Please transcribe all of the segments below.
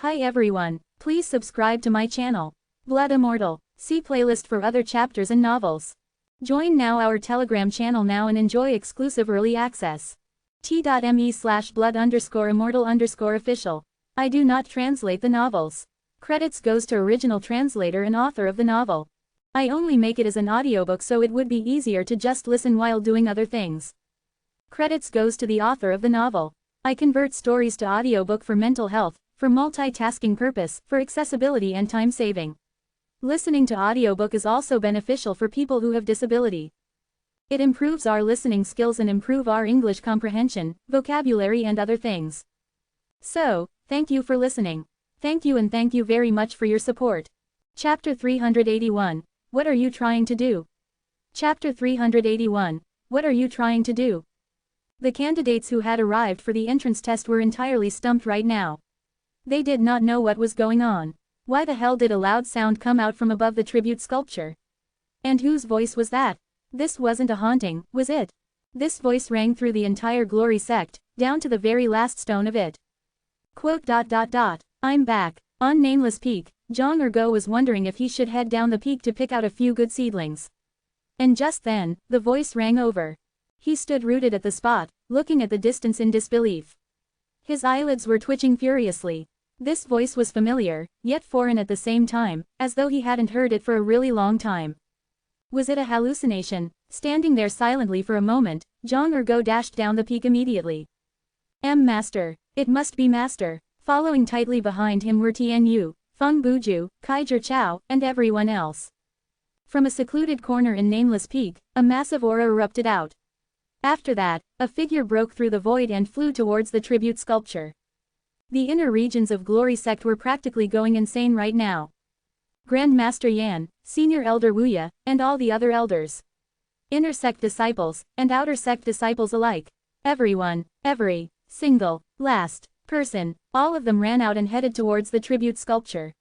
Hi everyone, please subscribe to my channel. Blood Immortal. See playlist for other chapters and novels. Join now our Telegram channel now and enjoy exclusive early access. t.me/blood_immortal_official. I do not translate the novels. Credits goes to original translator and author of the novel. I only make it as an audiobook so it would be easier to just listen while doing other things. Credits goes to the author of the novel. I convert stories to audiobook for mental health, for multitasking purpose, for accessibility and time saving. Listening to audiobook is also beneficial for people who have disability. It improves our listening skills and improve our English comprehension, vocabulary and other things. So, thank you for listening. Thank you and thank you very much for your support. Chapter 381. What are you trying to do? Chapter 381. What are you trying to do? The candidates who had arrived for the entrance test were entirely stumped right now. They did not know what was going on. Why the hell did a loud sound come out from above the tribute sculpture? And whose voice was that? This wasn't a haunting, was it? This voice rang through the entire glory sect, down to the very last stone of it. Quote. I'm back. On Nameless Peak, Zhang Ergo was wondering if he should head down the peak to pick out a few good seedlings. And just then, the voice rang over. He stood rooted at the spot, looking at the distance in disbelief. His eyelids were twitching furiously. This voice was familiar, yet foreign at the same time, as though he hadn't heard it for a really long time. Was it a hallucination? Standing there silently for a moment, Zhang Ergo dashed down the peak immediately. Master. It must be Master. Following tightly behind him were Tian Yu, Feng Buju, Kai Zhichao, and everyone else. From a secluded corner in Nameless Peak, a massive aura erupted out. After that, a figure broke through the void and flew towards the tribute sculpture. The inner regions of Glory Sect were practically going insane right now. Grand Master Yan, Senior Elder Wuya, and all the other elders. Inner sect disciples, and outer sect disciples alike. Everyone, every single, last person, all of them ran out and headed towards the tribute sculpture.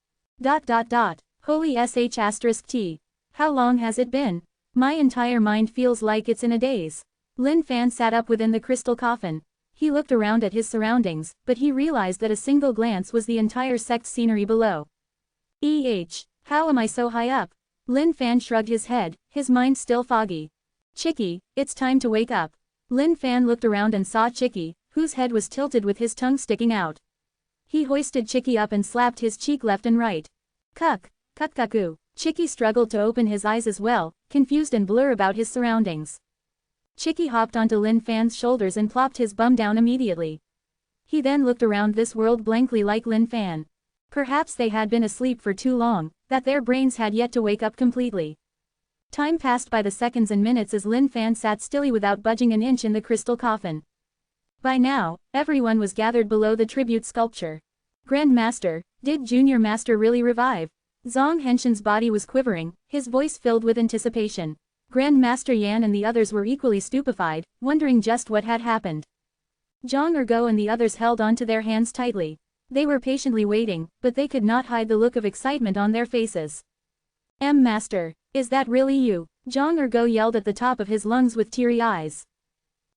Holy sh*t. How long has it been? My entire mind feels like it's in a daze. Lin Fan sat up within the crystal coffin. He looked around at his surroundings, but he realized that a single glance was the entire sect scenery below. How am I so high up? Lin Fan shrugged his head, his mind still foggy. Chicky, it's time to wake up. Lin Fan looked around and saw Chicky, whose head was tilted with his tongue sticking out. He hoisted Chicky up and slapped his cheek left and right. Cuckoo. Chicky struggled to open his eyes as well, confused and blur about his surroundings. Chicky hopped onto Lin Fan's shoulders and plopped his bum down immediately. He then looked around this world blankly like Lin Fan. Perhaps they had been asleep for too long, that their brains had yet to wake up completely. Time passed by the seconds and minutes as Lin Fan sat stilly without budging an inch in the crystal coffin. By now, everyone was gathered below the tribute sculpture. Grand Master, did Junior Master really revive? Zhang Henshin's body was quivering, his voice filled with anticipation. Grand Master Yan and the others were equally stupefied, wondering just what had happened. Zhang Ergo and the others held on to their hands tightly. They were patiently waiting, but they could not hide the look of excitement on their faces. Master, is that really you? Zhang Ergo yelled at the top of his lungs with teary eyes.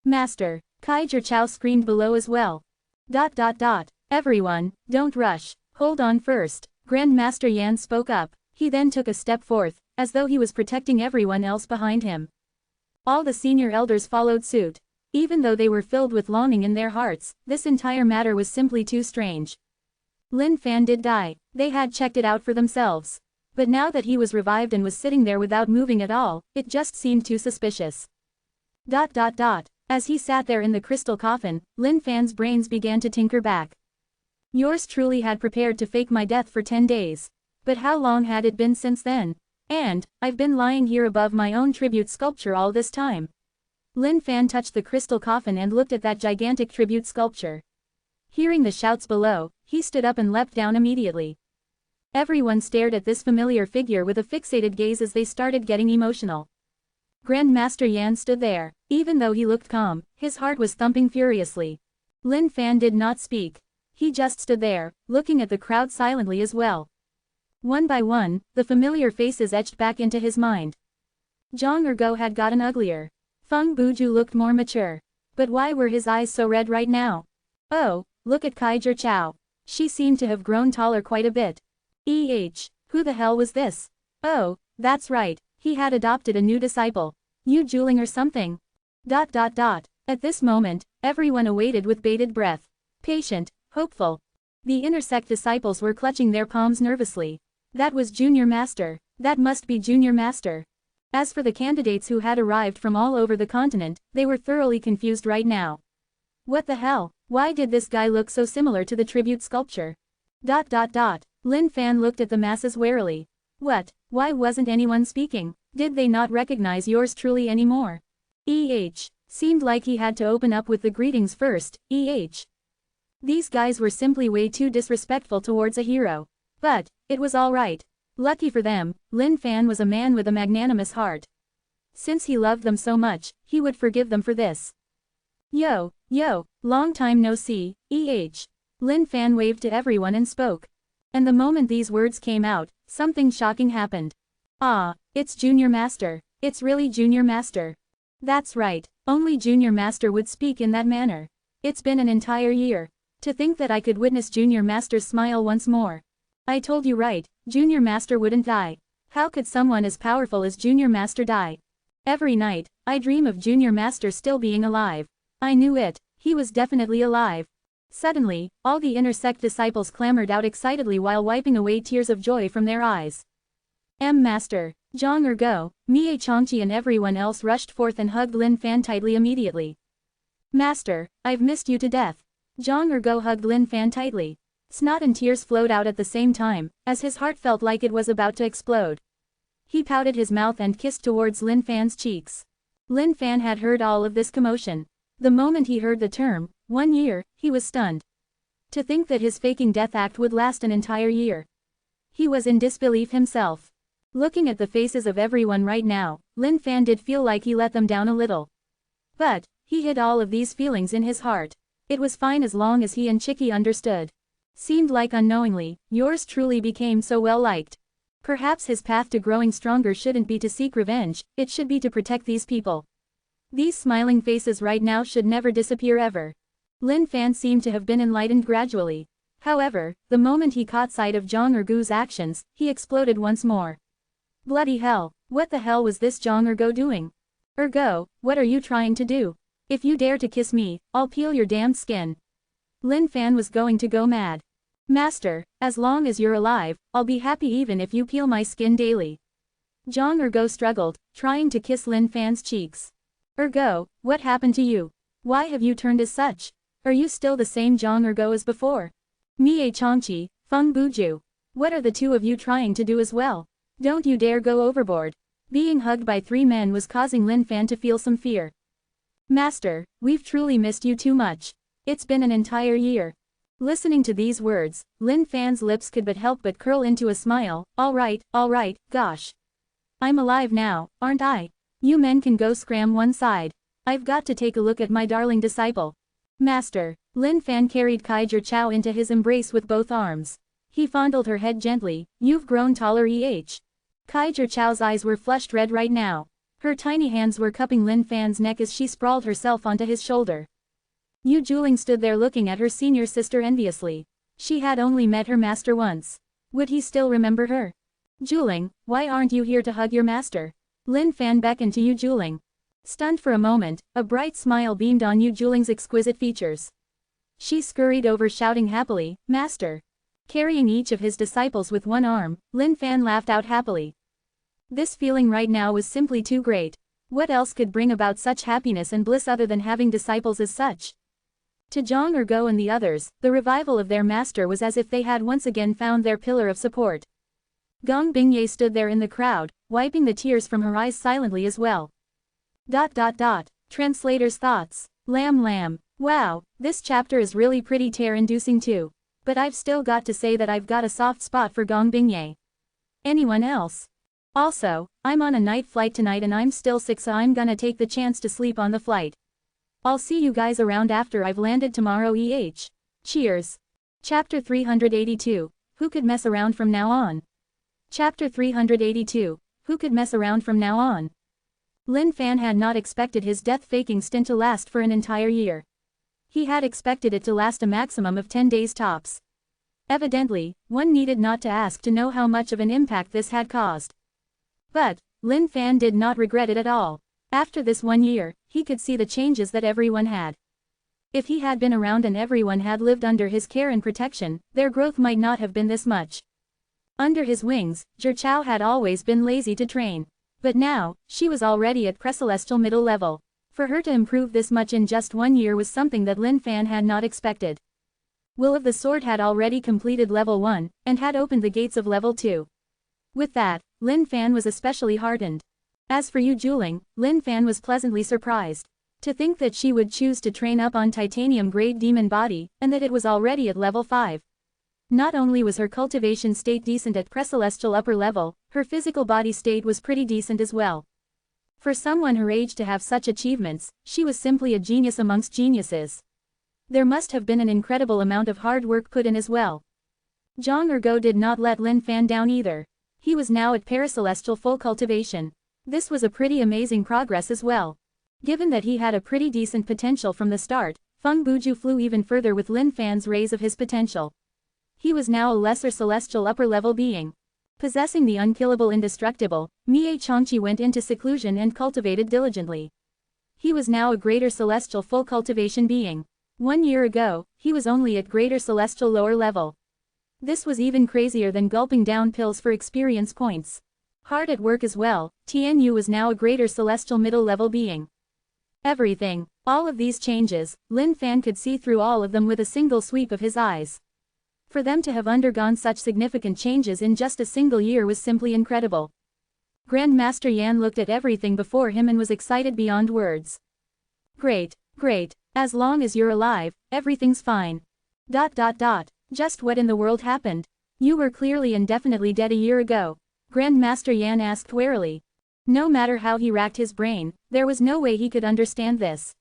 Master, Kai Zhichao screamed below as well. Everyone, don't rush, hold on first. Grand Master Yan spoke up. He then took a step forth, as though he was protecting everyone else behind him. All the senior elders followed suit. Even though they were filled with longing in their hearts, this entire matter was simply too strange. Lin Fan did die, they had checked it out for themselves. But now that he was revived and was sitting there without moving at all, it just seemed too suspicious. As he sat there in the crystal coffin, Lin Fan's brains began to tinker back. Yours truly had prepared to fake my death for 10 days. But how long had it been since then? And, I've been lying here above my own tribute sculpture all this time. Lin Fan touched the crystal coffin and looked at that gigantic tribute sculpture. Hearing the shouts below, he stood up and leapt down immediately. Everyone stared at this familiar figure with a fixated gaze as they started getting emotional. Grand Master Yan stood there. Even though he looked calm, his heart was thumping furiously. Lin Fan did not speak. He just stood there, looking at the crowd silently as well. One by one, the familiar faces etched back into his mind. Zhang Ergo had gotten uglier. Feng Buju looked more mature. But why were his eyes so red right now? Oh, look at Kai Zhichao. She seemed to have grown taller quite a bit. Who the hell was this? Oh, that's right, he had adopted a new disciple. Yu Juling or something. At this moment, everyone awaited with bated breath. Patient, hopeful. The inner sect disciples were clutching their palms nervously. That was Junior Master. That must be Junior Master. As for the candidates who had arrived from all over the continent, they were thoroughly confused right now. What the hell? Why did this guy look so similar to the tribute sculpture? Lin Fan looked at the masses warily. What? Why wasn't anyone speaking? Did they not recognize yours truly anymore? Seemed like he had to open up with the greetings first. These guys were simply way too disrespectful towards a hero. But it was all right. Lucky for them, Lin Fan was a man with a magnanimous heart. Since he loved them so much, he would forgive them for this. Yo, long time no see, Lin Fan waved to everyone and spoke. And the moment these words came out, something shocking happened. Ah, it's Junior Master. It's really Junior Master. That's right, only Junior Master would speak in that manner. It's been an entire year. To think that I could witness Junior Master's smile once more. I told you right, Junior Master wouldn't die. How could someone as powerful as Junior Master die? Every night, I dream of Junior Master still being alive. I knew it, he was definitely alive. Suddenly, all the inner sect disciples clamored out excitedly while wiping away tears of joy from their eyes. Master, Zhang Ergo, Mie Changqi and everyone else rushed forth and hugged Lin Fan tightly immediately. Master, I've missed you to death. Zhang Ergo hugged Lin Fan tightly. Snot and tears flowed out at the same time, as his heart felt like it was about to explode. He pouted his mouth and kissed towards Lin Fan's cheeks. Lin Fan had heard all of this commotion. The moment he heard the term, 1 year, he was stunned. To think that his faking death act would last an entire year. He was in disbelief himself. Looking at the faces of everyone right now, Lin Fan did feel like he let them down a little. But he hid all of these feelings in his heart. It was fine as long as he and Chicky understood. Seemed like unknowingly, yours truly became so well liked. Perhaps his path to growing stronger shouldn't be to seek revenge, it should be to protect these people. These smiling faces right now should never disappear ever. Lin Fan seemed to have been enlightened gradually. However, the moment he caught sight of Zhang Ergo's actions, he exploded once more. Bloody hell, what the hell was this Zhang Ergo doing? Ergo, what are you trying to do? If you dare to kiss me, I'll peel your damned skin. Lin Fan was going to go mad. Master, as long as you're alive, I'll be happy even if you peel my skin daily. Zhang Ergo struggled, trying to kiss Lin Fan's cheeks. Ergo, what happened to you? Why have you turned as such? Are you still the same Zhang Ergo as before? Mie Changqi, Feng Buju. What are the two of you trying to do as well? Don't you dare go overboard. Being hugged by 3 men was causing Lin Fan to feel some fear. Master, we've truly missed you too much. It's been an entire year. Listening to these words, Lin Fan's lips could but help but curl into a smile. All right, gosh. I'm alive now, aren't I? You men can go scram one side. I've got to take a look at my darling disciple. Master, Lin Fan carried Kaiser Chow into his embrace with both arms. He fondled her head gently. You've grown taller Kaiser Chow's eyes were flushed red right now. Her tiny hands were cupping Lin Fan's neck as she sprawled herself onto his shoulder. Yu Juling stood there looking at her senior sister enviously. She had only met her master once. Would he still remember her? Juling, why aren't you here to hug your master? Lin Fan beckoned to Yu Juling. Stunned for a moment, a bright smile beamed on Yu Juling's exquisite features. She scurried over shouting happily, Master. Carrying each of his disciples with one arm, Lin Fan laughed out happily. This feeling right now was simply too great. What else could bring about such happiness and bliss other than having disciples as such? To Zhang Ergo and the others, the revival of their master was as if they had once again found their pillar of support. Gong Bingye stood there in the crowd, wiping the tears from her eyes silently as well. Translator's thoughts. Lam. Wow, this chapter is really pretty tear-inducing too. But I've still got to say that I've got a soft spot for Gong Bingye. Anyone else? Also, I'm on a night flight tonight and I'm still sick, so I'm gonna take the chance to sleep on the flight. I'll see you guys around after I've landed tomorrow. Cheers. Chapter 382. Who could mess around from now on? Chapter 382. Who could mess around from now on? Lin Fan had not expected his death-faking stint to last for an entire year. He had expected it to last a maximum of 10 days tops. Evidently, one needed not to ask to know how much of an impact this had caused. But Lin Fan did not regret it at all. After this 1 year, he could see the changes that everyone had. If he had been around and everyone had lived under his care and protection, their growth might not have been this much. Under his wings, Zhichao had always been lazy to train. But now, she was already at pre-celestial middle level. For her to improve this much in just 1 year was something that Lin Fan had not expected. Will of the Sword had already completed level 1, and had opened the gates of level 2. With that, Lin Fan was especially heartened. As for Yu Juling, Lin Fan was pleasantly surprised. To think that she would choose to train up on titanium-grade demon body, and that it was already at level 5. Not only was her cultivation state decent at pre-celestial upper level, her physical body state was pretty decent as well. For someone her age to have such achievements, she was simply a genius amongst geniuses. There must have been an incredible amount of hard work put in as well. Zhang Ergo did not let Lin Fan down either. He was now at paracelestial full cultivation. This was a pretty amazing progress as well. Given that he had a pretty decent potential from the start, Feng Buju flew even further with Lin Fan's raise of his potential. He was now a lesser celestial upper-level being. Possessing the unkillable indestructible, Mie Changqi went into seclusion and cultivated diligently. He was now a greater celestial full cultivation being. 1 year ago, he was only at greater celestial lower level. This was even crazier than gulping down pills for experience points. Hard at work as well, Tian Yu was now a greater celestial middle level being. Everything, all of these changes, Lin Fan could see through all of them with a single sweep of his eyes. For them to have undergone such significant changes in just a single year was simply incredible. Grandmaster Yan looked at everything before him and was excited beyond words. Great, great, as long as you're alive, everything's fine. ... Just what in the world happened? You were clearly and definitely dead a year ago. Grandmaster Yan asked warily. No matter how he racked his brain, there was no way he could understand this.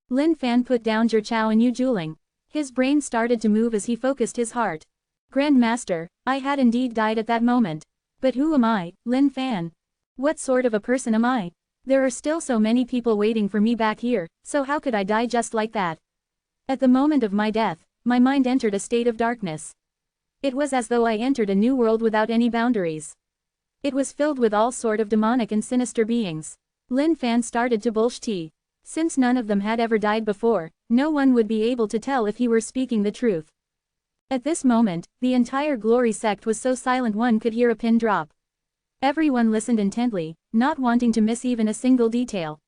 Lin Fan put down Zhichao and Yu Juling. His brain started to move as he focused his heart. Grandmaster, I had indeed died at that moment. But who am I, Lin Fan? What sort of a person am I? There are still so many people waiting for me back here, so how could I die just like that? At the moment of my death, my mind entered a state of darkness. It was as though I entered a new world without any boundaries. It was filled with all sort of demonic and sinister beings. Lin Fan started to bullshit. Since none of them had ever died before, no one would be able to tell if he were speaking the truth. At this moment, the entire glory sect was so silent one could hear a pin drop. Everyone listened intently, not wanting to miss even a single detail.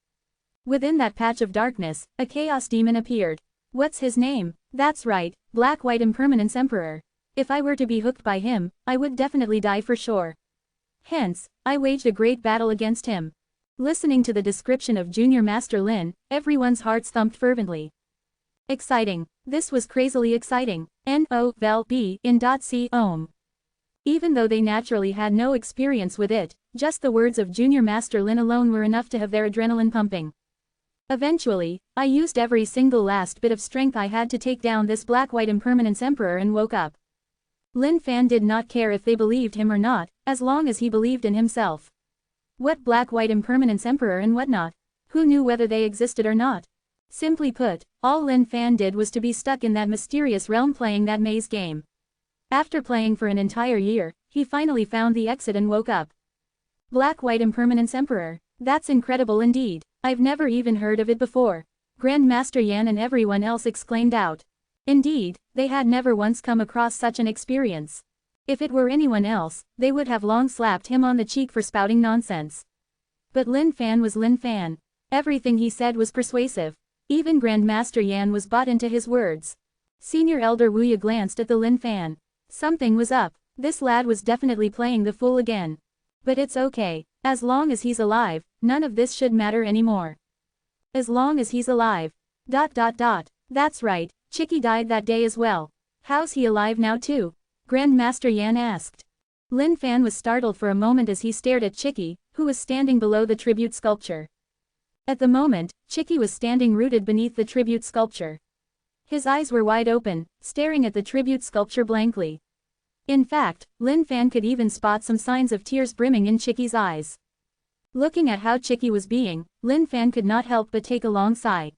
Within that patch of darkness, a chaos demon appeared. What's his name? That's right, Black-White Impermanence Emperor. If I were to be hooked by him, I would definitely die for sure. Hence, I waged a great battle against him. Listening to the description of Junior Master Lin, everyone's hearts thumped fervently. Exciting. This was crazily exciting. N-O-V-E in .c ohm. Even though they naturally had no experience with it, just the words of Junior Master Lin alone were enough to have their adrenaline pumping. Eventually, I used every single last bit of strength I had to take down this Black-White Impermanence Emperor and woke up. Lin Fan did not care if they believed him or not, as long as he believed in himself. What Black-White Impermanence Emperor and whatnot? Who knew whether they existed or not? Simply put, all Lin Fan did was to be stuck in that mysterious realm playing that maze game. After playing for an entire year, he finally found the exit and woke up. Black-White Impermanence Emperor. That's incredible indeed. I've never even heard of it before. Grandmaster Yan and everyone else exclaimed out. Indeed, they had never once come across such an experience. If it were anyone else, they would have long slapped him on the cheek for spouting nonsense. But Lin Fan was Lin Fan. Everything he said was persuasive. Even Grandmaster Yan was bought into his words. Senior Elder Wuya glanced at the Lin Fan. Something was up. This lad was definitely playing the fool again. But it's okay. As long as he's alive, none of this should matter anymore. As long as he's alive. That's right, Chicky died that day as well. How's he alive now too? Grandmaster Yan asked. Lin Fan was startled for a moment as he stared at Chicky, who was standing below the tribute sculpture. At the moment, Chicky was standing rooted beneath the tribute sculpture. His eyes were wide open, staring at the tribute sculpture blankly. In fact, Lin Fan could even spot some signs of tears brimming in Chicky's eyes. Looking at how Chicky was being, Lin Fan could not help but take a long sigh.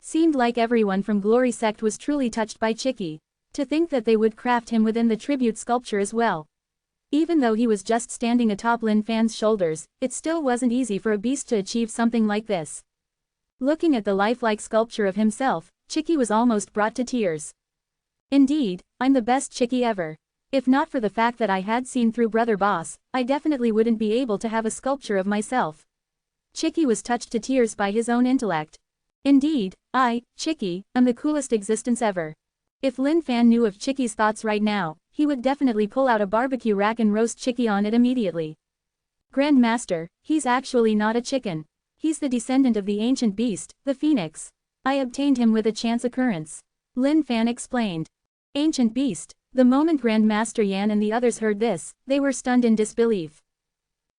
Seemed like everyone from Glory Sect was truly touched by Chicky. To think that they would craft him within the tribute sculpture as well. Even though he was just standing atop Lin Fan's shoulders, it still wasn't easy for a beast to achieve something like this. Looking at the lifelike sculpture of himself, Chicky was almost brought to tears. Indeed, I'm the best Chicky ever. If not for the fact that I had seen through Brother Boss, I definitely wouldn't be able to have a sculpture of myself. Chicky was touched to tears by his own intellect. Indeed, I, Chicky, am the coolest existence ever. If Lin Fan knew of Chicky's thoughts right now, he would definitely pull out a barbecue rack and roast Chicky on it immediately. Grandmaster, he's actually not a chicken. He's the descendant of the ancient beast, the phoenix. I obtained him with a chance occurrence. Lin Fan explained. Ancient beast. The moment Grandmaster Yan and the others heard this, they were stunned in disbelief.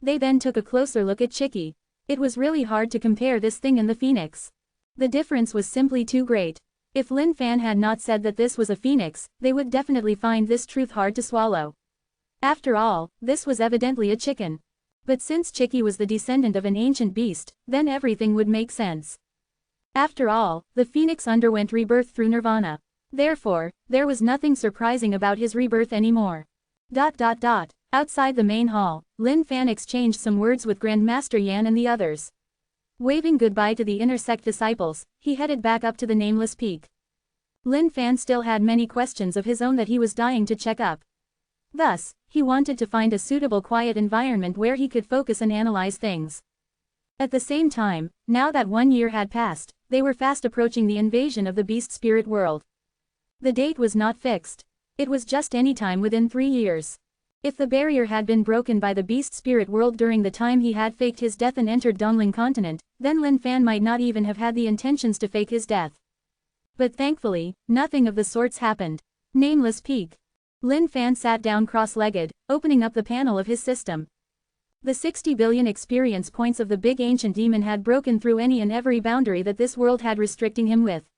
They then took a closer look at Chicky. It was really hard to compare this thing and the phoenix. The difference was simply too great. If Lin Fan had not said that this was a phoenix, they would definitely find this truth hard to swallow. After all, this was evidently a chicken. But since Chicky was the descendant of an ancient beast, then everything would make sense. After all, the phoenix underwent rebirth through nirvana. Therefore, there was nothing surprising about his rebirth anymore. Outside the main hall, Lin Fan exchanged some words with Grandmaster Yan and the others. Waving goodbye to the inner sect disciples, he headed back up to the nameless peak. Lin Fan still had many questions of his own that he was dying to check up. Thus, he wanted to find a suitable quiet environment where he could focus and analyze things. At the same time, now that 1 year had passed, they were fast approaching the invasion of the beast spirit world. The date was not fixed. It was just any time within 3 years. If the barrier had been broken by the beast spirit world during the time he had faked his death and entered Dongling continent, then Lin Fan might not even have had the intentions to fake his death. But thankfully, nothing of the sorts happened. Nameless Peak. Lin Fan sat down cross-legged, opening up the panel of his system. The 60 billion experience points of the big ancient demon had broken through any and every boundary that this world had restricting him with.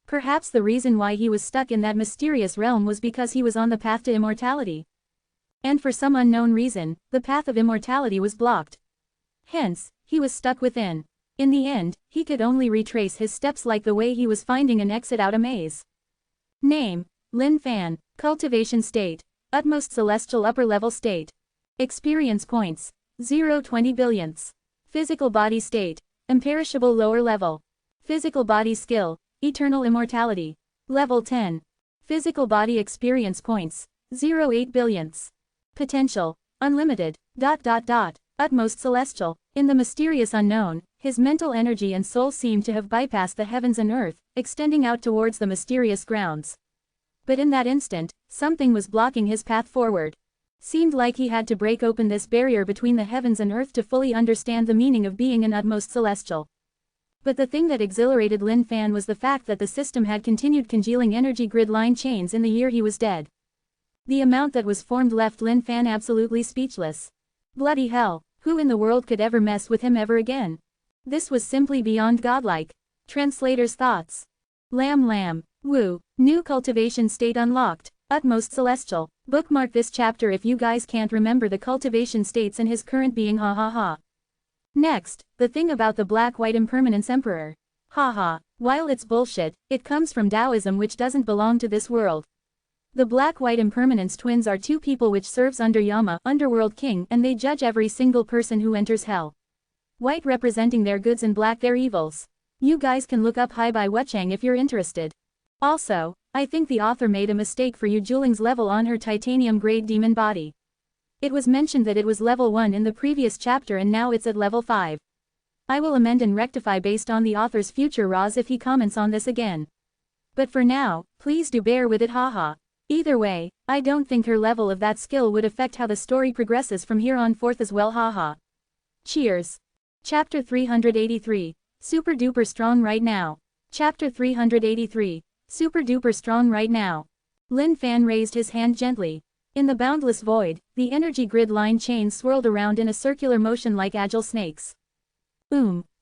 Perhaps the reason why he was stuck in that mysterious realm was because he was on the path to immortality. And for some unknown reason, the path of immortality was blocked. Hence, he was stuck within. In the end, he could only retrace his steps like the way he was finding an exit out a maze. Name: Lin Fan. Cultivation state: Utmost celestial upper level state. Experience points: 0.20 billionths. Physical body state: Imperishable lower level. Physical body skill: Eternal immortality. Level 10. Physical body experience points: 0.8 billionths. Potential: Unlimited. Utmost celestial. In the mysterious unknown, his mental energy and soul seemed to have bypassed the heavens and earth, extending out towards the mysterious grounds. But in that instant, something was blocking his path forward. Seemed like he had to break open this barrier between the heavens and earth to fully understand the meaning of being an utmost celestial. But the thing that exhilarated Lin Fan was the fact that the system had continued congealing energy grid line chains in the year he was dead. The amount that was formed left Lin Fan absolutely speechless. Bloody hell, who in the world could ever mess with him ever again? This was simply beyond godlike. Translator's thoughts. Lam. Woo. New cultivation state unlocked. Utmost celestial. Bookmark this chapter if you guys can't remember the cultivation states and his current being ha. Next, the thing about the black-white impermanence emperor. While it's bullshit, it comes from Taoism which doesn't belong to this world. The black-white impermanence twins are two people which serves under Yama, underworld king, and they judge every single person who enters hell. White representing their goods and black their evils. You guys can look up Hai Bai Wuchang if you're interested. Also, I think the author made a mistake for Yu Juling's level on her titanium-grade demon body. It was mentioned that it was level 1 in the previous chapter and now it's at level 5. I will amend and rectify based on the author's future RAWs if he comments on this again. But for now, please do bear with it haha. Either way, I don't think her level of that skill would affect how the story progresses from here on forth as well haha. Cheers. Chapter 383. Super duper strong right now. Chapter 383. Super duper strong right now. Lin Fan raised his hand gently. In the boundless void, the energy grid line chains swirled around in a circular motion like agile snakes.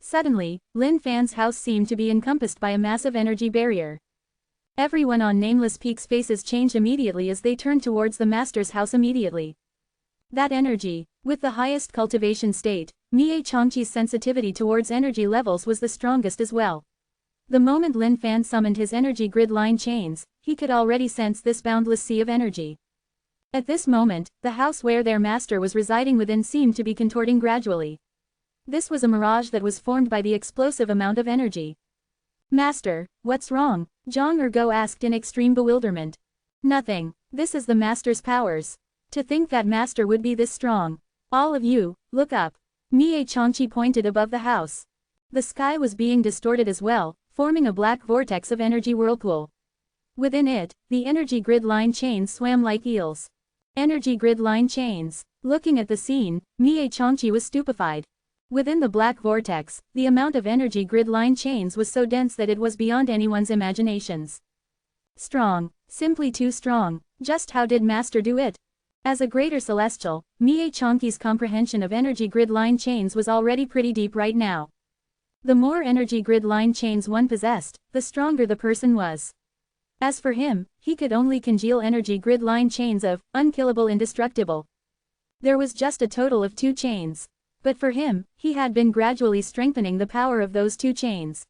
Suddenly, Lin Fan's house seemed to be encompassed by a massive energy barrier. Everyone on Nameless Peak's faces changed immediately as they turned towards the master's house immediately. That energy, with the highest cultivation state, Mie Changqi's sensitivity towards energy levels was the strongest as well. The moment Lin Fan summoned his energy grid line chains, he could already sense this boundless sea of energy. At this moment, the house where their master was residing within seemed to be contorting gradually. This was a mirage that was formed by the explosive amount of energy. Master, what's wrong? Zhang Ergo asked in extreme bewilderment. Nothing. This is the master's powers. To think that master would be this strong. All of you, look up. Mie Changqi pointed above the house. The sky was being distorted as well, forming a black vortex of energy whirlpool. Within it, the energy grid line chains swam like eels. Energy grid line chains. Looking at the scene, Mie Changqi was stupefied. Within the black vortex, the amount of energy grid line chains was so dense that it was beyond anyone's imaginations. Strong. Simply too strong. Just how did Master do it? As a greater celestial, Mie Changqi's comprehension of energy grid line chains was already pretty deep right now. The more energy grid line chains one possessed, the stronger the person was. As for him, he could only congeal energy grid line chains of unkillable indestructible. There was just a total of 2 chains. But for him, he had been gradually strengthening the power of those 2 chains.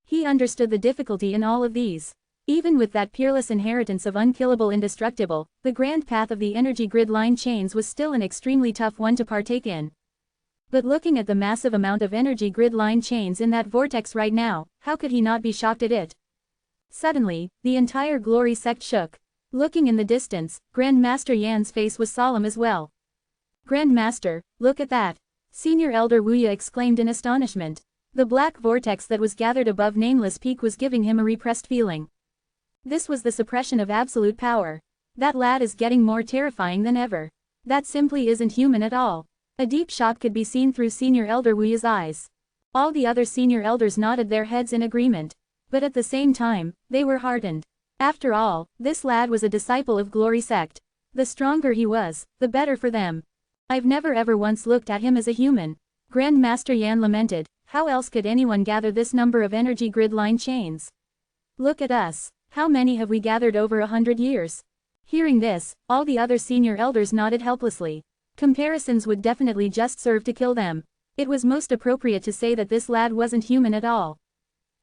He understood the difficulty in all of these. Even with that peerless inheritance of unkillable indestructible, the grand path of the energy grid line chains was still an extremely tough one to partake in. But looking at the massive amount of energy grid line chains in that vortex right now, how could he not be shocked at it? Suddenly, the entire glory sect shook. Looking in the distance, Grand Master Yan's face was solemn as well. Grand Master, look at that. Senior Elder Wuya exclaimed in astonishment. The black vortex that was gathered above Nameless Peak was giving him a repressed feeling. This was the suppression of absolute power. That lad is getting more terrifying than ever. That simply isn't human at all. A deep shock could be seen through Senior Elder Wuya's eyes. All the other senior elders nodded their heads in agreement. But at the same time, they were heartened. After all, this lad was a disciple of Glory Sect. The stronger he was, the better for them. I've never ever once looked at him as a human. Grand Master Yan lamented. How else could anyone gather this number of energy grid line chains? Look at us. How many have we gathered over 100 years? Hearing this, all the other senior elders nodded helplessly. Comparisons would definitely just serve to kill them. It was most appropriate to say that this lad wasn't human at all.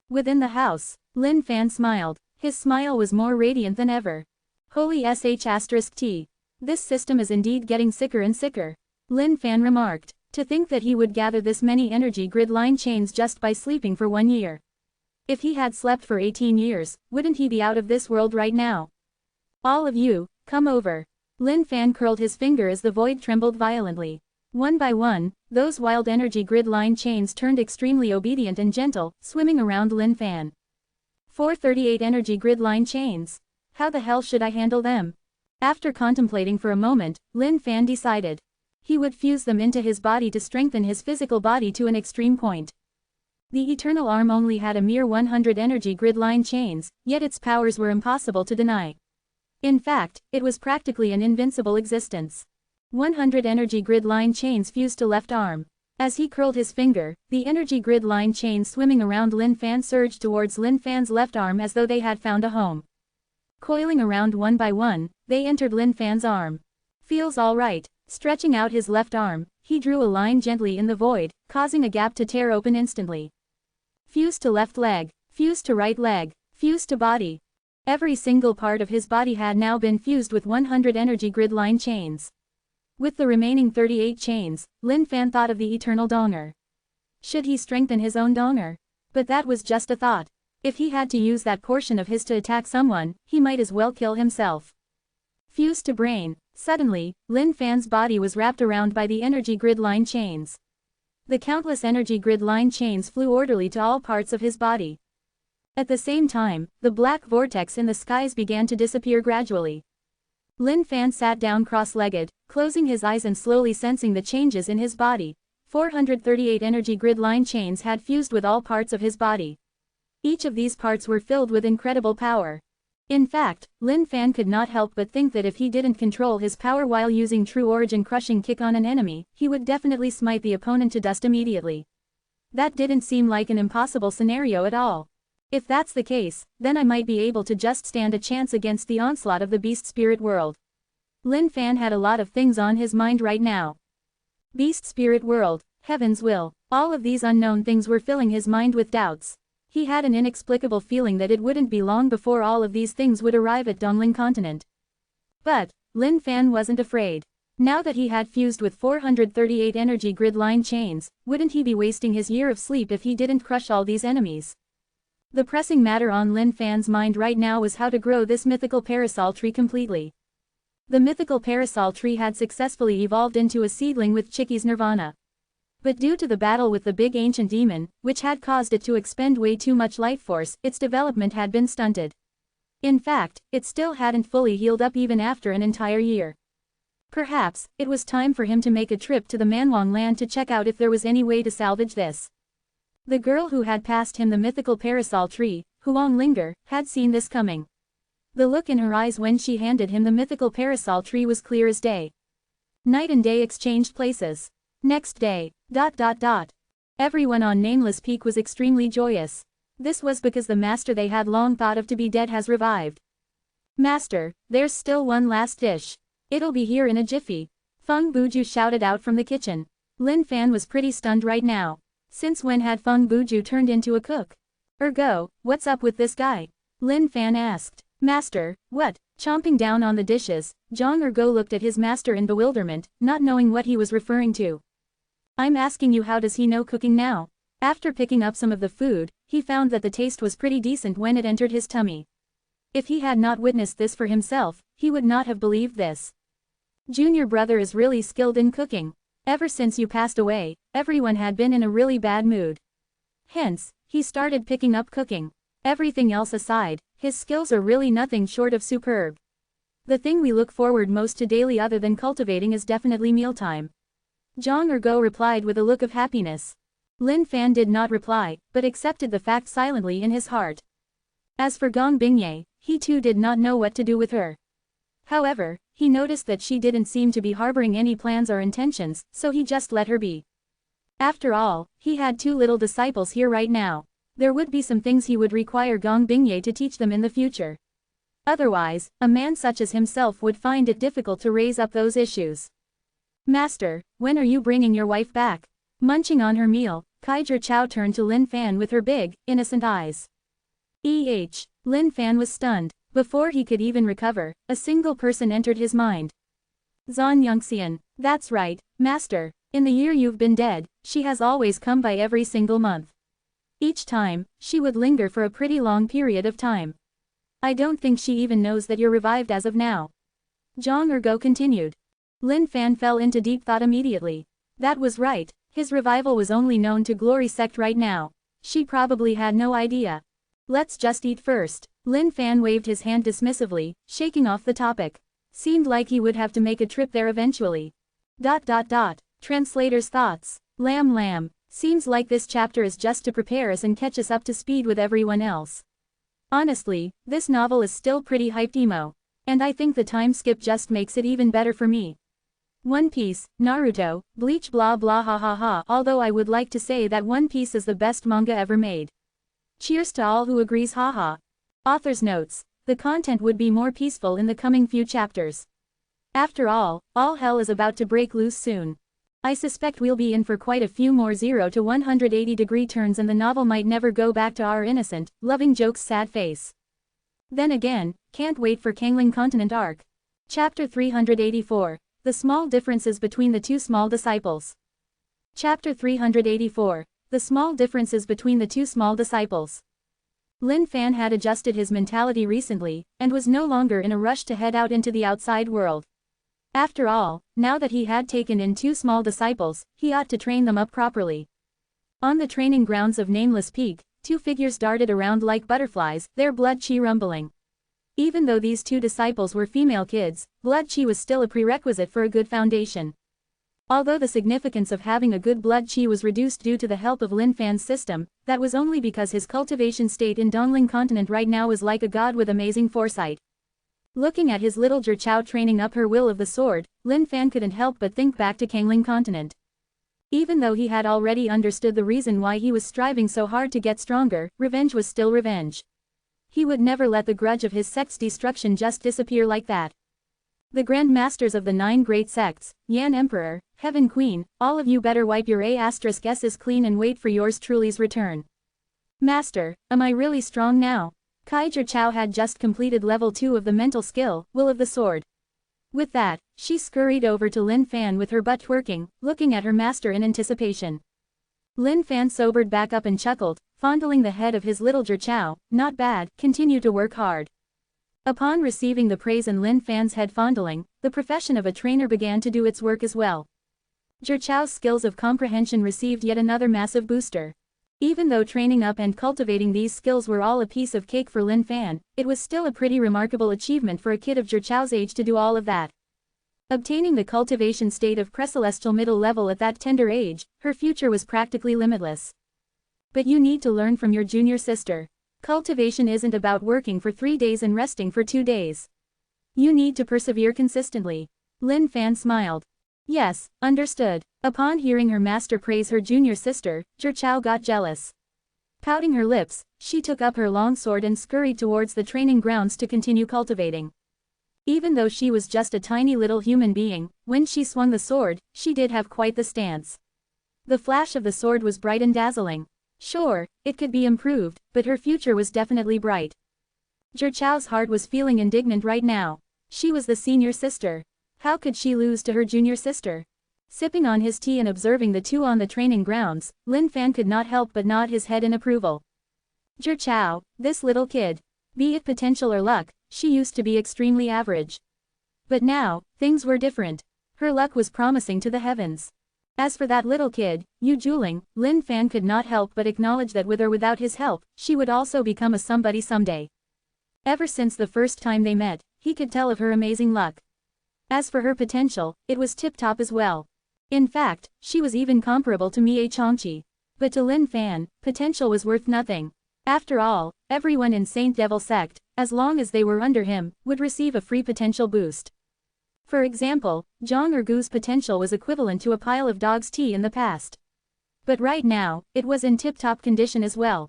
Within the house, Lin Fan smiled. His smile was more radiant than ever. Holy sh*t. This system is indeed getting sicker and sicker. Lin Fan remarked. To think that he would gather this many energy grid line chains just by sleeping for 1 year. If he had slept for 18 years, wouldn't he be out of this world right now? All of you, come over. Lin Fan curled his finger as the void trembled violently. One by one, those wild energy grid line chains turned extremely obedient and gentle, swimming around Lin Fan. 438 energy grid line chains. How the hell should I handle them? After contemplating for a moment, Lin Fan decided. He would fuse them into his body to strengthen his physical body to an extreme point. The Eternal Arm only had a mere 100 energy grid line chains, yet its powers were impossible to deny. In fact, it was practically an invincible existence. 100 energy grid line chains fused to left arm. As he curled his finger, the energy grid line chains swimming around Lin Fan surged towards Lin Fan's left arm as though they had found a home. Coiling around one by one, they entered Lin Fan's arm. Feels all right. Stretching out his left arm, he drew a line gently in the void, causing a gap to tear open instantly. Fuse to left leg, fuse to right leg, fuse to body. Every single part of his body had now been fused with 100 energy grid line chains. With the remaining 38 chains, Lin Fan thought of the eternal Donger. Should he strengthen his own Donger? But that was just a thought. If he had to use that portion of his to attack someone, he might as well kill himself. Fuse to brain. Suddenly, Lin Fan's body was wrapped around by the energy grid line chains. The countless energy grid line chains flew orderly to all parts of his body. At the same time, the black vortex in the skies began to disappear gradually. Lin Fan sat down cross-legged, closing his eyes and slowly sensing the changes in his body. 438 energy grid line chains had fused with all parts of his body. Each of these parts were filled with incredible power. In fact, Lin Fan could not help but think that if he didn't control his power while using True Origin crushing kick on an enemy, he would definitely smite the opponent to dust immediately. That didn't seem like an impossible scenario at all. If that's the case, then I might be able to just stand a chance against the onslaught of the beast spirit world. Lin Fan had a lot of things on his mind right now. Beast spirit world, heaven's will, all of these unknown things were filling his mind with doubts. He had an inexplicable feeling that it wouldn't be long before all of these things would arrive at Dongling continent. But Lin Fan wasn't afraid. Now that he had fused with 438 energy grid line chains, wouldn't he be wasting his year of sleep if he didn't crush all these enemies? The pressing matter on Lin Fan's mind right now was how to grow this mythical parasol tree completely. The mythical parasol tree had successfully evolved into a seedling with Chicky's nirvana. But due to the battle with the big ancient demon, which had caused it to expend way too much life force, its development had been stunted. In fact, it still hadn't fully healed up even after an entire year. Perhaps, it was time for him to make a trip to the Manwang land to check out if there was any way to salvage this. The girl who had passed him the mythical parasol tree, Huang Linger, had seen this coming. The look in her eyes when she handed him the mythical parasol tree was clear as day. Night and day exchanged places. Next day, ... Everyone on Nameless Peak was extremely joyous. This was because the master they had long thought of to be dead has revived. Master, there's still one last dish. It'll be here in a jiffy. Feng Buju shouted out from the kitchen. Lin Fan was pretty stunned right now. Since when had Feng Buju turned into a cook? Ergo, what's up with this guy? Lin Fan asked. Master, what? Chomping down on the dishes, Zhang Ergo looked at his master in bewilderment, not knowing what he was referring to. I'm asking you, how does he know cooking now? After picking up some of the food, he found that the taste was pretty decent when it entered his tummy. If he had not witnessed this for himself, he would not have believed this. Junior brother is really skilled in cooking. Ever since you passed away, everyone had been in a really bad mood. Hence, he started picking up cooking. Everything else aside, his skills are really nothing short of superb. The thing we look forward most to daily other than cultivating is definitely mealtime. Zhang Ergo replied with a look of happiness. Lin Fan did not reply, but accepted the fact silently in his heart. As for Gong Bingye, he too did not know what to do with her. However, he noticed that she didn't seem to be harboring any plans or intentions, so he just let her be. After all, he had two little disciples here right now. There would be some things he would require Gong Bingye to teach them in the future. Otherwise, a man such as himself would find it difficult to raise up those issues. Master, when are you bringing your wife back? Munching on her meal, Kaiser Chow turned to Lin Fan with her big, innocent eyes. Lin Fan was stunned. Before he could even recover, a single person entered his mind. Zhan Yongxian. That's right, Master. In the year you've been dead, she has always come by every single month. Each time, she would linger for a pretty long period of time. I don't think she even knows that you're revived as of now. Zhang Ergo continued. Lin Fan fell into deep thought immediately. That was right, his revival was only known to Glory Sect right now. She probably had no idea. Let's just eat first. Lin Fan waved his hand dismissively, shaking off the topic. Seemed like he would have to make a trip there eventually. Translator's thoughts. Lamb. Seems like this chapter is just to prepare us and catch us up to speed with everyone else. Honestly, this novel is still pretty hyped emo. And I think the time skip just makes it even better for me. One Piece, Naruto, Bleach blah blah ha ha ha. Although I would like to say that One Piece is the best manga ever made. Cheers to all who agrees, haha. Author's notes. The content would be more peaceful in the coming few chapters. After all hell is about to break loose soon. I suspect we'll be in for quite a few more 0 to 180-degree turns and the novel might never go back to our innocent, loving jokes sad face. Then again, can't wait for Kangling Continent arc. Chapter 384. The small differences between the two small disciples. Chapter 384. The small differences between the two small disciples. Lin Fan had adjusted his mentality recently, and was no longer in a rush to head out into the outside world. After all, now that he had taken in two small disciples, he ought to train them up properly. On the training grounds of Nameless Peak, two figures darted around like butterflies, their blood chi rumbling. Even though these two disciples were female kids, blood chi was still a prerequisite for a good foundation. Although the significance of having a good blood chi was reduced due to the help of Lin Fan's system, that was only because his cultivation state in Dongling Continent right now was like a god with amazing foresight. Looking at his little Zhichao training up her will of the sword, Lin Fan couldn't help but think back to Kangling Continent. Even though he had already understood the reason why he was striving so hard to get stronger, revenge was still revenge. He would never let the grudge of his sect's destruction just disappear like that. The Grand Masters of the 9 great sects, Yan Emperor, Heaven Queen, all of you better wipe your A*S's clean and wait for yours truly's return. Master, am I really strong now? Kai Zhichao had just completed level 2 of the mental skill, Will of the Sword. With that, she scurried over to Lin Fan with her butt twerking, looking at her master in anticipation. Lin Fan sobered back up and chuckled, fondling the head of his little Zhichao. Not bad, continue to work hard. Upon receiving the praise and Lin Fan's head fondling, the profession of a trainer began to do its work as well. Zhichao's skills of comprehension received yet another massive booster. Even though training up and cultivating these skills were all a piece of cake for Lin Fan, it was still a pretty remarkable achievement for a kid of Zhichao's age to do all of that. Obtaining the cultivation state of Precelestial middle level at that tender age, her future was practically limitless. But you need to learn from your junior sister. Cultivation isn't about working for 3 days and resting for 2 days. You need to persevere consistently. Lin Fan smiled. Yes, understood. Upon hearing her master praise her junior sister, Zhichao got jealous. Pouting her lips, she took up her long sword and scurried towards the training grounds to continue cultivating. Even though she was just a tiny little human being, when she swung the sword, she did have quite the stance. The flash of the sword was bright and dazzling. Sure, it could be improved, but her future was definitely bright. Zhichao's heart was feeling indignant right now. She was the senior sister. How could she lose to her junior sister? Sipping on his tea and observing the two on the training grounds, Lin Fan could not help but nod his head in approval. Zhichao, this little kid. Be it potential or luck, she used to be extremely average. But now, things were different. Her luck was promising to the heavens. As for that little kid, Yu Juling, Lin Fan could not help but acknowledge that with or without his help, she would also become a somebody someday. Ever since the first time they met, he could tell of her amazing luck. As for her potential, it was tip-top as well. In fact, she was even comparable to Mie Changqi. But to Lin Fan, potential was worth nothing. After all, everyone in Saint Devil Sect, as long as they were under him, would receive a free potential boost. For example, Zhang Ergu's potential was equivalent to a pile of dog's tea in the past. But right now, it was in tip-top condition as well.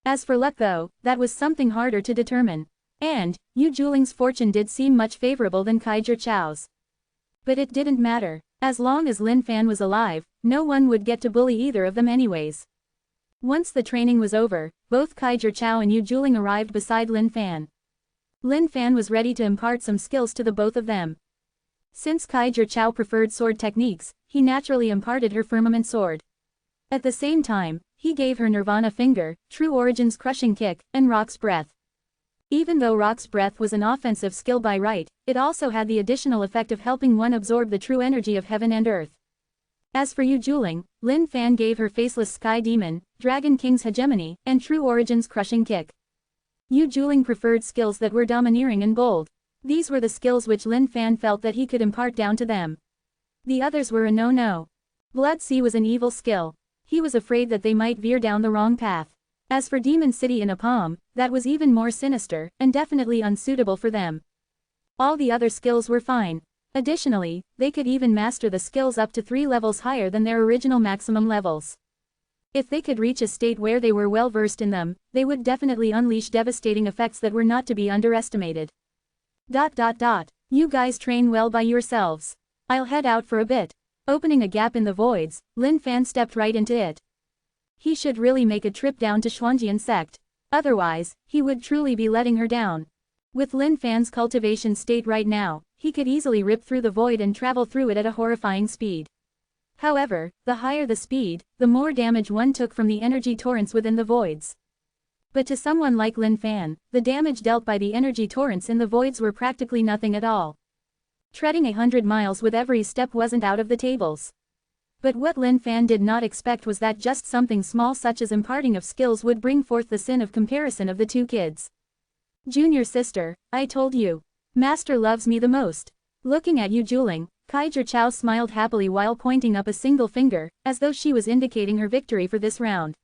As for luck though, that was something harder to determine. And, Yu Juling's fortune did seem much favorable than Kai Zhichao's. But it didn't matter. As long as Lin Fan was alive, no one would get to bully either of them anyways. Once the training was over, both Kai Zhichao and Yu Juling arrived beside Lin Fan. Lin Fan was ready to impart some skills to the both of them. Since Kai Zhichao preferred sword techniques, he naturally imparted her firmament sword. At the same time, he gave her Nirvana Finger, True Origin's Crushing Kick, and Rock's Breath. Even though Rock's Breath was an offensive skill by right, it also had the additional effect of helping one absorb the true energy of heaven and earth. As for Yu Juling, Lin Fan gave her Faceless Sky Demon, Dragon King's Hegemony, and True Origin's Crushing Kick. Yu Juling preferred skills that were domineering and bold. These were the skills which Lin Fan felt that he could impart down to them. The others were a no-no. Blood Sea was an evil skill. He was afraid that they might veer down the wrong path. As for Demon City in a palm, that was even more sinister, and definitely unsuitable for them. All the other skills were fine. Additionally, they could even master the skills up to 3 levels higher than their original maximum levels. If they could reach a state where they were well versed in them, they would definitely unleash devastating effects that were not to be underestimated. You guys train well by yourselves. I'll head out for a bit. Opening a gap in the voids, Lin Fan stepped right into it. He should really make a trip down to Xuanjian sect. Otherwise, he would truly be letting her down. With Lin Fan's cultivation state right now, he could easily rip through the void and travel through it at a horrifying speed. However, the higher the speed, the more damage one took from the energy torrents within the voids. But to someone like Lin Fan, the damage dealt by the energy torrents in the voids were practically nothing at all. Treading 100 miles with every step wasn't out of the tables. But what Lin Fan did not expect was that just something small such as imparting of skills would bring forth the sin of comparison of the two kids. Junior sister, I told you. Master loves me the most. Looking at Yu Juling, Kai Zhichao smiled happily while pointing up a single finger, as though she was indicating her victory for this round.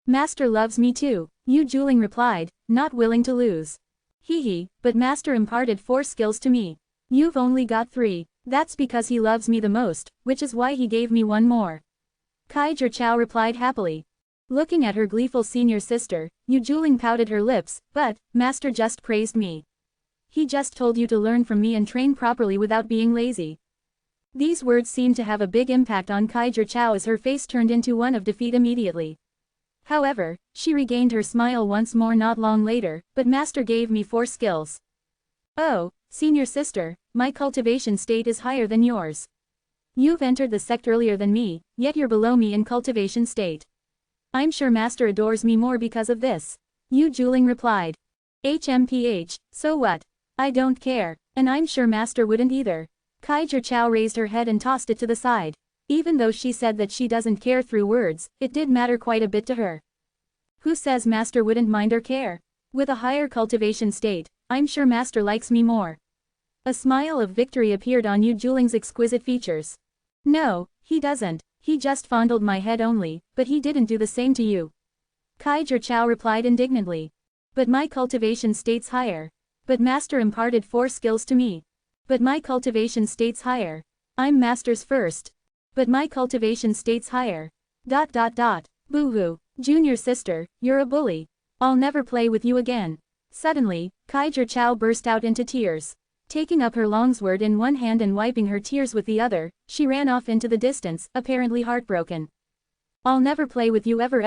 Master loves me too, Yu Juling replied, not willing to lose. Hee, but Master imparted 4 skills to me. You've only got 3. That's because he loves me the most, which is why he gave me 1 more. Kai Zhichao replied happily. Looking at her gleeful senior sister, Yu Juling pouted her lips, but, Master just praised me. He just told you to learn from me and train properly without being lazy. These words seemed to have a big impact on Kai Zhichao as her face turned into one of defeat immediately. However, she regained her smile once more not long later, but master gave me 4 skills. Oh, senior sister, my cultivation state is higher than yours. You've entered the sect earlier than me, yet you're below me in cultivation state. I'm sure master adores me more because of this. Yu Juling replied. HMPH, so what? I don't care, and I'm sure master wouldn't either. Kai Chao raised her head and tossed it to the side. Even though she said that she doesn't care through words, it did matter quite a bit to her. Who says master wouldn't mind or care? With a higher cultivation state, I'm sure master likes me more. A smile of victory appeared on Yu Juling's exquisite features. No, he doesn't, he just fondled my head only, but he didn't do the same to you. Kai Chao replied indignantly. But my cultivation state's higher. But master imparted 4 skills to me. But my cultivation state's higher. I'm master's first. But my cultivation state's higher. Boo-hoo, junior sister, you're a bully. I'll never play with you again. Suddenly, Kai Chao burst out into tears. Taking up her longsword in one hand and wiping her tears with the other, she ran off into the distance, apparently heartbroken. I'll never play with you ever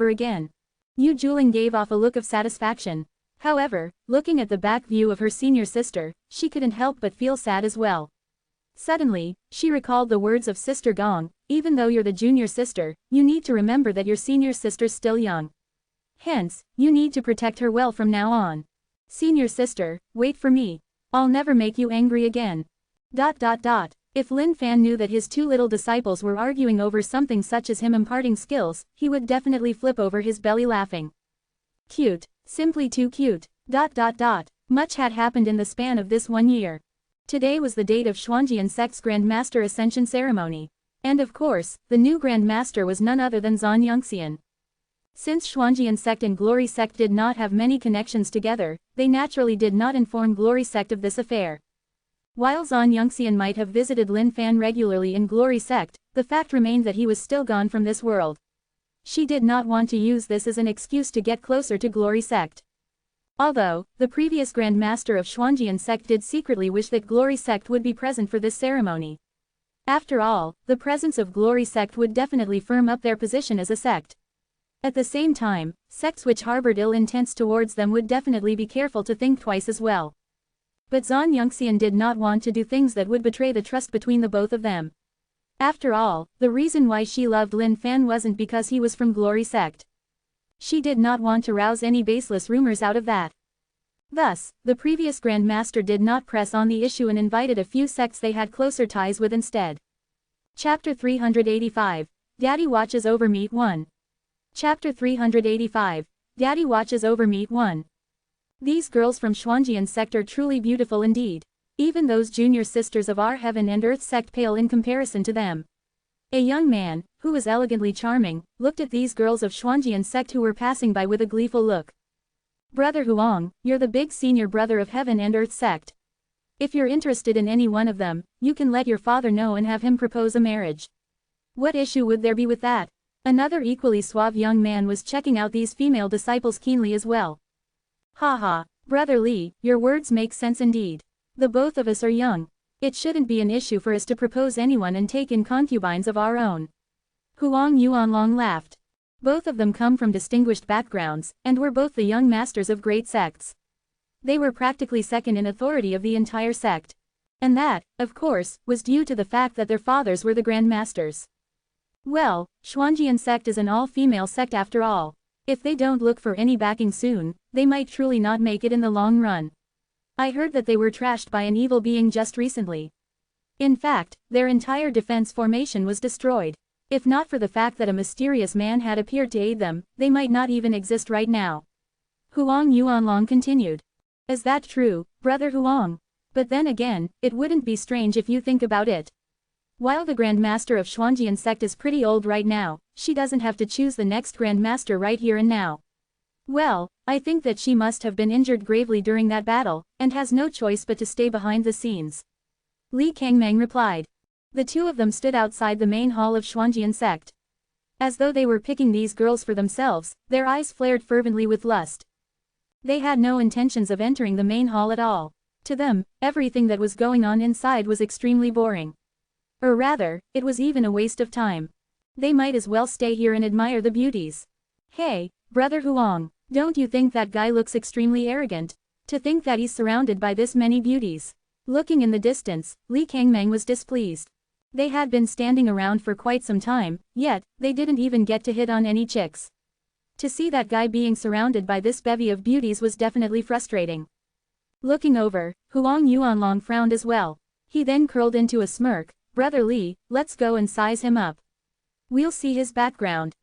again. Yu Juling gave off a look of satisfaction. However, looking at the back view of her senior sister, she couldn't help but feel sad as well. Suddenly, she recalled the words of Sister Gong, even though you're the junior sister, you need to remember that your senior sister's still young. Hence, you need to protect her well from now on. Senior sister, wait for me. I'll never make you angry again. If Lin Fan knew that his 2 little disciples were arguing over something such as him imparting skills, he would definitely flip over his belly laughing. Cute. Simply too cute. Much had happened in the span of this 1 year. Today was the date of Xuanjian Sect's Grand Master Ascension ceremony. And of course, the new Grand Master was none other than Zan Yongxian. Since Xuanjian Sect and Glory Sect did not have many connections together, they naturally did not inform Glory Sect of this affair. While Zan Yongxian might have visited Lin Fan regularly in Glory Sect, the fact remained that he was still gone from this world. She did not want to use this as an excuse to get closer to Glory Sect. Although, the previous Grand Master of Xuanjian Sect did secretly wish that Glory Sect would be present for this ceremony. After all, the presence of Glory Sect would definitely firm up their position as a sect. At the same time, sects which harbored ill intents towards them would definitely be careful to think twice as well. But Zan Yongxian did not want to do things that would betray the trust between the both of them. After all, the reason why she loved Lin Fan wasn't because he was from Glory Sect. She did not want to rouse any baseless rumors out of that. Thus, the previous Grand Master did not press on the issue and invited a few sects they had closer ties with instead. Chapter 385, Daddy Watches Over Meat 1. Chapter 385, Daddy Watches Over Meat 1. These girls from Xuanjian Sect are truly beautiful indeed. Even those junior sisters of our Heaven and Earth Sect pale in comparison to them. A young man, who was elegantly charming, looked at these girls of Xuanjian Sect who were passing by with a gleeful look. Brother Huang, you're the big senior brother of Heaven and Earth Sect. If you're interested in any one of them, you can let your father know and have him propose a marriage. What issue would there be with that? Another equally suave young man was checking out these female disciples keenly as well. Haha, Brother Li, your words make sense indeed. The both of us are young. It shouldn't be an issue for us to propose anyone and take in concubines of our own. Huang Yuanlong laughed. Both of them come from distinguished backgrounds, and were both the young masters of great sects. They were practically second in authority of the entire sect. And that, of course, was due to the fact that their fathers were the Grand Masters. Well, Xuanjian Sect is an all-female sect after all. If they don't look for any backing soon, they might truly not make it in the long run. I heard that they were trashed by an evil being just recently. In fact, their entire defense formation was destroyed. If not for the fact that a mysterious man had appeared to aid them, they might not even exist right now. Huang Yuanlong continued. Is that true, Brother Huang? But then again, it wouldn't be strange if you think about it. While the Grand Master of Xuanjian Sect is pretty old right now, she doesn't have to choose the next Grand Master right here and now. Well, I think that she must have been injured gravely during that battle, and has no choice but to stay behind the scenes. Li Kangmeng replied. The two of them stood outside the main hall of Xuanjian Sect. As though they were picking these girls for themselves, their eyes flared fervently with lust. They had no intentions of entering the main hall at all. To them, everything that was going on inside was extremely boring. Or rather, it was even a waste of time. They might as well stay here and admire the beauties. Hey, Brother Huang, don't you think that guy looks extremely arrogant? To think that he's surrounded by this many beauties. Looking in the distance, Li Kangmeng was displeased. They had been standing around for quite some time, yet, they didn't even get to hit on any chicks. To see that guy being surrounded by this bevy of beauties was definitely frustrating. Looking over, Huang Yuanlong frowned as well. He then curled into a smirk. Brother Li, let's go and size him up. We'll see his background.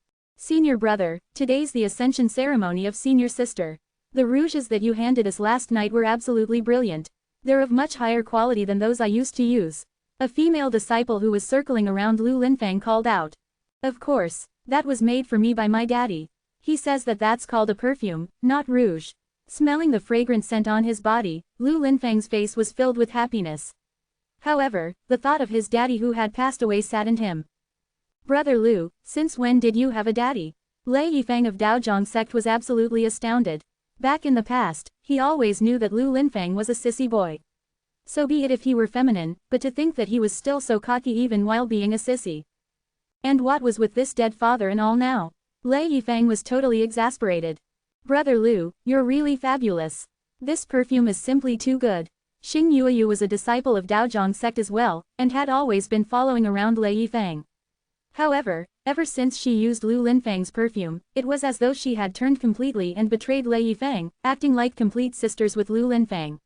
Senior brother, today's the ascension ceremony of senior sister. The rouges that you handed us last night were absolutely brilliant. They're of much higher quality than those I used to use. A female disciple who was circling around Lu Linfang called out. Of course, that was made for me by my daddy. He says that that's called a perfume, not rouge. Smelling the fragrant scent on his body, Lu Linfang's face was filled with happiness. However, the thought of his daddy who had passed away saddened him. Brother Lu, since when did you have a daddy? Lei Yifang of Daozhong sect was absolutely astounded. Back in the past, he always knew that Lu Linfang was a sissy boy. So be it if he were feminine, but to think that he was still so cocky even while being a sissy. And what was with this dead father and all now? Lei Yifang was totally exasperated. Brother Lu, you're really fabulous. This perfume is simply too good. Xing Yueyu was a disciple of Daozhong sect as well, and had always been following around Lei Yifang. However, ever since she used Lu Linfang's perfume, it was as though she had turned completely and betrayed Lei Yifang, acting like complete sisters with Lu Linfang.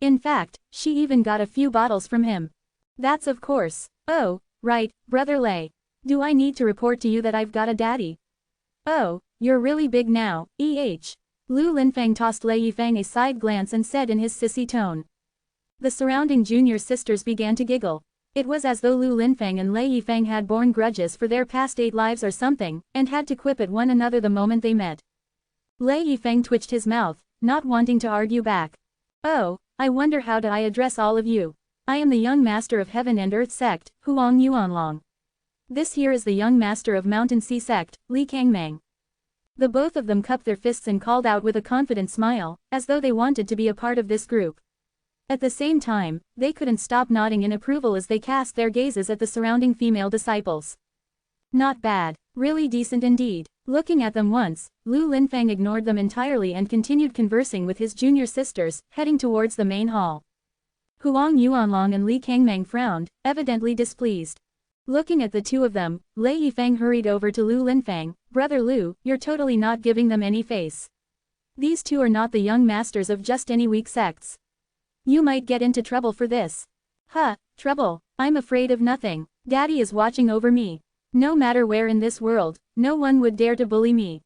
In fact, she even got a few bottles from him. That's of course. Oh, right, Brother Lei. Do I need to report to you that I've got a daddy? Oh, you're really big now, Lu Linfang tossed Lei Yifang a side glance and said in his sissy tone. The surrounding junior sisters began to giggle. It was as though Lu Linfang and Lei Yifang had borne grudges for their past 8 lives or something, and had to quip at one another the moment they met. Lei Yifang twitched his mouth, not wanting to argue back. Oh, I wonder how do I address all of you. I am the young master of Heaven and Earth sect, Huang Yuanlong. This here is the young master of Mountain Sea sect, Li Kangmeng. The both of them cupped their fists and called out with a confident smile, as though they wanted to be a part of this group. At the same time, they couldn't stop nodding in approval as they cast their gazes at the surrounding female disciples. Not bad, really decent indeed. Looking at them once, Lu Linfang ignored them entirely and continued conversing with his junior sisters, heading towards the main hall. Huang Yuanlong and Li Kangmeng frowned, evidently displeased. Looking at the two of them, Lei Yifang hurried over to Lu Linfang. Brother Lu, you're totally not giving them any face. These two are not the young masters of just any weak sects. You might get into trouble for this. Huh, trouble, I'm afraid of nothing. Daddy is watching over me. No matter where in this world, no one would dare to bully me.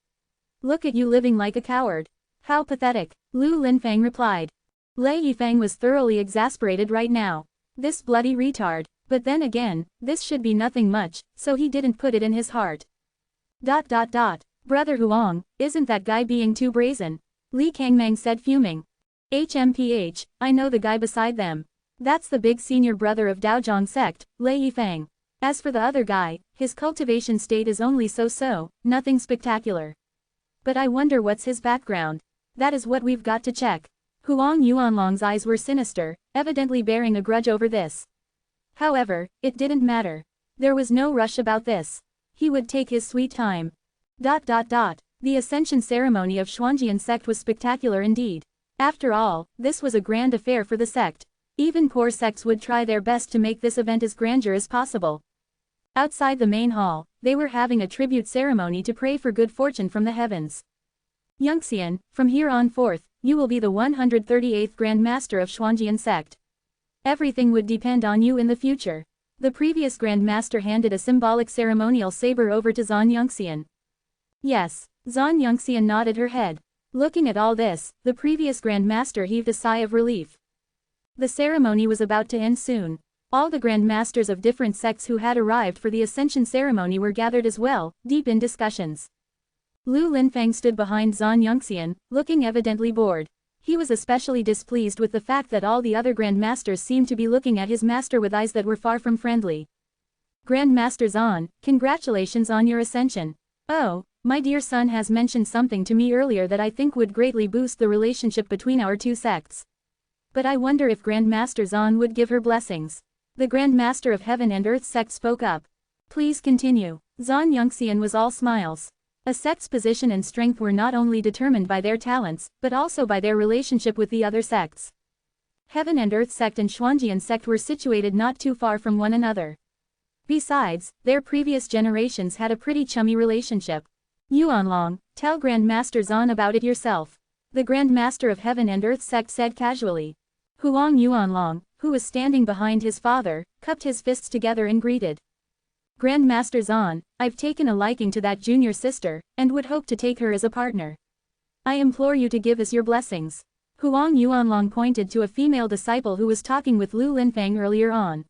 Look at you living like a coward. How pathetic, Lu Linfang replied. Lei Yifang was thoroughly exasperated right now. This bloody retard. But then again, this should be nothing much, so he didn't put it in his heart. Brother Huang, isn't that guy being too brazen? Li Kangmeng said fuming. HMPH, I know the guy beside them. That's the big senior brother of Daozhong sect, Lei Yifang. As for the other guy, his cultivation state is only so-so, nothing spectacular. But I wonder what's his background. That is what we've got to check. Huang Yuanlong's eyes were sinister, evidently bearing a grudge over this. However, it didn't matter. There was no rush about this. He would take his sweet time. The ascension ceremony of Xuanjian sect was spectacular indeed. After all, this was a grand affair for the sect. Even poor sects would try their best to make this event as grandeur as possible. Outside the main hall, they were having a tribute ceremony to pray for good fortune from the heavens. Yunxian, from here on forth, you will be the 138th Grand Master of Xuanjian sect. Everything would depend on you in the future. The previous Grand Master handed a symbolic ceremonial saber over to Zhan Yunxian. Yes, Zhan Yunxian nodded her head. Looking at all this, the previous Grand Master heaved a sigh of relief. The ceremony was about to end soon. All the Grand Masters of different sects who had arrived for the Ascension ceremony were gathered as well, deep in discussions. Lu Linfang stood behind Zhan Yunxian, looking evidently bored. He was especially displeased with the fact that all the other Grand Masters seemed to be looking at his master with eyes that were far from friendly. Grand Master Zhan, congratulations on your ascension. Oh, my dear son has mentioned something to me earlier that I think would greatly boost the relationship between our two sects. But I wonder if Grand Master Zhan would give her blessings. The Grand Master of Heaven and Earth sect spoke up. Please continue. Zhan Yunxian was all smiles. A sect's position and strength were not only determined by their talents, but also by their relationship with the other sects. Heaven and Earth sect and Xuanjian sect were situated not too far from one another. Besides, their previous generations had a pretty chummy relationship. Yuanlong, tell Grand Master Zan about it yourself. The Grand Master of Heaven and Earth sect said casually. Huang Yuanlong, who was standing behind his father, cupped his fists together and greeted. Grand Master Zan, I've taken a liking to that junior sister, and would hope to take her as a partner. I implore you to give us your blessings. Huang Yuanlong pointed to a female disciple who was talking with Lu Linfang earlier on.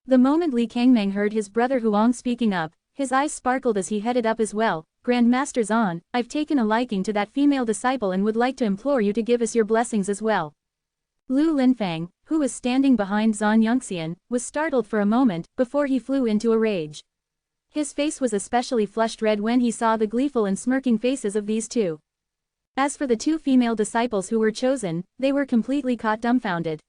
The moment Li Kangmeng heard his brother Huang speaking up, his eyes sparkled as he headed up as well. Grand Master Zan, I've taken a liking to that female disciple and would like to implore you to give us your blessings as well. Lu Linfang, who was standing behind Zan Yongxian, was startled for a moment, before he flew into a rage. His face was especially flushed red when he saw the gleeful and smirking faces of these two. As for the two female disciples who were chosen, they were completely caught dumbfounded.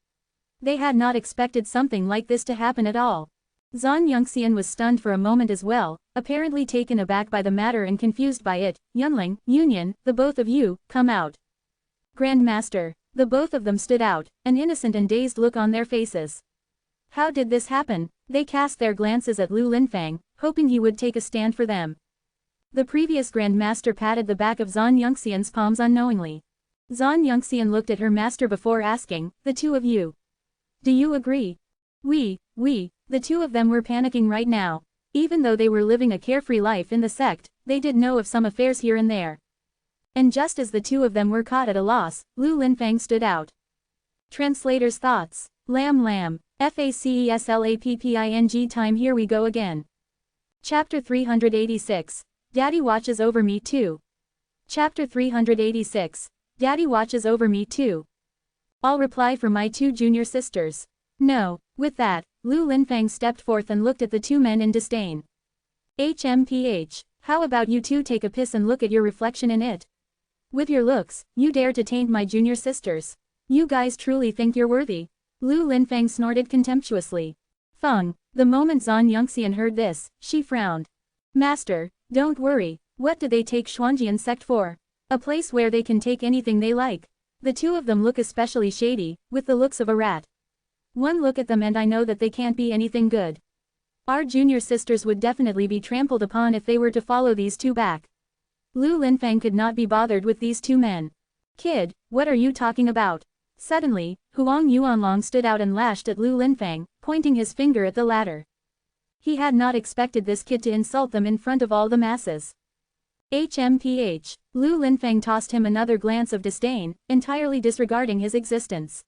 They had not expected something like this to happen at all. Zan Yongxian was stunned for a moment as well, apparently taken aback by the matter and confused by it. Yunling, Union, the both of you, come out. Grand Master. The both of them stood out, an innocent and dazed look on their faces. How did this happen? They cast their glances at Lu Linfang, hoping he would take a stand for them. The previous Grand Master patted the back of Zan Yongxian's palms unknowingly. Zan Yongxian looked at her master before asking, the two of you. Do you agree? We, the two of them were panicking right now. Even though they were living a carefree life in the sect, they did know of some affairs here and there. And just as the two of them were caught at a loss, Lu Linfang stood out. Translator's thoughts. Lam, FACESLAPPING time. Here we go again. Chapter 386. Daddy watches over me too. Chapter 386. Daddy watches over me too. I'll reply for my two junior sisters. No. With that, Lu Linfang stepped forth and looked at the two men in disdain. HMPH, how about you two take a piss and look at your reflection in it? With your looks, you dare to taint my junior sisters. You guys truly think you're worthy? Lu Linfang snorted contemptuously. Feng, the moment Zan Yongxian heard this, she frowned. Master, don't worry, what do they take Xuanjian sect for? A place where they can take anything they like. The two of them look especially shady, with the looks of a rat. One look at them and I know that they can't be anything good. Our junior sisters would definitely be trampled upon if they were to follow these two back. Lu Linfang could not be bothered with these two men. Kid, what are you talking about? Suddenly, Huang Yuanlong stood out and lashed at Lu Linfang, pointing his finger at the latter. He had not expected this kid to insult them in front of all the masses. HMPH, Lu Linfang tossed him another glance of disdain, entirely disregarding his existence.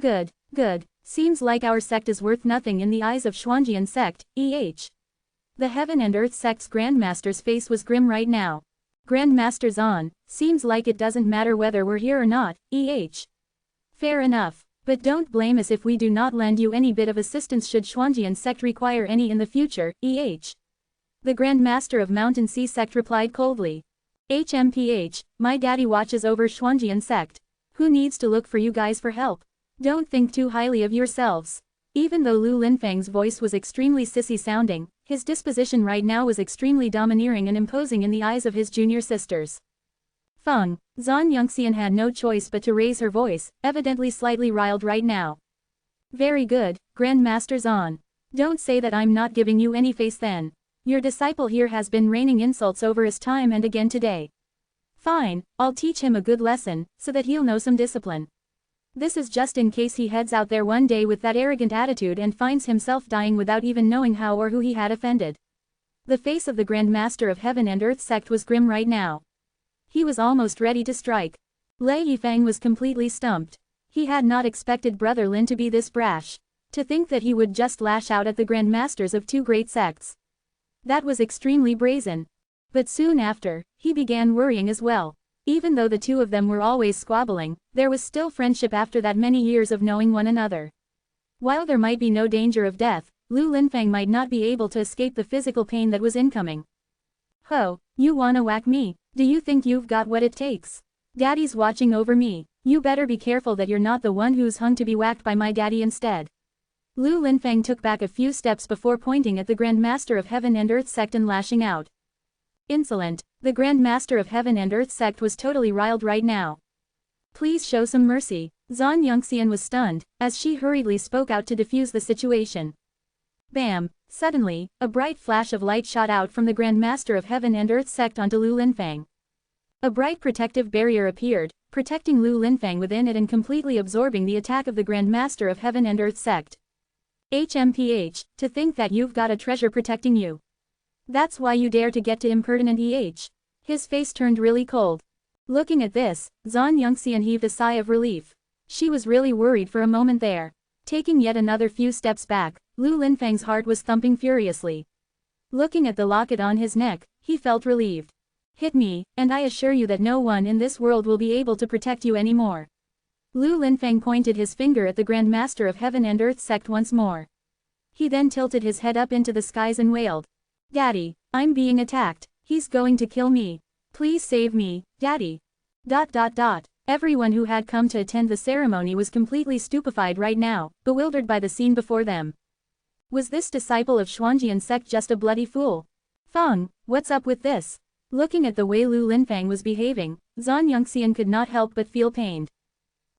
Good. Seems like our sect is worth nothing in the eyes of Xuanjian sect, EH. The Heaven and Earth sect's Grandmaster's face was grim right now. Grandmaster Zan, seems like it doesn't matter whether we're here or not, EH. Fair enough, but don't blame us if we do not lend you any bit of assistance should Xuanjian sect require any in the future, EH. The Grandmaster of Mountain Sea sect replied coldly. HMPH, my daddy watches over Xuanjian sect. Who needs to look for you guys for help? Don't think too highly of yourselves. Even though Lu Linfang's voice was extremely sissy sounding, his disposition right now was extremely domineering and imposing in the eyes of his junior sisters. Feng, Zan Yongxian had no choice but to raise her voice, evidently slightly riled right now. Very good, Grandmaster Zan. Don't say that I'm not giving you any face then. Your disciple here has been raining insults over us time and again today. Fine, I'll teach him a good lesson, so that he'll know some discipline. This is just in case he heads out there one day with that arrogant attitude and finds himself dying without even knowing how or who he had offended. The face of the Grand Master of Heaven and Earth sect was grim right now. He was almost ready to strike. Lei Yifeng was completely stumped. He had not expected Brother Lin to be this brash. To think that he would just lash out at the Grand Masters of two great sects. That was extremely brazen. But soon after, he began worrying as well. Even though the two of them were always squabbling, there was still friendship after that many years of knowing one another. While there might be no danger of death, Lu Linfang might not be able to escape the physical pain that was incoming. Ho, you wanna whack me? Do you think you've got what it takes? Daddy's watching over me. You better be careful that you're not the one who's hung to be whacked by my daddy instead. Lu Linfang took back a few steps before pointing at the Grand Master of Heaven and Earth sect and lashing out. Insolent, the Grand Master of Heaven and Earth sect was totally riled right now. Please show some mercy. Zhan Yongxian was stunned, as she hurriedly spoke out to defuse the situation. Bam! Suddenly, a bright flash of light shot out from the Grand Master of Heaven and Earth sect onto Lu Linfang. A bright protective barrier appeared, protecting Lu Linfang within it and completely absorbing the attack of the Grand Master of Heaven and Earth sect. HMPH, to think that you've got a treasure protecting you. That's why you dare to get to impertinent His face turned really cold. Looking at this, Zhan Yongxian heaved a sigh of relief. She was really worried for a moment there. Taking yet another few steps back, Lu Linfang's heart was thumping furiously. Looking at the locket on his neck, he felt relieved. Hit me, and I assure you that no one in this world will be able to protect you anymore. Lu Linfang pointed his finger at the Grand Master of Heaven and Earth sect once more. He then tilted his head up into the skies and wailed. Daddy, I'm being attacked. He's going to kill me. Please save me, Daddy. ... Everyone who had come to attend the ceremony was completely stupefied right now, bewildered by the scene before them. Was this disciple of Xuanjian sect just a bloody fool? Feng, what's up with this? Looking at the way Lu Linfang was behaving, Zhan Yongxian could not help but feel pained.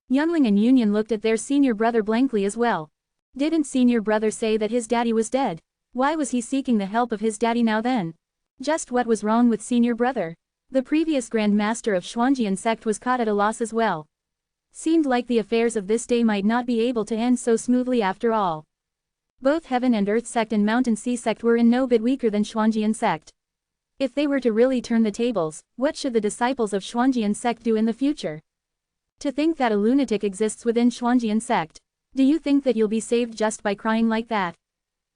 Youngling and Union looked at their senior brother blankly as well. Didn't senior brother say that his daddy was dead? Why was he seeking the help of his daddy now then? Just what was wrong with senior brother? The previous Grand Master of Xuanjian sect was caught at a loss as well. Seemed like the affairs of this day might not be able to end so smoothly after all. Both Heaven and Earth sect and Mountain Sea sect were in no bit weaker than Xuanjian sect. If they were to really turn the tables, what should the disciples of Xuanjian sect do in the future? To think that a lunatic exists within Xuanjian sect. Do you think that you'll be saved just by crying like that?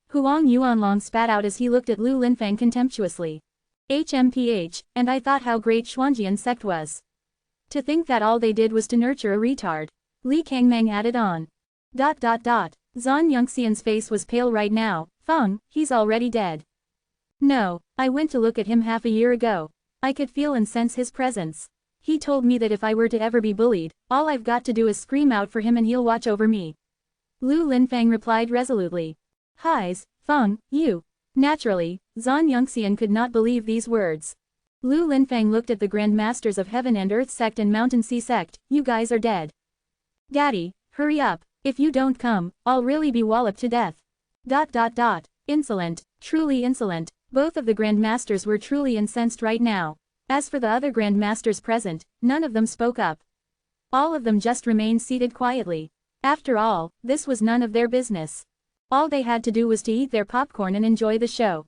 Huang Yuanlong spat out as he looked at Lu Linfang contemptuously. HMPH, and I thought how great Xuanjian sect was. To think that all they did was to nurture a retard. Li Kangmeng added on. ... Zhan Yongxian's face was pale right now. Feng, he's already dead. No, I went to look at him half a year ago. I could feel and sense his presence. He told me that if I were to ever be bullied, all I've got to do is scream out for him and he'll watch over me. Lu Linfang replied resolutely. Highs, Feng, you. Naturally, Zhan Yongxian could not believe these words. Lu Linfang looked at the Grand Masters of Heaven and Earth sect and Mountain Sea sect. You guys are dead. Daddy, hurry up. If you don't come, I'll really be walloped to death. ... Insolent, truly insolent. Both of the Grand Masters were truly incensed right now. As for the other Grand Masters present, none of them spoke up. All of them just remained seated quietly. After all, this was none of their business. All they had to do was to eat their popcorn and enjoy the show.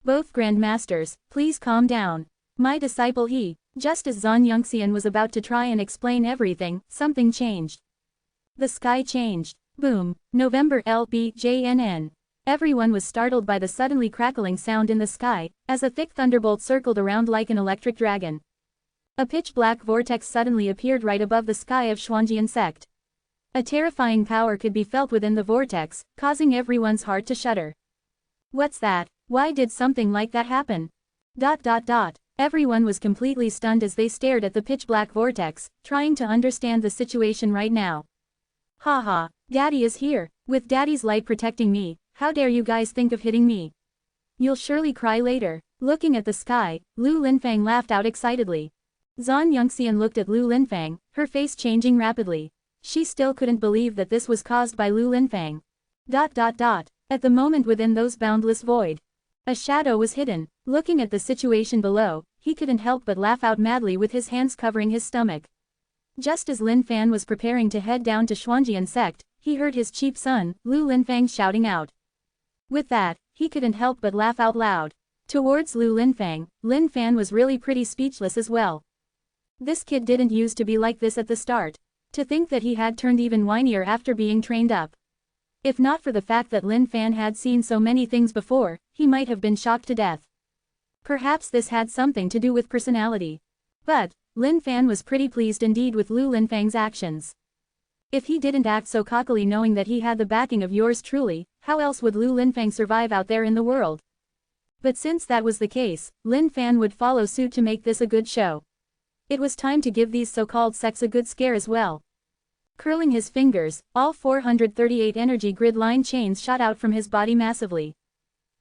Both Grand Masters, please calm down. My disciple he. Just as Zhan Yongxian was about to try and explain everything, something changed. The sky changed. Boom. November LBJNN. Everyone was startled by the suddenly crackling sound in the sky, as a thick thunderbolt circled around like an electric dragon. A pitch-black vortex suddenly appeared right above the sky of Xuanjian sect. A terrifying power could be felt within the vortex, causing everyone's heart to shudder. What's that? Why did something like that happen? ... Everyone was completely stunned as they stared at the pitch-black vortex, trying to understand the situation right now. Haha, Daddy is here. With Daddy's light protecting me, how dare you guys think of hitting me? You'll surely cry later. Looking at the sky, Lu Linfang laughed out excitedly. Zhan Yongxian looked at Lu Linfang, her face changing rapidly. She still couldn't believe that this was caused by Lu Linfang. ... At the moment within those boundless void, a shadow was hidden. Looking at the situation below, he couldn't help but laugh out madly with his hands covering his stomach. Just as Lin Fan was preparing to head down to Xuanjian sect, he heard his chief son, Lu Linfang, shouting out. With that, he couldn't help but laugh out loud. Towards Lu Linfang, Lin Fan was really pretty speechless as well. This kid didn't used to be like this at the start. To think that he had turned even whinier after being trained up. If not for the fact that Lin Fan had seen so many things before, he might have been shocked to death. Perhaps this had something to do with personality. But, Lin Fan was pretty pleased indeed with Lu Linfang's actions. If he didn't act so cockily knowing that he had the backing of yours truly, how else would Lu Linfang survive out there in the world? But since that was the case, Lin Fan would follow suit to make this a good show. It was time to give these so-called sects a good scare as well. Curling his fingers, all 438 energy grid line chains shot out from his body massively.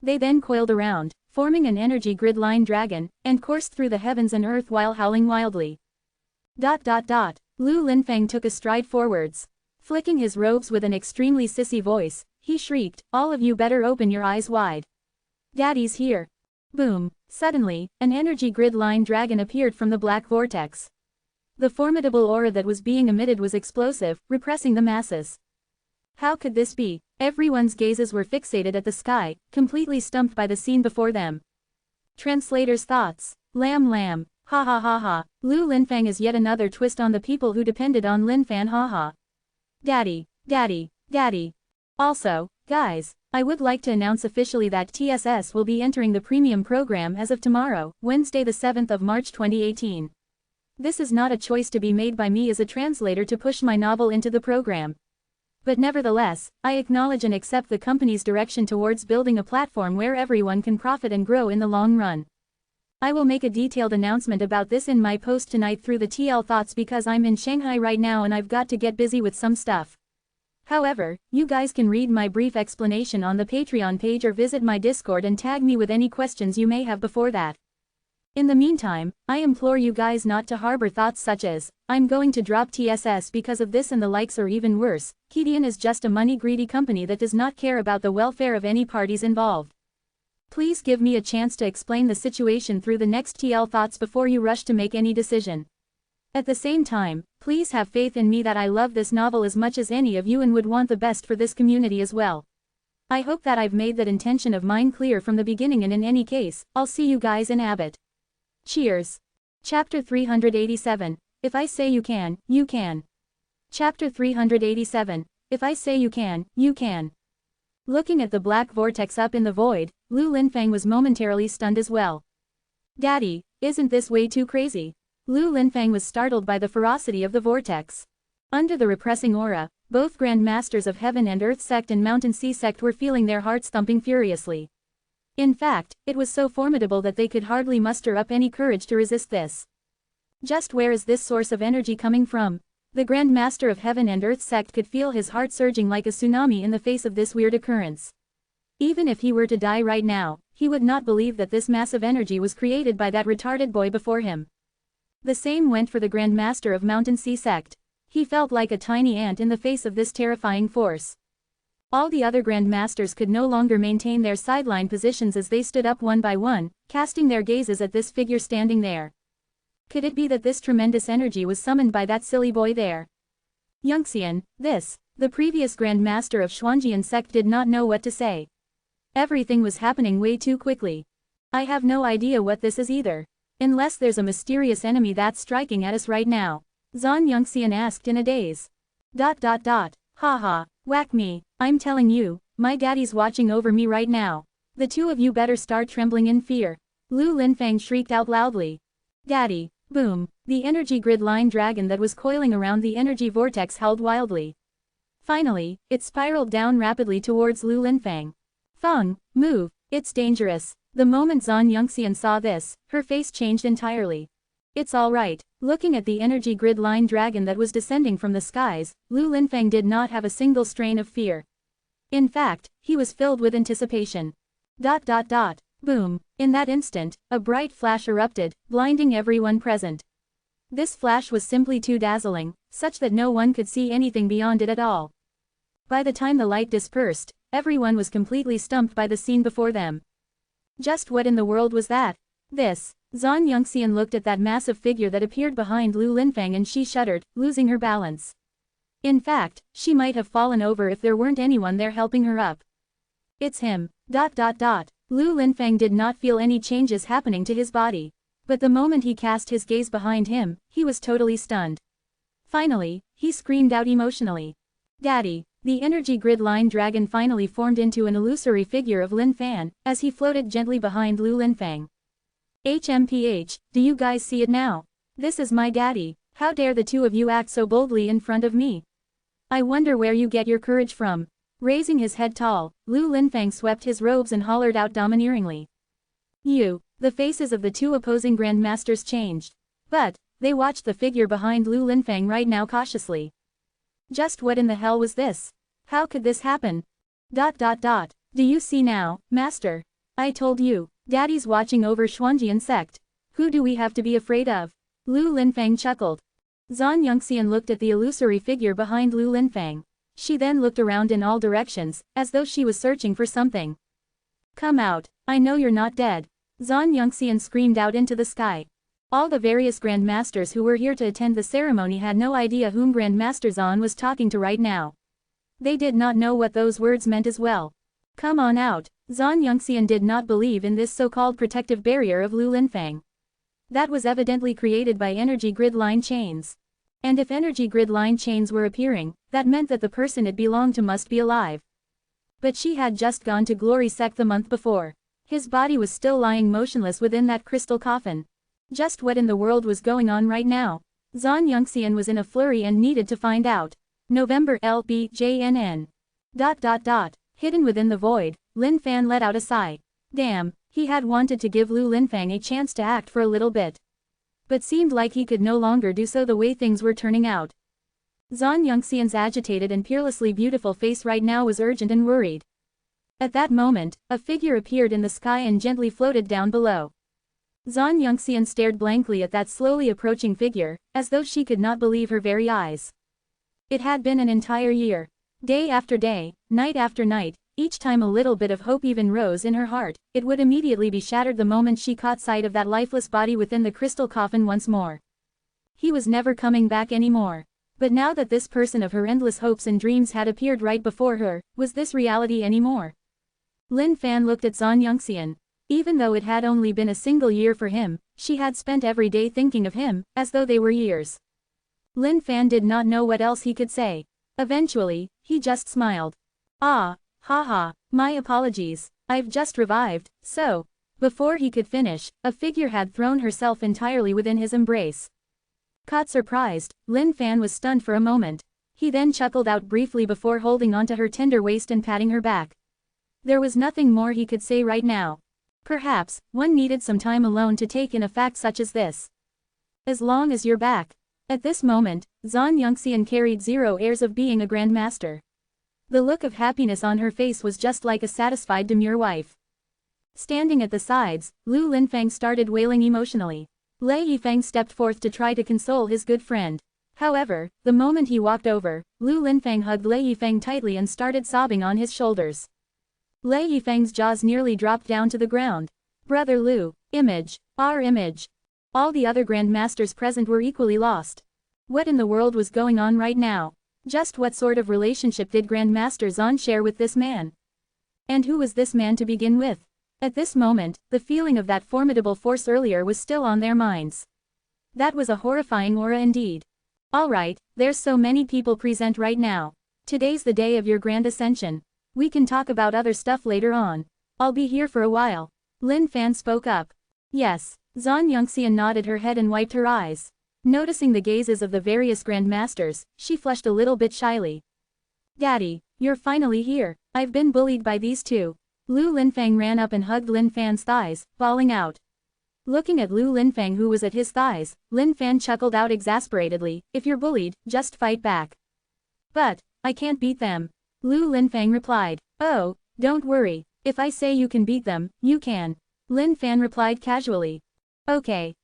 They then coiled around, forming an energy grid line dragon, and coursed through the heavens and earth while howling wildly. Lu Linfang took a stride forwards. Flicking his robes with an extremely sissy voice, he shrieked, "All of you better open your eyes wide. Daddy's here." Boom! Suddenly, an energy grid line dragon appeared from the black vortex. The formidable aura that was being emitted was explosive, repressing the masses. How could this be? Everyone's gazes were fixated at the sky, completely stumped by the scene before them. Translator's thoughts. Lam lam. Ha ha ha ha. Lu Linfang is yet another twist on the people who depended on Linfan, ha ha. Daddy, daddy, daddy. Also, guys, I would like to announce officially that TSS will be entering the premium program as of tomorrow, Wednesday the 7th of March 2018. This is not a choice to be made by me as a translator to push my novel into the program. But nevertheless, I acknowledge and accept the company's direction towards building a platform where everyone can profit and grow in the long run. I will make a detailed announcement about this in my post tonight through the TL Thoughts because I'm in Shanghai right now and I've got to get busy with some stuff. However, you guys can read my brief explanation on the Patreon page or visit my Discord and tag me with any questions you may have before that. In the meantime, I implore you guys not to harbor thoughts such as, "I'm going to drop TSS because of this," and the likes, or even worse, Kidian is just a money-greedy company that does not care about the welfare of any parties involved. Please give me a chance to explain the situation through the next TL Thoughts before you rush to make any decision. At the same time, please have faith in me that I love this novel as much as any of you and would want the best for this community as well. I hope that I've made that intention of mine clear from the beginning, and in any case, I'll see you guys in Abbott. Cheers. Chapter 387. If I say you can, you can. Chapter 387. If I say you can, you can. Looking at the black vortex up in the void, Lu Linfang was momentarily stunned as well. Daddy, isn't this way too crazy? Lu Linfang was startled by the ferocity of the vortex. Under the repressing aura, both Grand Masters of Heaven and Earth Sect and Mountain Sea Sect were feeling their hearts thumping furiously. In fact, it was so formidable that they could hardly muster up any courage to resist this. Just where is this source of energy coming from? The Grand Master of Heaven and Earth Sect could feel his heart surging like a tsunami in the face of this weird occurrence. Even if he were to die right now, he would not believe that this massive energy was created by that retarded boy before him. The same went for the Grand Master of Mountain Sea Sect. He felt like a tiny ant in the face of this terrifying force. All the other Grand Masters could no longer maintain their sideline positions as they stood up one by one, casting their gazes at this figure standing there. Could it be that this tremendous energy was summoned by that silly boy there? Yunxian, the previous Grand Master of Xuanjian Sect, did not know what to say. Everything was happening way too quickly. I have no idea what this is either. Unless there's a mysterious enemy that's striking at us right now. Zan Yunxian asked in a daze. Haha, whack me, I'm telling you, my daddy's watching over me right now. The two of you better start trembling in fear. Lu Linfang shrieked out loudly. Daddy, boom, the energy grid line dragon that was coiling around the energy vortex howled wildly. Finally, it spiraled down rapidly towards Lu Linfang. Feng, move, it's dangerous. The moment Zan Yunxian saw this, her face changed entirely. It's alright. Looking at the energy grid line dragon that was descending from the skies, Lu Linfang did not have a single strain of fear. In fact, he was filled with anticipation. Boom. In that instant, a bright flash erupted, blinding everyone present. This flash was simply too dazzling, such that no one could see anything beyond it at all. By the time the light dispersed, everyone was completely stumped by the scene before them. Just what in the world was that? Zan Yunxian looked at that massive figure that appeared behind Lu Linfang and she shuddered, losing her balance. In fact, she might have fallen over if there weren't anyone there helping her up. It's him. Lu Linfang did not feel any changes happening to his body. But the moment he cast his gaze behind him, he was totally stunned. Finally, he screamed out emotionally. Daddy! The energy grid line dragon finally formed into an illusory figure of Lin Fan, as he floated gently behind Lu Linfang. HMPH, do you guys see it now? This is my daddy. How dare the two of you act so boldly in front of me? I wonder where you get your courage from. Raising his head tall, Lu Linfang swept his robes and hollered out domineeringly. The faces of the two opposing grandmasters changed. But, they watched the figure behind Lu Linfang right now cautiously. Just what in the hell was this? How could this happen? Do you see now, master? I told you. Daddy's watching over Xuanjian sect. Who do we have to be afraid of? Lu Linfang chuckled. Zan Yongxian looked at the illusory figure behind Lu Linfang. She then looked around in all directions, as though she was searching for something. Come out, I know you're not dead. Zan Yongxian screamed out into the sky. All the various grandmasters who were here to attend the ceremony had no idea whom Grandmaster Zan was talking to right now. They did not know what those words meant as well. Come on out. Zan Yongxian did not believe in this so-called protective barrier of Lu Linfang. That was evidently created by energy grid line chains. And if energy grid line chains were appearing, that meant that the person it belonged to must be alive. But she had just gone to Glory Sect the month before. His body was still lying motionless within that crystal coffin. Just what in the world was going on right now? Zan Yongxian was in a flurry and needed to find out. November LBJNN. Hidden within the void, Lin Fan let out a sigh. Damn, he had wanted to give Lu Linfang a chance to act for a little bit. But seemed like he could no longer do so the way things were turning out. Zan Yongxian's agitated and peerlessly beautiful face right now was urgent and worried. At that moment, a figure appeared in the sky and gently floated down below. Zan Yongxian stared blankly at that slowly approaching figure, as though she could not believe her very eyes. It had been an entire year. Day after day, night after night, each time a little bit of hope even rose in her heart, it would immediately be shattered the moment she caught sight of that lifeless body within the crystal coffin once more. He was never coming back anymore. But now that this person of her endless hopes and dreams had appeared right before her, was this reality anymore? Lin Fan looked at Zan Yongxian. Even though it had only been a single year for him, she had spent every day thinking of him, as though they were years. Lin Fan did not know what else he could say. Eventually, he just smiled. Ah, haha, my apologies, I've just revived, so. Before he could finish, a figure had thrown herself entirely within his embrace. Caught surprised, Lin Fan was stunned for a moment. He then chuckled out briefly before holding onto her tender waist and patting her back. There was nothing more he could say right now. Perhaps, one needed some time alone to take in a fact such as this. As long as you're back. At this moment, Zan Yongxian carried zero airs of being a grandmaster. The look of happiness on her face was just like a satisfied demure wife. Standing at the sides, Lu Linfang started wailing emotionally. Lei Yifeng stepped forth to try to console his good friend. However, the moment he walked over, Lu Linfang hugged Lei Yifeng tightly and started sobbing on his shoulders. Lei Yifeng's jaws nearly dropped down to the ground. Brother Lu, image, our image. All the other grandmasters present were equally lost. What in the world was going on right now? Just what sort of relationship did Grandmaster Zan share with this man? And who was this man to begin with? At this moment, the feeling of that formidable force earlier was still on their minds. That was a horrifying aura indeed. Alright, there's so many people present right now. Today's the day of your grand ascension. We can talk about other stuff later on. I'll be here for a while. Lin Fan spoke up. Yes. Zan Yongxian nodded her head and wiped her eyes. Noticing the gazes of the various grandmasters, she flushed a little bit shyly. Daddy, you're finally here. I've been bullied by these two. Lu Linfang ran up and hugged Lin Fan's thighs, bawling out. Looking at Lu Linfang who was at his thighs, Lin Fan chuckled out exasperatedly, if you're bullied, just fight back. But, I can't beat them. Lu Linfang replied. Oh, don't worry. If I say you can beat them, you can. Lin Fan replied casually. Okay.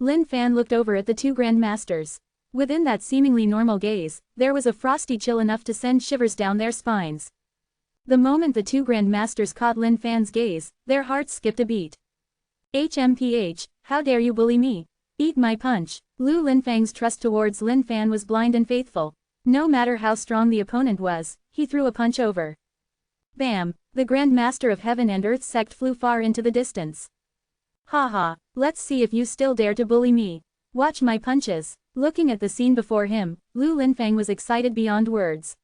Lin Fan looked over at the two grandmasters. Within that seemingly normal gaze, there was a frosty chill enough to send shivers down their spines. The moment the two grandmasters caught Lin Fan's gaze, their hearts skipped a beat. HMPH, how dare you bully me? Eat my punch. Lu Linfang's trust towards Lin Fan was blind and faithful. No matter how strong the opponent was, he threw a punch over. Bam! The Grandmaster of Heaven and Earth sect flew far into the distance. Haha, let's see if you still dare to bully me. Watch my punches. Looking at the scene before him, Lu Linfang was excited beyond words.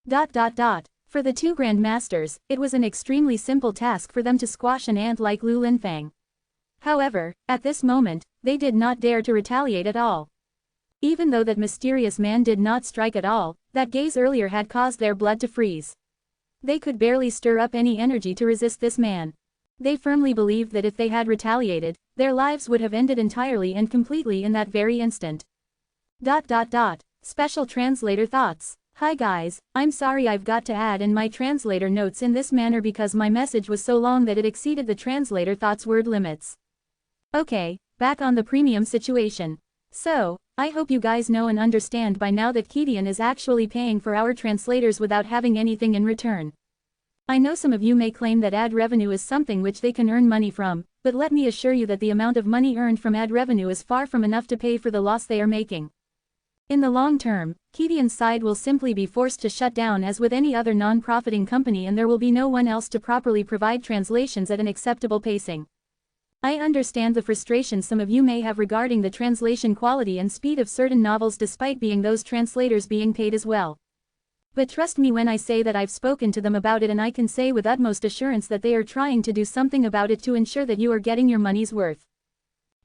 For the two grandmasters, it was an extremely simple task for them to squash an ant like Lu Linfang. However, at this moment, they did not dare to retaliate at all. Even though that mysterious man did not strike at all, that gaze earlier had caused their blood to freeze. They could barely stir up any energy to resist this man. They firmly believed that if they had retaliated, their lives would have ended entirely and completely in that very instant. Special translator thoughts. Hi guys, I'm sorry I've got to add in my translator notes in this manner because my message was so long that it exceeded the translator thought's word limits. Okay, back on the premium situation. So, I hope you guys know and understand by now that Kidian is actually paying for our translators without having anything in return. I know some of you may claim that ad revenue is something which they can earn money from, but let me assure you that the amount of money earned from ad revenue is far from enough to pay for the loss they are making. In the long term, Kidian's side will simply be forced to shut down as with any other non-profiting company, and there will be no one else to properly provide translations at an acceptable pacing. I understand the frustration some of you may have regarding the translation quality and speed of certain novels despite being those translators being paid as well. But trust me when I say that I've spoken to them about it, and I can say with utmost assurance that they are trying to do something about it to ensure that you are getting your money's worth.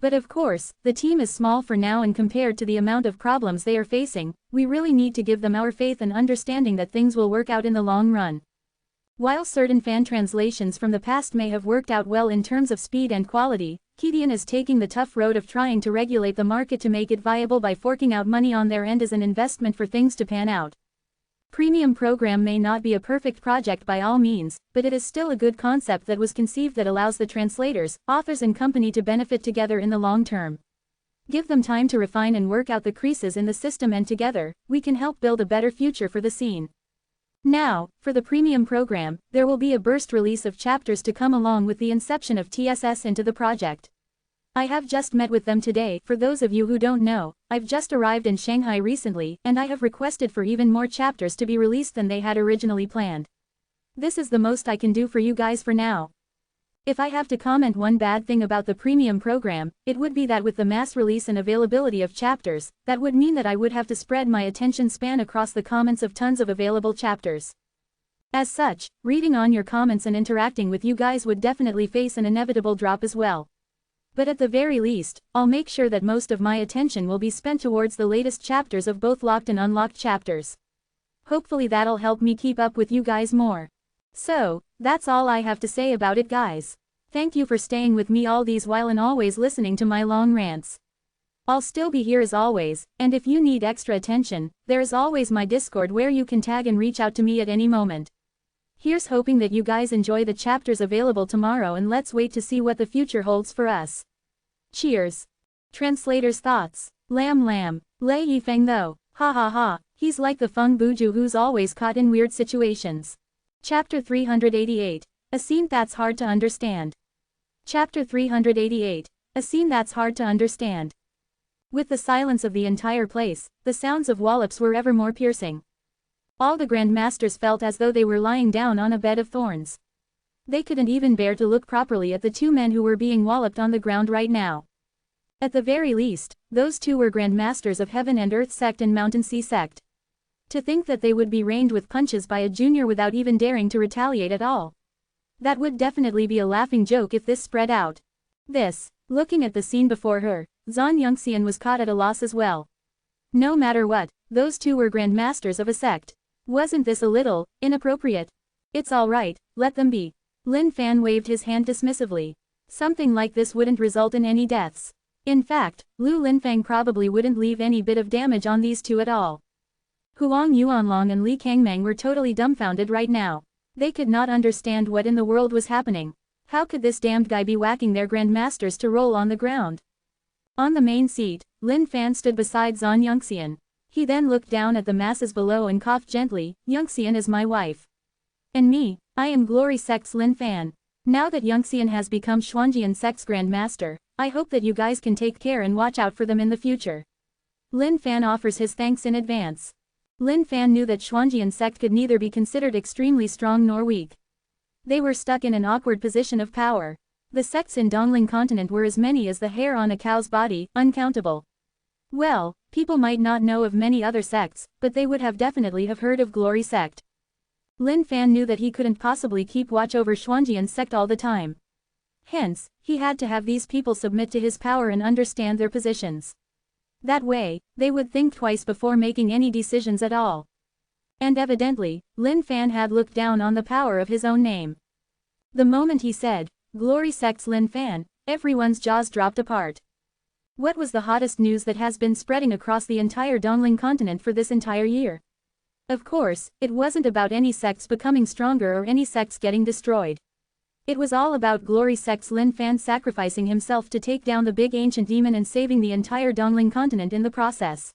But of course, the team is small for now, and compared to the amount of problems they are facing, we really need to give them our faith and understanding that things will work out in the long run. While certain fan translations from the past may have worked out well in terms of speed and quality, Kidian is taking the tough road of trying to regulate the market to make it viable by forking out money on their end as an investment for things to pan out. Premium program may not be a perfect project by all means, but it is still a good concept that was conceived that allows the translators, authors and company to benefit together in the long term. Give them time to refine and work out the creases in the system, and together, we can help build a better future for the scene. Now, for the premium program, there will be a burst release of chapters to come along with the inception of TSS into the project. I have just met with them today. For those of you who don't know, I've just arrived in Shanghai recently, and I have requested for even more chapters to be released than they had originally planned. This is the most I can do for you guys for now. If I have to comment one bad thing about the premium program, it would be that with the mass release and availability of chapters, that would mean that I would have to spread my attention span across the comments of tons of available chapters. As such, reading on your comments and interacting with you guys would definitely face an inevitable drop as well. But at the very least, I'll make sure that most of my attention will be spent towards the latest chapters of both locked and unlocked chapters. Hopefully that'll help me keep up with you guys more. So, that's all I have to say about it, guys. Thank you for staying with me all these while and always listening to my long rants. I'll still be here as always, and if you need extra attention, there is always my Discord where you can tag and reach out to me at any moment. Here's hoping that you guys enjoy the chapters available tomorrow, and let's wait to see what the future holds for us. Cheers. Translator's thoughts. Lam Lam. Lei Yifeng though. Ha ha ha. He's like the Feng Buju who's always caught in weird situations. Chapter 388. A scene that's hard to understand. Chapter 388. A scene that's hard to understand. With the silence of the entire place, the sounds of wallops were ever more piercing. All the Grandmasters felt as though they were lying down on a bed of thorns. They couldn't even bear to look properly at the two men who were being walloped on the ground right now. At the very least, those two were Grandmasters of Heaven and Earth sect and Mountain Sea sect. To think that they would be rained with punches by a junior without even daring to retaliate at all. That would definitely be a laughing joke if this spread out. Looking at the scene before her, Zhan Yongxian was caught at a loss as well. No matter what, those two were Grandmasters of a sect. Wasn't this a little inappropriate? It's alright, let them be. Lin Fan waved his hand dismissively. Something like this wouldn't result in any deaths. In fact, Lu Linfang probably wouldn't leave any bit of damage on these two at all. Huang Yuanlong and Li Kangmeng were totally dumbfounded right now. They could not understand what in the world was happening. How could this damned guy be whacking their Grandmasters to roll on the ground? On the main seat, Lin Fan stood beside Zhan Yongxian. He then looked down at the masses below and coughed gently. Yongxian is my wife. And me, I am Glory Sect's Lin Fan. Now that Yongxian has become Xuanjian Sect's Grandmaster, I hope that you guys can take care and watch out for them in the future. Lin Fan offers his thanks in advance. Lin Fan knew that Xuanjian Sect could neither be considered extremely strong nor weak. They were stuck in an awkward position of power. The sects in Dongling continent were as many as the hair on a cow's body, uncountable. Well, people might not know of many other sects, but they would have definitely have heard of Glory Sect. Lin Fan knew that he couldn't possibly keep watch over Xuanjian Sect all the time. Hence, he had to have these people submit to his power and understand their positions. That way, they would think twice before making any decisions at all. And evidently, Lin Fan had looked down on the power of his own name. The moment he said, Glory Sect's Lin Fan, everyone's jaws dropped apart. What was the hottest news that has been spreading across the entire Dongling continent for this entire year? Of course, it wasn't about any sects becoming stronger or any sects getting destroyed. It was all about Glory Sect's Lin Fan sacrificing himself to take down the big ancient demon and saving the entire Dongling continent in the process.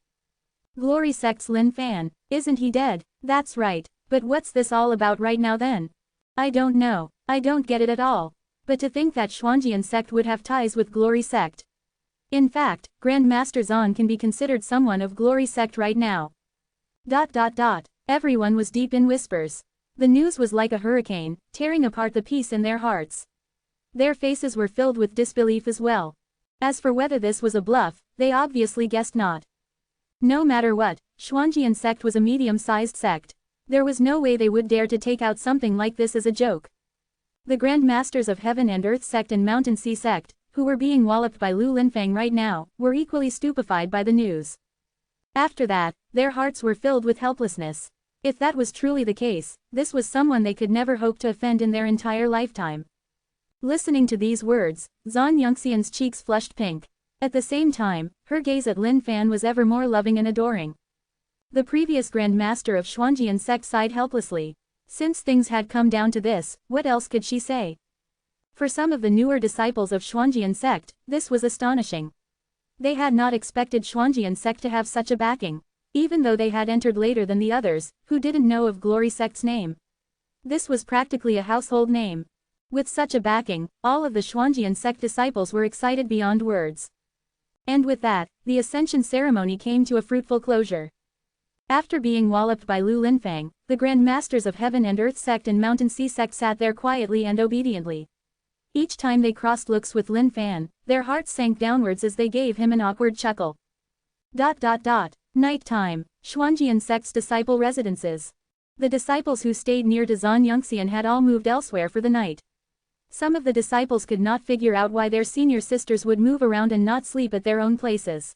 Glory Sect's Lin Fan, isn't he dead? That's right, but what's this all about right now then? I don't know, I don't get it at all. But to think that Xuanjian sect would have ties with Glory Sect. In fact, Grandmaster Zan can be considered someone of Glory Sect right now. ... Everyone was deep in whispers. The news was like a hurricane, tearing apart the peace in their hearts. Their faces were filled with disbelief as well. As for whether this was a bluff, they obviously guessed not. No matter what, Xuanjian sect was a medium-sized sect. There was no way they would dare to take out something like this as a joke. The Grand Masters of Heaven and Earth sect and Mountain Sea sect, who were being walloped by Lu Linfang right now, were equally stupefied by the news. After that, their hearts were filled with helplessness. If that was truly the case, this was someone they could never hope to offend in their entire lifetime. Listening to these words, Zan Yongxian's cheeks flushed pink. At the same time, her gaze at Lin Fan was ever more loving and adoring. The previous Grand Master of Xuanjian sect sighed helplessly. Since things had come down to this, what else could she say? For some of the newer disciples of Xuanjian sect, this was astonishing. They had not expected Xuanjian sect to have such a backing, even though they had entered later than the others, who didn't know of Glory Sect's name. This was practically a household name. With such a backing, all of the Xuanjian sect disciples were excited beyond words. And with that, the ascension ceremony came to a fruitful closure. After being walloped by Lu Linfang, the Grand Masters of Heaven and Earth sect and Mountain Sea sect sat there quietly and obediently. Each time they crossed looks with Lin Fan, their hearts sank downwards as they gave him an awkward chuckle. ... Night time, Xuanjian sect's disciple residences. The disciples who stayed near to Zan Yongxian had all moved elsewhere for the night. Some of the disciples could not figure out why their senior sisters would move around and not sleep at their own places.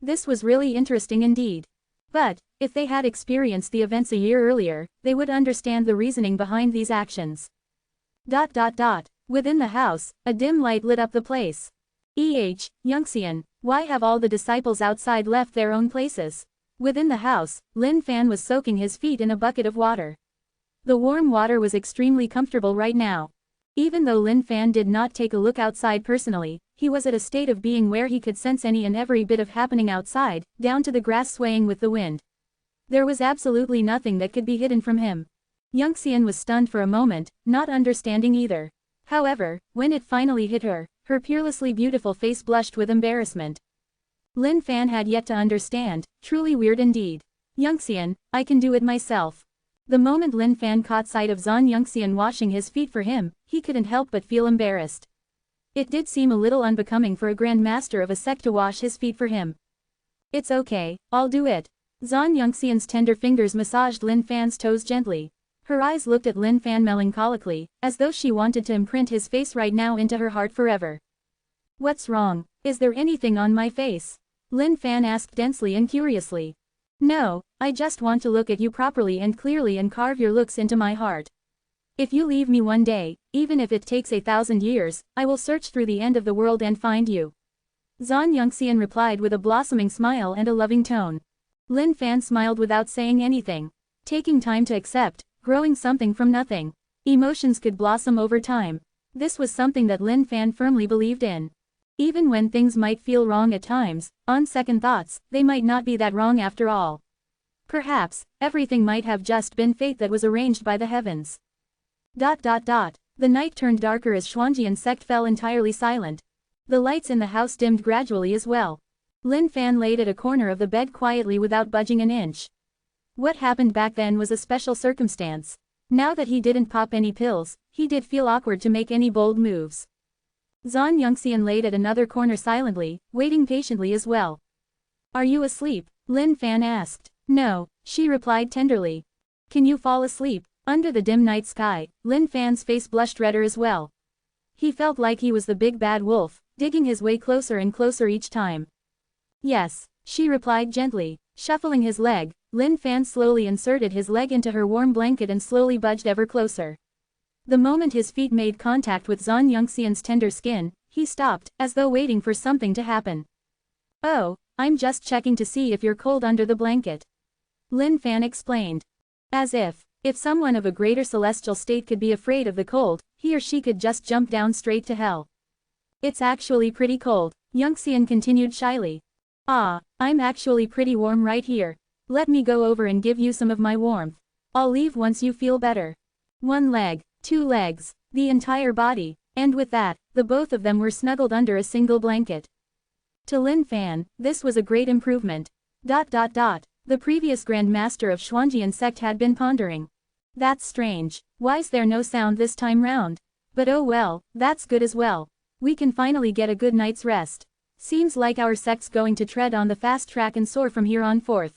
This was really interesting indeed. But, if they had experienced the events a year earlier, they would understand the reasoning behind these actions. ... Within the house, a dim light lit up the place. Yongxian, why have all the disciples outside left their own places? Within the house, Lin Fan was soaking his feet in a bucket of water. The warm water was extremely comfortable right now. Even though Lin Fan did not take a look outside personally, he was at a state of being where he could sense any and every bit of happening outside, down to the grass swaying with the wind. There was absolutely nothing that could be hidden from him. Yongxian was stunned for a moment, not understanding either. However, when it finally hit her, her peerlessly beautiful face blushed with embarrassment. Lin Fan had yet to understand, truly weird indeed. Yongxian, I can do it myself. The moment Lin Fan caught sight of Zan Yongxian washing his feet for him, he couldn't help but feel embarrassed. It did seem a little unbecoming for a Grand Master of a sect to wash his feet for him. It's okay, I'll do it. Zan Yongxian's tender fingers massaged Lin Fan's toes gently. Her eyes looked at Lin Fan melancholically, as though she wanted to imprint his face right now into her heart forever. What's wrong? Is there anything on my face? Lin Fan asked densely and curiously. No, I just want to look at you properly and clearly and carve your looks into my heart. If you leave me one day, even if it takes 1,000 years, I will search through the end of the world and find you. Zan Yongxian replied with a blossoming smile and a loving tone. Lin Fan smiled without saying anything. Taking time to accept, growing something from nothing. Emotions could blossom over time. This was something that Lin Fan firmly believed in. Even when things might feel wrong at times, on second thoughts, they might not be that wrong after all. Perhaps, everything might have just been fate that was arranged by the heavens. ... The night turned darker as Xuanjian sect fell entirely silent. The lights in the house dimmed gradually as well. Lin Fan laid at a corner of the bed quietly without budging an inch. What happened back then was a special circumstance. Now that he didn't pop any pills, he did feel awkward to make any bold moves. Zan Yongxian laid at another corner silently, waiting patiently as well. Are you asleep? Lin Fan asked. No, she replied tenderly. Can you fall asleep? Under the dim night sky, Lin Fan's face blushed redder as well. He felt like he was the big bad wolf, digging his way closer and closer each time. Yes, she replied gently. Shuffling his leg, Lin Fan slowly inserted his leg into her warm blanket and slowly budged ever closer. The moment his feet made contact with Zan Yongxian's tender skin, he stopped, as though waiting for something to happen. Oh, I'm just checking to see if you're cold under the blanket. Lin Fan explained. As if someone of a greater celestial state could be afraid of the cold, he or she could just jump down straight to hell. It's actually pretty cold, Yunxian continued shyly. Ah, I'm actually pretty warm right here. Let me go over and give you some of my warmth. I'll leave once you feel better. 1 leg, 2 legs, the entire body, and with that, the both of them were snuggled under a single blanket. To Lin Fan, this was a great improvement. The previous Grand Master of Xuanjian sect had been pondering. That's strange, why's there no sound this time round? But oh well, that's good as well. We can finally get a good night's rest. Seems like our sect's going to tread on the fast track and soar from here on forth.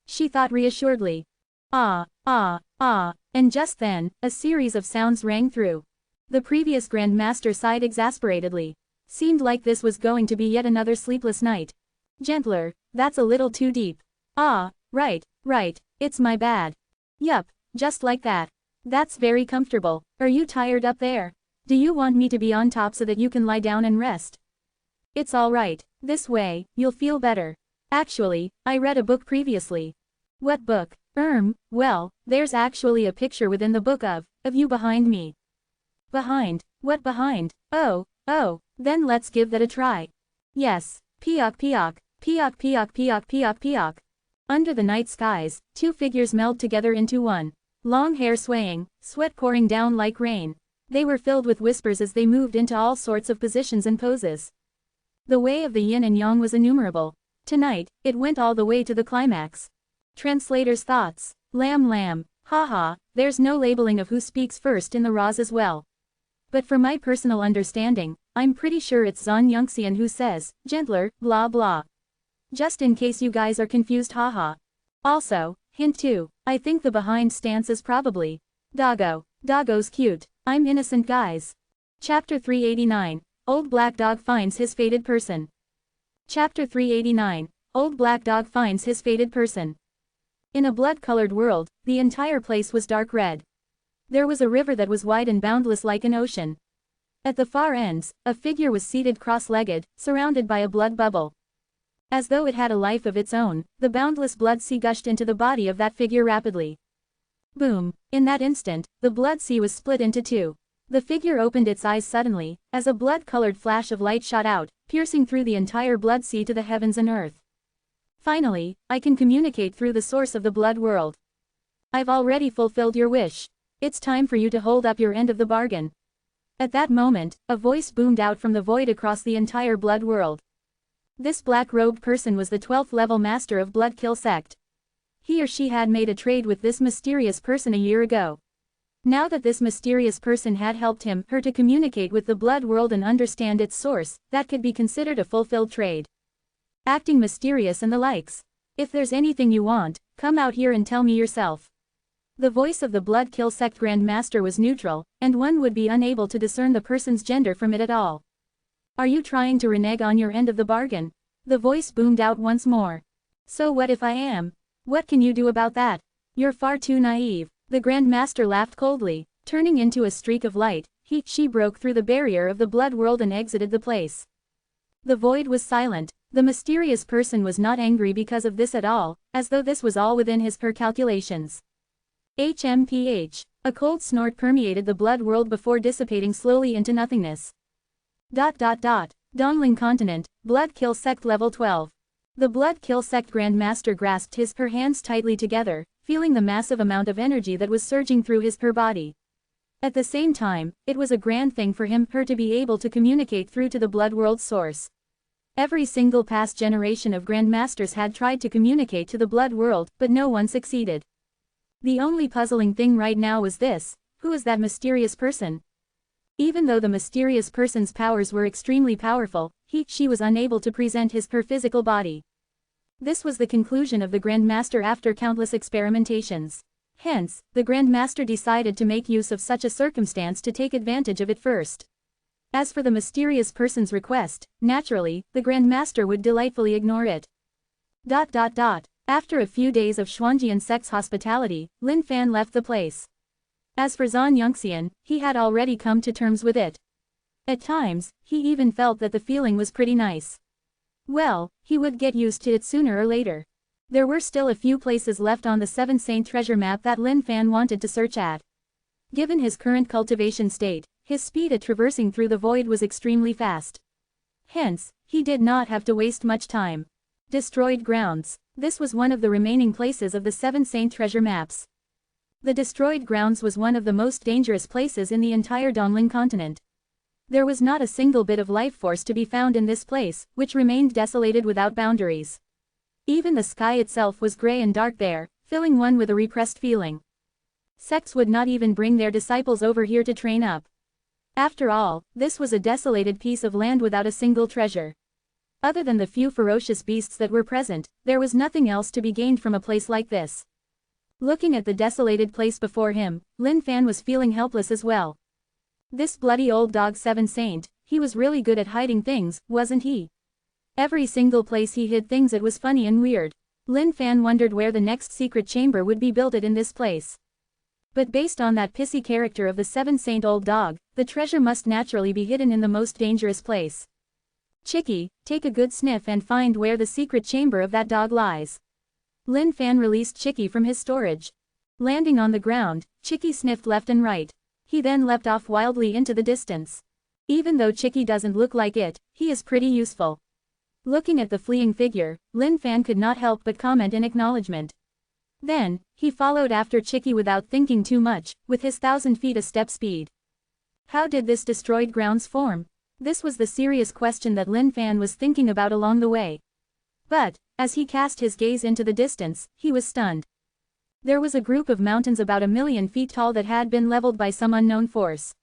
She thought reassuredly. Ah, and just then, a series of sounds rang through. The previous Grand Master sighed exasperatedly. Seemed like this was going to be yet another sleepless night. Gentler, that's a little too deep. Ah, right, it's my bad. Yup, just like that. That's very comfortable. Are you tired up there? Do you want me to be on top so that you can lie down and rest? It's alright, this way, you'll feel better. Actually, I read a book previously. What book? Well, there's actually a picture within the book of you behind me. Behind? What behind? Oh, then let's give that a try. Yes, peok. Under the night skies, 2 figures meld together into one. Long hair swaying, sweat pouring down like rain. They were filled with whispers as they moved into all sorts of positions and poses. The way of the yin and yang was innumerable. Tonight, it went all the way to the climax. Translator's thoughts. Lamb. Haha, there's no labeling of who speaks first in the Ra's as well. But for my personal understanding, I'm pretty sure it's Zan Yunxian who says, gentler, blah blah. Just in case you guys are confused, haha. Also, hint 2, I think the behind stance is probably Doggo. Doggo's cute. I'm innocent, guys. Chapter 389, Old Black Dog finds his fated person. Chapter 389, Old Black Dog finds his fated person. In a blood-colored world, the entire place was dark red. There was a river that was wide and boundless like an ocean. At the far ends, a figure was seated cross-legged, surrounded by a blood bubble. As though it had a life of its own, the boundless blood sea gushed into the body of that figure rapidly. Boom! In that instant, the blood sea was split into 2. The figure opened its eyes suddenly, as a blood-colored flash of light shot out, piercing through the entire blood sea to the heavens and earth. Finally, I can communicate through the source of the blood world. I've already fulfilled your wish. It's time for you to hold up your end of the bargain. At that moment, a voice boomed out from the void across the entire blood world. This black-robed person was the 12th level master of Blood Kill sect. He or she had made a trade with this mysterious person a year ago. Now that this mysterious person had helped her to communicate with the blood world and understand its source, that could be considered a fulfilled trade. Acting mysterious and the likes. If there's anything you want, come out here and tell me yourself. The voice of the Blood Kill sect Grand Master was neutral, and one would be unable to discern the person's gender from it at all. Are you trying to renege on your end of the bargain? The voice boomed out once more. So what if I am? What can you do about that? You're far too naive. The Grand Master laughed coldly, turning into a streak of light. She broke through the barrier of the blood world and exited the place. The void was silent. The mysterious person was not angry because of this at all, as though this was all within his calculations. HMPH. A cold snort permeated the blood world before dissipating slowly into nothingness. Dongling Continent, Blood Kill Sect Level 12. The Blood Kill Sect Grand Master grasped her hands tightly together, feeling the massive amount of energy that was surging through his body. At the same time, it was a grand thing for her to be able to communicate through to the blood world's source. Every single past generation of Grandmasters had tried to communicate to the blood world, but no one succeeded. The only puzzling thing right now was this: who is that mysterious person? Even though the mysterious person's powers were extremely powerful, she was unable to present his physical body. This was the conclusion of the Grandmaster after countless experimentations. Hence, the Grandmaster decided to make use of such a circumstance to take advantage of it first. As for the mysterious person's request, naturally, the Grandmaster would delightfully ignore it. After a few days of Xuanjian sect's hospitality, Lin Fan left the place. As for Zan Yunxian, he had already come to terms with it. At times, he even felt that the feeling was pretty nice. Well, he would get used to it sooner or later. There were still a few places left on the Seven Saint treasure map that Lin Fan wanted to search at. Given his current cultivation state, his speed at traversing through the void was extremely fast. Hence, he did not have to waste much time. Destroyed grounds. This was one of the remaining places of the Seven Saint treasure maps. The destroyed grounds was one of the most dangerous places in the entire Dongling continent. There was not a single bit of life force to be found in this place, which remained desolated without boundaries. Even the sky itself was gray and dark there, filling one with a repressed feeling. Sects would not even bring their disciples over here to train up. After all, this was a desolated piece of land without a single treasure. Other than the few ferocious beasts that were present, there was nothing else to be gained from a place like this. Looking at the desolated place before him, Lin Fan was feeling helpless as well. This bloody old dog Seven Saint, he was really good at hiding things, wasn't he? Every single place he hid things it was funny and weird. Lin Fan wondered where the next secret chamber would be built in this place. But based on that pissy character of the Seven Saint old dog, the treasure must naturally be hidden in the most dangerous place. Chicky, take a good sniff and find where the secret chamber of that dog lies. Lin Fan released Chicky from his storage. Landing on the ground, Chicky sniffed left and right. He then leapt off wildly into the distance. Even though Chicky doesn't look like it, he is pretty useful. Looking at the fleeing figure, Lin Fan could not help but comment in acknowledgement. Then, he followed after Chicky without thinking too much, with his 1,000 feet a step speed. How did this destroyed grounds form? This was the serious question that Lin Fan was thinking about along the way. But, as he cast his gaze into the distance, he was stunned. There was a group of mountains about 1,000,000 feet tall that had been leveled by some unknown force.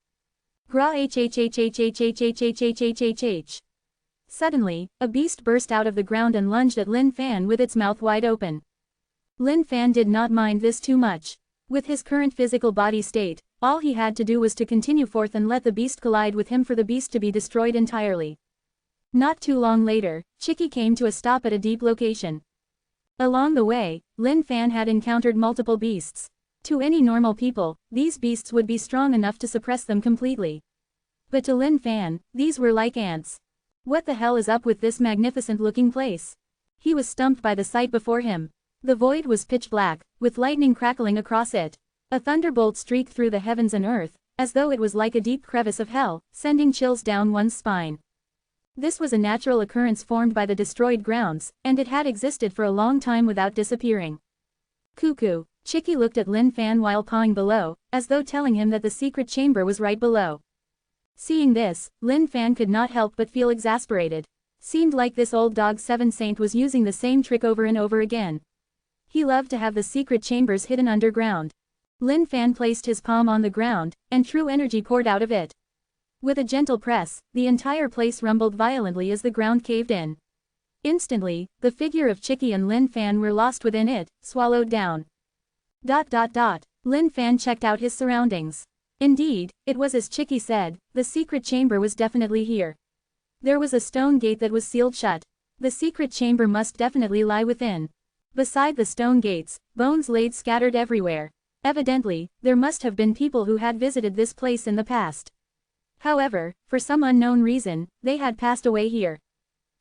Gra-h-h-h-h-h-h-h-h-h-h-h-h-h. Suddenly, a beast burst out of the ground and lunged at Lin Fan with its mouth wide open. Lin Fan did not mind this too much. With his current physical body state, all he had to do was to continue forth and let the beast collide with him for the beast to be destroyed entirely. Not too long later, Chicky came to a stop at a deep location. Along the way, Lin Fan had encountered multiple beasts. To any normal people, these beasts would be strong enough to suppress them completely. But to Lin Fan, these were like ants. What the hell is up with this magnificent-looking place? He was stumped by the sight before him. The void was pitch black, with lightning crackling across it. A thunderbolt streaked through the heavens and earth, as though it was like a deep crevice of hell, sending chills down one's spine. This was a natural occurrence formed by the destroyed grounds, and it had existed for a long time without disappearing. Cuckoo. Chicky looked at Lin Fan while pawing below, as though telling him that the secret chamber was right below. Seeing this, Lin Fan could not help but feel exasperated. Seemed like this old dog Seven Saint was using the same trick over and over again. He loved to have the secret chambers hidden underground. Lin Fan placed his palm on the ground, and true energy poured out of it. With a gentle press, the entire place rumbled violently as the ground caved in. Instantly, the figure of Chicky and Lin Fan were lost within it, swallowed down. Lin Fan checked out his surroundings. Indeed, it was as Chicky said, the secret chamber was definitely here. There was a stone gate that was sealed shut. The secret chamber must definitely lie within. Beside the stone gates, bones laid scattered everywhere. Evidently, there must have been people who had visited this place in the past. However, for some unknown reason, they had passed away here.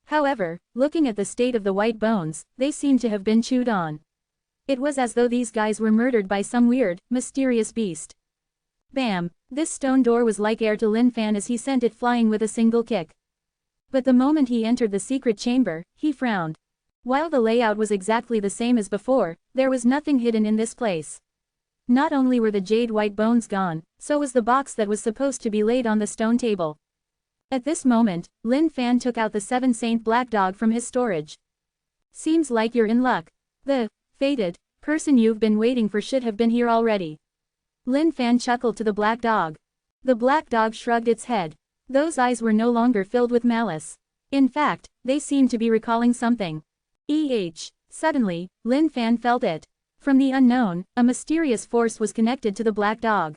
However, looking at the state of the white bones, they seemed to have been chewed on. It was as though these guys were murdered by some weird, mysterious beast. Bam! This stone door was like air to Lin Fan as he sent it flying with a single kick. But the moment he entered the secret chamber, he frowned. While the layout was exactly the same as before, there was nothing hidden in this place. Not only were the jade white bones gone, so was the box that was supposed to be laid on the stone table. At this moment, Lin Fan took out the Seven Saint black dog from his storage. Seems like you're in luck. The fated person you've been waiting for should have been here already. Lin Fan chuckled to the black dog. The black dog shrugged its head. Those eyes were no longer filled with malice. In fact, they seemed to be recalling something. Suddenly, Lin Fan felt it. From the unknown, a mysterious force was connected to the black dog.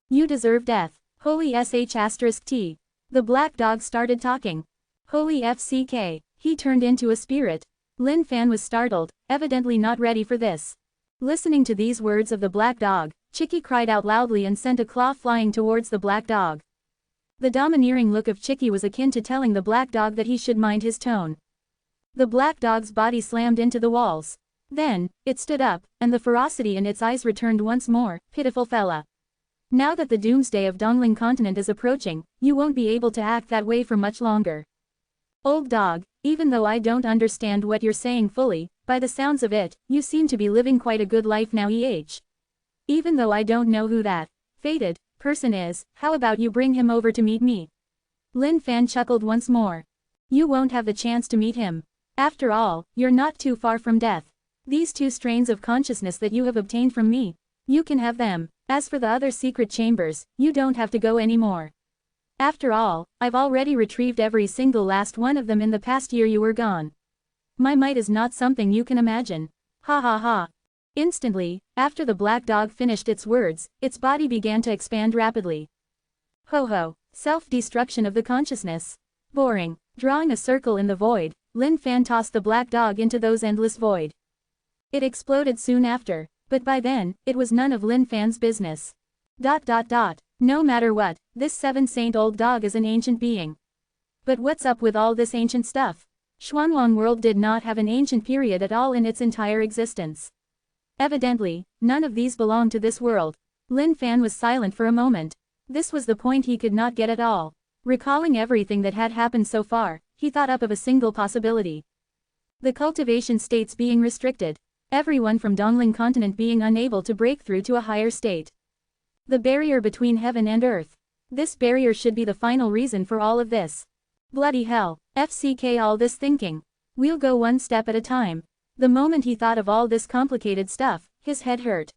You deserve death. Holy sh**t. The black dog started talking. Holy fck. He turned into a spirit. Lin Fan was startled, evidently not ready for this. Listening to these words of the black dog, Chicky cried out loudly and sent a claw flying towards the black dog. The domineering look of Chicky was akin to telling the black dog that he should mind his tone. The black dog's body slammed into the walls. Then, it stood up, and the ferocity in its eyes returned once more. Pitiful fella. Now that the doomsday of Dongling continent is approaching, you won't be able to act that way for much longer. Old dog, even though I don't understand what you're saying fully, by the sounds of it, you seem to be living quite a good life now Even though I don't know who that fated person is, how about you bring him over to meet me? Lin Fan chuckled once more. You won't have the chance to meet him. After all, you're not too far from death. These 2 strains of consciousness that you have obtained from me, you can have them. As for the other secret chambers, you don't have to go anymore. After all, I've already retrieved every single last one of them in the past year you were gone. My might is not something you can imagine. Ha ha ha. Instantly, after the black dog finished its words, its body began to expand rapidly. Ho ho, self-destruction of the consciousness. Boring. Drawing a circle in the void, Lin Fan tossed the black dog into those endless void. It exploded soon after, but by then, it was none of Lin Fan's business. No matter what, this 7th old dog is an ancient being. But what's up with all this ancient stuff? Xuanwang world did not have an ancient period at all in its entire existence. Evidently, none of these belong to this world. Lin Fan was silent for a moment. This was the point he could not get at all. Recalling everything that had happened so far, he thought up of a single possibility. The cultivation states being restricted. Everyone from Dongling continent being unable to break through to a higher state. The barrier between heaven and earth. This barrier should be the final reason for all of this. Bloody hell, FCK all this thinking. We'll go one step at a time. The moment he thought of all this complicated stuff, his head hurt.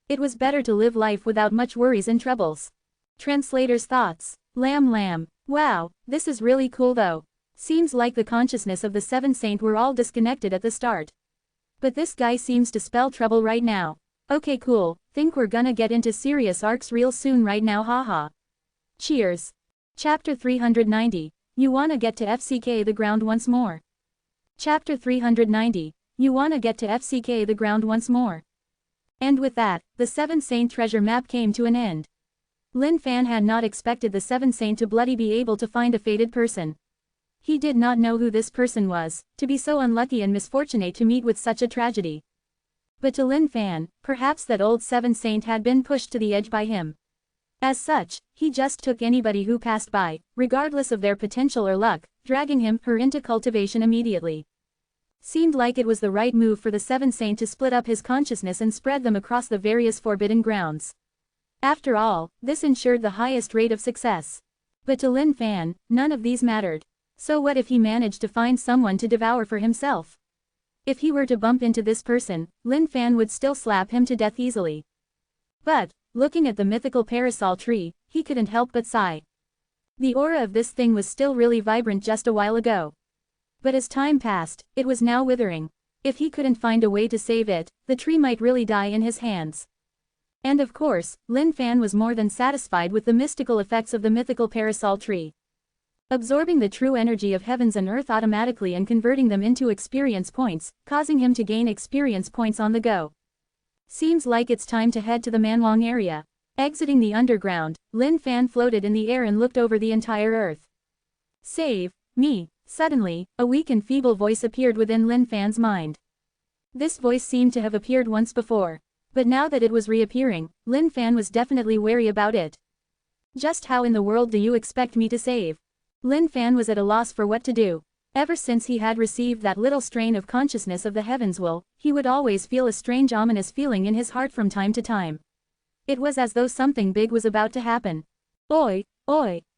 It was better to live life without much worries and troubles. Translator's thoughts. Lamb. Wow, this is really cool though. Seems like the consciousness of the 7th saint were all disconnected at the start. But this guy seems to spell trouble right now. Okay cool, think we're gonna get into serious arcs real soon right now haha. Cheers. Chapter 390, you wanna get to FCK the ground once more. Chapter 390, you wanna get to FCK the ground once more. And with that, the 7th saint treasure map came to an end. Lin Fan had not expected the 7th saint to bloody be able to find a fated person. He did not know who this person was, to be so unlucky and misfortunate to meet with such a tragedy. But to Lin Fan, perhaps that old 7th saint had been pushed to the edge by him. As such, he just took anybody who passed by, regardless of their potential or luck, dragging her into cultivation immediately. Seemed like it was the right move for the 7th saint to split up his consciousness and spread them across the various forbidden grounds. After all, this ensured the highest rate of success. But to Lin Fan, none of these mattered. So what if he managed to find someone to devour for himself? If he were to bump into this person, Lin Fan would still slap him to death easily. But, looking at the mythical parasol tree, he couldn't help but sigh. The aura of this thing was still really vibrant just a while ago. But as time passed, it was now withering. If he couldn't find a way to save it, the tree might really die in his hands. And of course, Lin Fan was more than satisfied with the mystical effects of the mythical parasol tree. Absorbing the true energy of heavens and earth automatically and converting them into experience points, causing him to gain experience points on the go. Seems like it's time to head to the Manwang area. Exiting the underground, Lin Fan floated in the air and looked over the entire earth. Save me. Suddenly, a weak and feeble voice appeared within Lin Fan's mind. This voice seemed to have appeared once before. But now that it was reappearing, Lin Fan was definitely wary about it. Just how in the world do you expect me to save? Lin Fan was at a loss for what to do. Ever since he had received that little strain of consciousness of the heavens he would always feel a strange ominous feeling in his heart from time to time. It was as though something big was about to happen. Oi,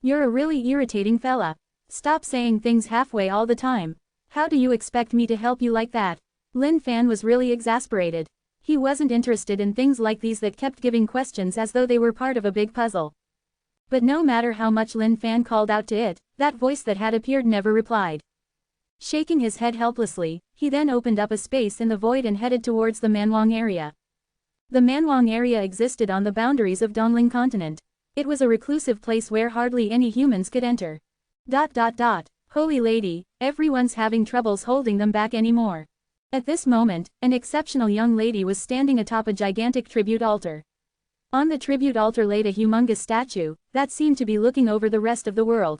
you're a really irritating fella. Stop saying things halfway all the time. How do you expect me to help you like that? Lin Fan was really exasperated. He wasn't interested in things like these that kept giving questions as though they were part of a big puzzle. But no matter how much Lin Fan called out to it, that voice that had appeared never replied. Shaking his head helplessly, he then opened up a space in the void and headed towards the Manwang area. The Manwang area existed on the boundaries of Dongling continent. It was a reclusive place where hardly any humans could enter. Holy lady, everyone's having troubles holding them back anymore. At this moment, an exceptional young lady was standing atop a gigantic tribute altar. On the tribute altar laid a humongous statue that seemed to be looking over the rest of the world.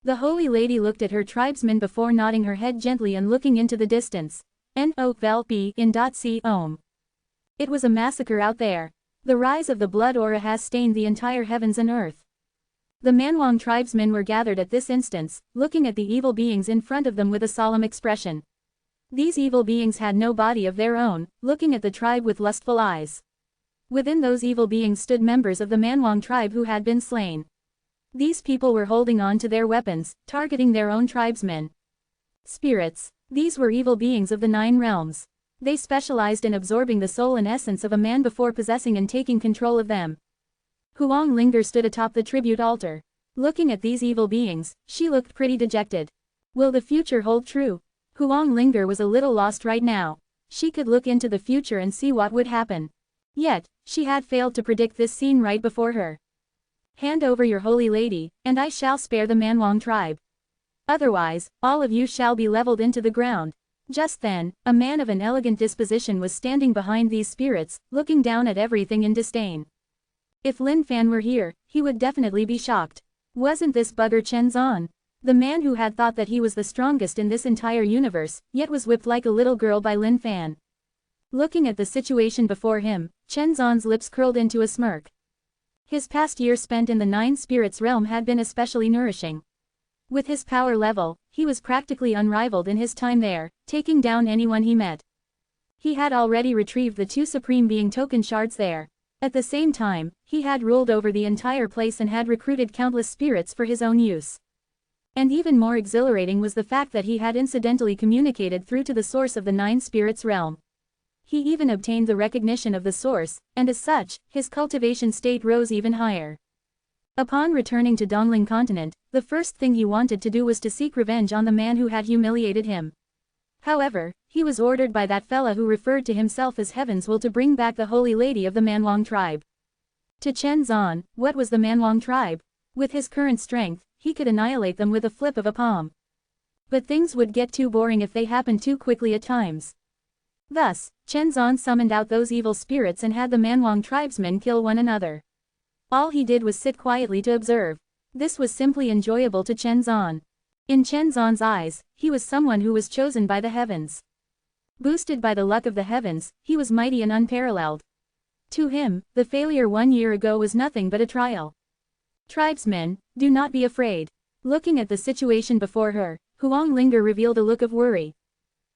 The holy lady looked at her tribesmen before nodding her head gently and looking into the distance. No velp in .c ohm. It was a massacre out there. The rise of the blood aura has stained the entire heavens and earth. The Manwang tribesmen were gathered at this instance, looking at the evil beings in front of them with a solemn expression. These evil beings had no body of their own, looking at the tribe with lustful eyes. Within those evil beings stood members of the Manwang tribe who had been slain. These people were holding on to their weapons, targeting their own tribesmen. Spirits. These were evil beings of the 9 realms. They specialized in absorbing the soul and essence of a man before possessing and taking control of them. Huang Linger stood atop the tribute altar. Looking at these evil beings, she looked pretty dejected. Will the future hold true? Huang Linger was a little lost right now. She could look into the future and see what would happen. Yet, she had failed to predict this scene right before her. Hand over your holy lady, and I shall spare the Manwang tribe. Otherwise, all of you shall be leveled into the ground. Just then, a man of an elegant disposition was standing behind these spirits, looking down at everything in disdain. If Lin Fan were here, he would definitely be shocked. Wasn't this bugger Chen Zan? The man who had thought that he was the strongest in this entire universe, yet was whipped like a little girl by Lin Fan. Looking at the situation before him, Chen Zan's lips curled into a smirk. His past year spent in the 9 spirits realm had been especially nourishing. With his power level, he was practically unrivaled in his time there, taking down anyone he met. He had already retrieved the 2 supreme being token shards there. At the same time, he had ruled over the entire place and had recruited countless spirits for his own use. And even more exhilarating was the fact that he had incidentally communicated through to the source of the 9 spirits realm. He even obtained the recognition of the source, and as such, his cultivation state rose even higher. Upon returning to Dongling continent, the first thing he wanted to do was to seek revenge on the man who had humiliated him. However, he was ordered by that fella who referred to himself as Heaven's Will to bring back the holy lady of the Manwang tribe. To Chen Zan, what was the Manwang tribe? With his current strength, he could annihilate them with a flip of a palm. But things would get too boring if they happened too quickly at times. Thus, Chen Zan summoned out those evil spirits and had the Manwang tribesmen kill one another. All he did was sit quietly to observe. This was simply enjoyable to Chen Zan. In Chen Zan's eyes, he was someone who was chosen by the heavens. Boosted by the luck of the heavens, he was mighty and unparalleled. To him, the failure 1 year ago was nothing but a trial. Tribesmen, do not be afraid. Looking at the situation before her, Huang Linger revealed a look of worry.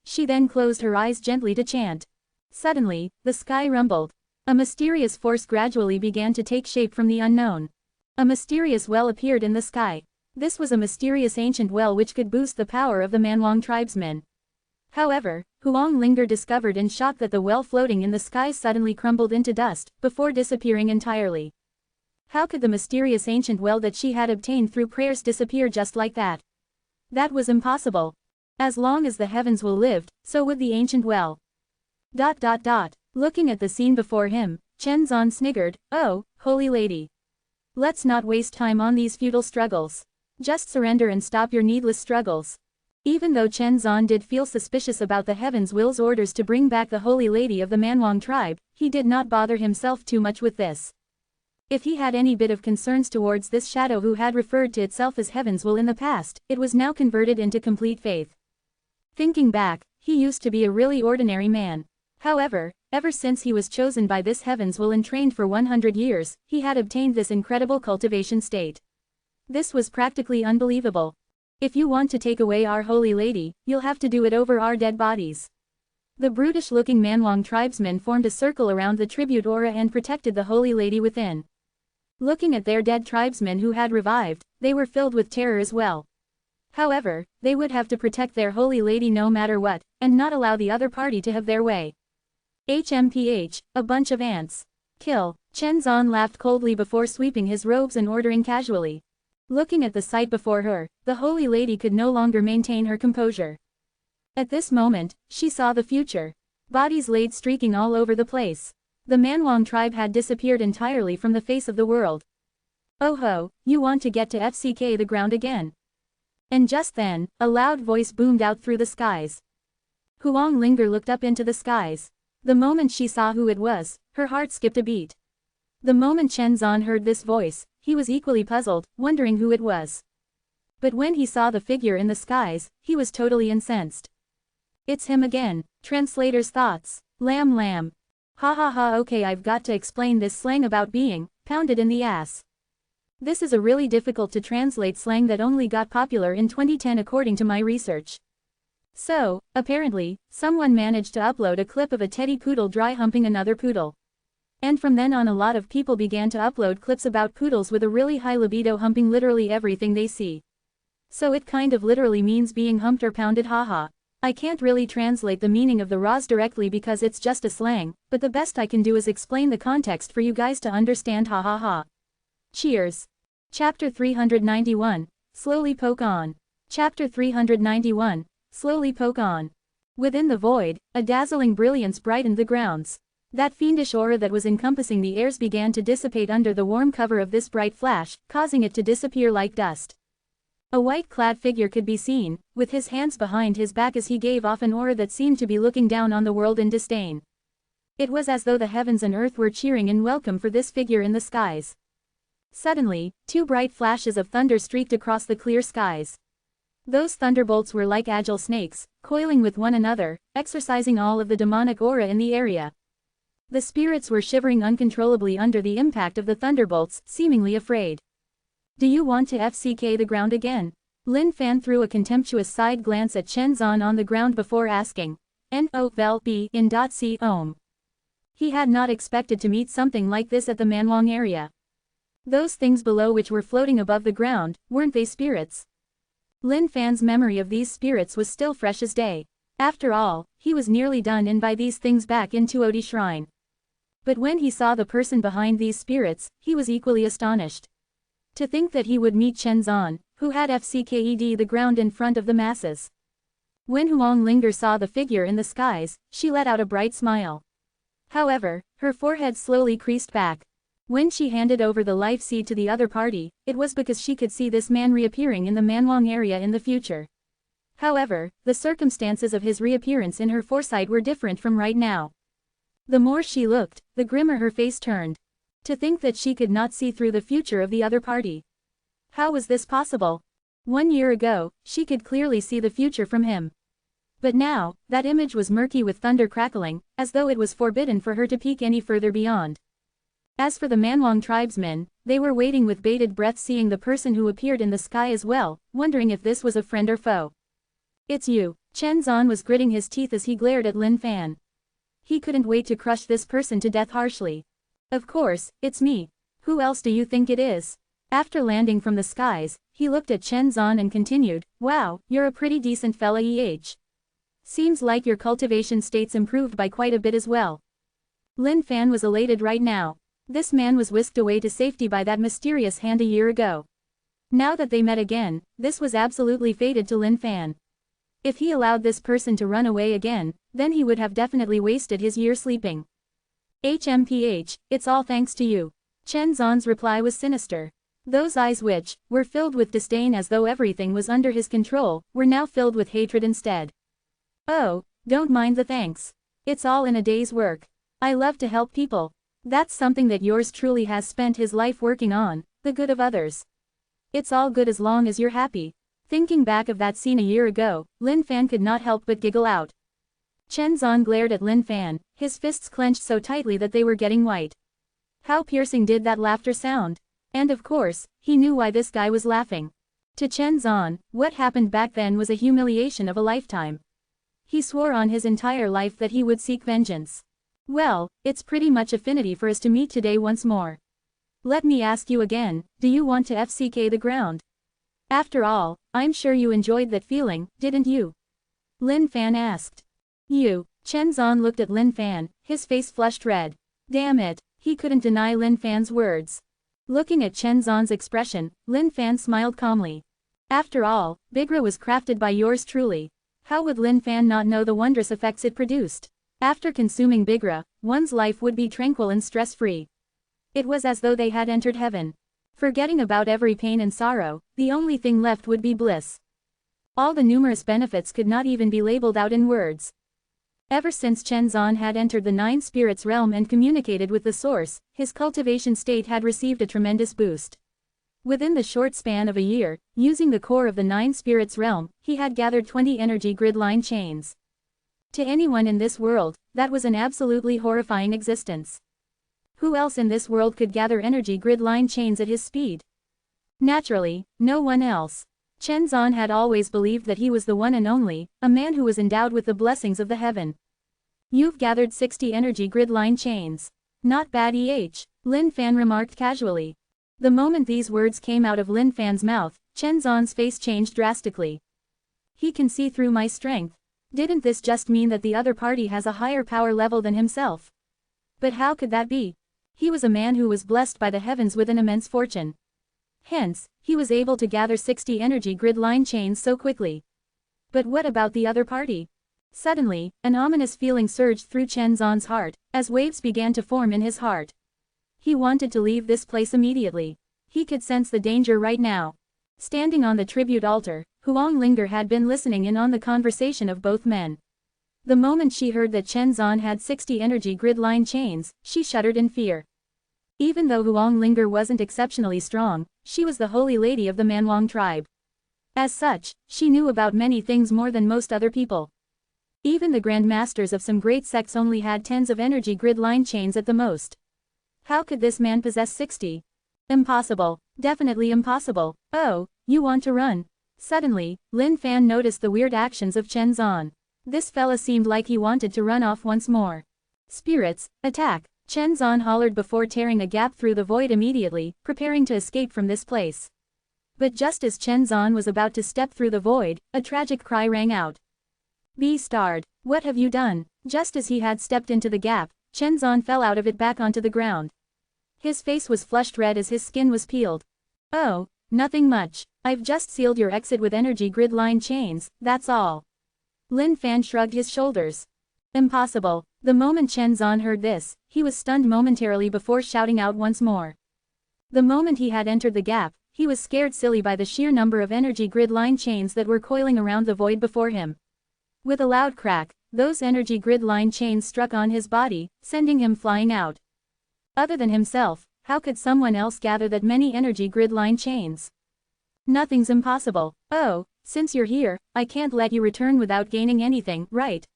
She then closed her eyes gently to chant. Suddenly, the sky rumbled. A mysterious force gradually began to take shape from the unknown. A mysterious well appeared in the sky. This was a mysterious ancient well which could boost the power of the Manwang tribesmen. However, Huang Linger discovered in shock that the well floating in the sky suddenly crumbled into dust, before disappearing entirely. How could the mysterious ancient well that she had obtained through prayers disappear just like that? That was impossible. As long as the heavens will lived, so would the ancient well. Looking at the scene before him, Chen Zan sniggered, "Oh, holy lady. Let's not waste time on these futile struggles. Just surrender and stop your needless struggles." Even though Chen Zan did feel suspicious about the Heaven's Will's orders to bring back the holy lady of the Manwang tribe, he did not bother himself too much with this. If he had any bit of concerns towards this shadow who had referred to itself as Heaven's Will in the past, it was now converted into complete faith. Thinking back, he used to be a really ordinary man. However, ever since he was chosen by this Heaven's Will and trained for 100 years, he had obtained this incredible cultivation state. This was practically unbelievable. If you want to take away our holy lady, you'll have to do it over our dead bodies. The brutish-looking Manwang tribesmen formed a circle around the tribute aura and protected the holy lady within. Looking at their dead tribesmen who had revived, they were filled with terror as well. However, they would have to protect their holy lady no matter what, and not allow the other party to have their way. HMPH, a bunch of ants. Kill. Chen Zan laughed coldly before sweeping his robes and ordering casually. Looking at the sight before her, the holy lady could no longer maintain her composure. At this moment, she saw the future. Bodies laid streaking all over the place. The Manwang tribe had disappeared entirely from the face of the world. "Oh ho, you want to get to FCK the ground again?" And just then, a loud voice boomed out through the skies. Huang Linger looked up into the skies. The moment she saw who it was, her heart skipped a beat. The moment Chen Zan heard this voice, he was equally puzzled, wondering who it was. But when he saw the figure in the skies, he was totally incensed. "It's him again. Translator's thoughts. Lamb lamb. Ha ha ha, okay, I've got to explain this slang about being pounded in the ass. This is a really difficult to translate slang that only got popular in 2010 according to my research. So, apparently, someone managed to upload a clip of a teddy poodle dry humping another poodle. And from then on a lot of people began to upload clips about poodles with a really high libido humping literally everything they see. So it kind of literally means being humped or pounded, haha. I can't really translate the meaning of the Ras directly because it's just a slang, but the best I can do is explain the context for you guys to understand, ha ha ha. Cheers. Chapter 391. Slowly poke on. Chapter 391. Slowly poke on. Within the void, a dazzling brilliance brightened the grounds. That fiendish aura that was encompassing the airs began to dissipate under the warm cover of this bright flash, causing it to disappear like dust. A white-clad figure could be seen, with his hands behind his back as he gave off an aura that seemed to be looking down on the world in disdain. It was as though the heavens and earth were cheering in welcome for this figure in the skies. Suddenly, two bright flashes of thunder streaked across the clear skies. Those thunderbolts were like agile snakes, coiling with one another, exorcising all of the demonic aura in the area. The spirits were shivering uncontrollably under the impact of the thunderbolts, seemingly afraid. Do you want to FCK the ground again? Lin Fan threw a contemptuous side glance at Chen Zan on the ground before asking. No vel b in .c ohm. He had not expected to meet something like this at the Manwang area. Those things below which were floating above the ground, weren't they spirits? Lin Fan's memory of these spirits was still fresh as day. After all, he was nearly done in by these things back in Tuodi Shrine. But when he saw the person behind these spirits, he was equally astonished. To think that he would meet Chen Zan, who had FCKED the ground in front of the masses. When Huang Linger saw the figure in the skies, she let out a bright smile. However, her forehead slowly creased back. When she handed over the life seed to the other party, it was because she could see this man reappearing in the Manwang area in the future. However, the circumstances of his reappearance in her foresight were different from right now. The more she looked, the grimmer her face turned. To think that she could not see through the future of the other party. How was this possible? 1 year ago, she could clearly see the future from him. But now, that image was murky with thunder crackling, as though it was forbidden for her to peek any further beyond. As for the Manwang tribesmen, they were waiting with bated breath seeing the person who appeared in the sky as well, wondering if this was a friend or foe. It's you. Chen Zan was gritting his teeth as he glared at Lin Fan. He couldn't wait to crush this person to death harshly. Of course, it's me. Who else do you think it is? After landing from the skies, he looked at Chen Zan and continued, wow, you're a pretty decent fella Seems like your cultivation state's improved by quite a bit as well. Lin Fan was elated right now. This man was whisked away to safety by that mysterious hand a year ago. Now that they met again, this was absolutely fated to Lin Fan. If he allowed this person to run away again, then he would have definitely wasted his year sleeping. HMPH, it's all thanks to you. Chen Zan's reply was sinister. Those eyes which were filled with disdain as though everything was under his control, were now filled with hatred instead. Oh, don't mind the thanks. It's all in a day's work. I love to help people. That's something that yours truly has spent his life working on, the good of others. It's all good as long as you're happy. Thinking back of that scene a year ago, Lin Fan could not help but giggle out. Chen Zan glared at Lin Fan, his fists clenched so tightly that they were getting white. How piercing did that laughter sound? And of course, he knew why this guy was laughing. To Chen Zan, what happened back then was a humiliation of a lifetime. He swore on his entire life that he would seek vengeance. Well, it's pretty much affinity for us to meet today once more. Let me ask you again, do you want to FCK the ground? After all, I'm sure you enjoyed that feeling, didn't you? Lin Fan asked. You. Chen Zan looked at Lin Fan, his face flushed red. Damn it, he couldn't deny Lin Fan's words. Looking at Chen Zan's expression, Lin Fan smiled calmly. After all, Bigra was crafted by yours truly. How would Lin Fan not know the wondrous effects it produced? After consuming Bigra, one's life would be tranquil and stress-free. It was as though they had entered heaven. Forgetting about every pain and sorrow, the only thing left would be bliss. All the numerous benefits could not even be labeled out in words. Ever since Chen Zan had entered the Nine Spirits realm and communicated with the source, his cultivation state had received a tremendous boost. Within the short span of a year, using the core of the Nine Spirits realm, he had gathered 20 energy grid line chains. To anyone in this world, that was an absolutely horrifying existence. Who else in this world could gather energy grid line chains at his speed? Naturally, no one else. Chen Zan had always believed that he was the one and only, a man who was endowed with the blessings of the heaven. You've gathered 60 energy grid line chains. Not bad Lin Fan remarked casually. The moment these words came out of Lin Fan's mouth, Chen Zan's face changed drastically. He can see through my strength. Didn't this just mean that the other party has a higher power level than himself? But how could that be? He was a man who was blessed by the heavens with an immense fortune. Hence, he was able to gather 60 energy grid line chains so quickly. But what about the other party? Suddenly, an ominous feeling surged through Chen Zan's heart, as waves began to form in his heart. He wanted to leave this place immediately. He could sense the danger right now. Standing on the tribute altar, Huang Linger had been listening in on the conversation of both men. The moment she heard that Chen Zan had 60 energy grid line chains, she shuddered in fear. Even though Huang Linger wasn't exceptionally strong, she was the holy lady of the Manwang tribe. As such, she knew about many things more than most other people. Even the Grand Masters of some great sects only had tens of energy grid line chains at the most. How could this man possess 60? Impossible. Definitely impossible. Oh, you want to run? Suddenly, Lin Fan noticed the weird actions of Chen Zan. This fella seemed like he wanted to run off once more. Spirits, attack! Chen Zan hollered before tearing a gap through the void immediately, preparing to escape from this place. But just as Chen Zan was about to step through the void, a tragic cry rang out. B-starred, what have you done? Just as he had stepped into the gap, Chen Zan fell out of it back onto the ground. His face was flushed red as his skin was peeled. Oh, nothing much. I've just sealed your exit with energy grid line chains, that's all. Lin Fan shrugged his shoulders. Impossible. The moment Chen Zan heard this, he was stunned momentarily before shouting out once more. The moment he had entered the gap, he was scared silly by the sheer number of energy grid line chains that were coiling around the void before him. With a loud crack, those energy grid line chains struck on his body, sending him flying out. Other than himself, how could someone else gather that many energy grid line chains? Nothing's impossible. Oh, since you're here, I can't let you return without gaining anything, right?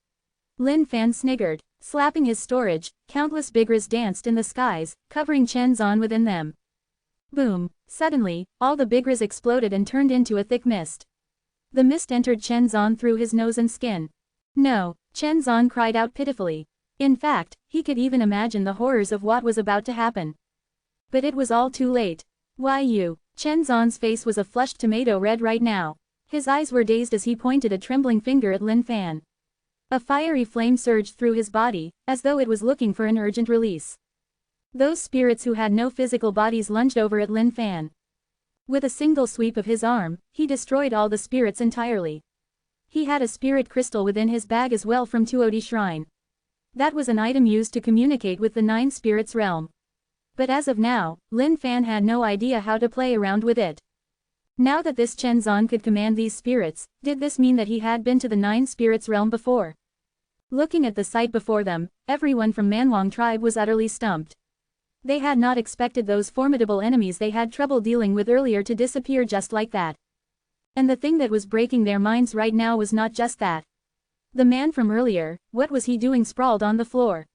Lin Fan sniggered. Slapping his storage, countless bigras danced in the skies, covering Chen Zan within them. Boom! Suddenly, all the bigras exploded and turned into a thick mist. The mist entered Chen Zan through his nose and skin. No, Chen Zan cried out pitifully. In fact, he could even imagine the horrors of what was about to happen. But it was all too late. Why you? Chen Zan's face was a flushed tomato red right now. His eyes were dazed as he pointed a trembling finger at Lin Fan. A fiery flame surged through his body, as though it was looking for an urgent release. Those spirits who had no physical bodies lunged over at Lin Fan. With a single sweep of his arm, he destroyed all the spirits entirely. He had a spirit crystal within his bag as well from Tuodi Shrine. That was an item used to communicate with the Nine Spirits realm. But as of now, Lin Fan had no idea how to play around with it. Now that this Chen Zan could command these spirits, did this mean that he had been to the Nine Spirits realm before? Looking at the sight before them, everyone from Manwang tribe was utterly stumped. They had not expected those formidable enemies they had trouble dealing with earlier to disappear just like that. And the thing that was breaking their minds right now was not just that. The man from earlier, what was he doing sprawled on the floor?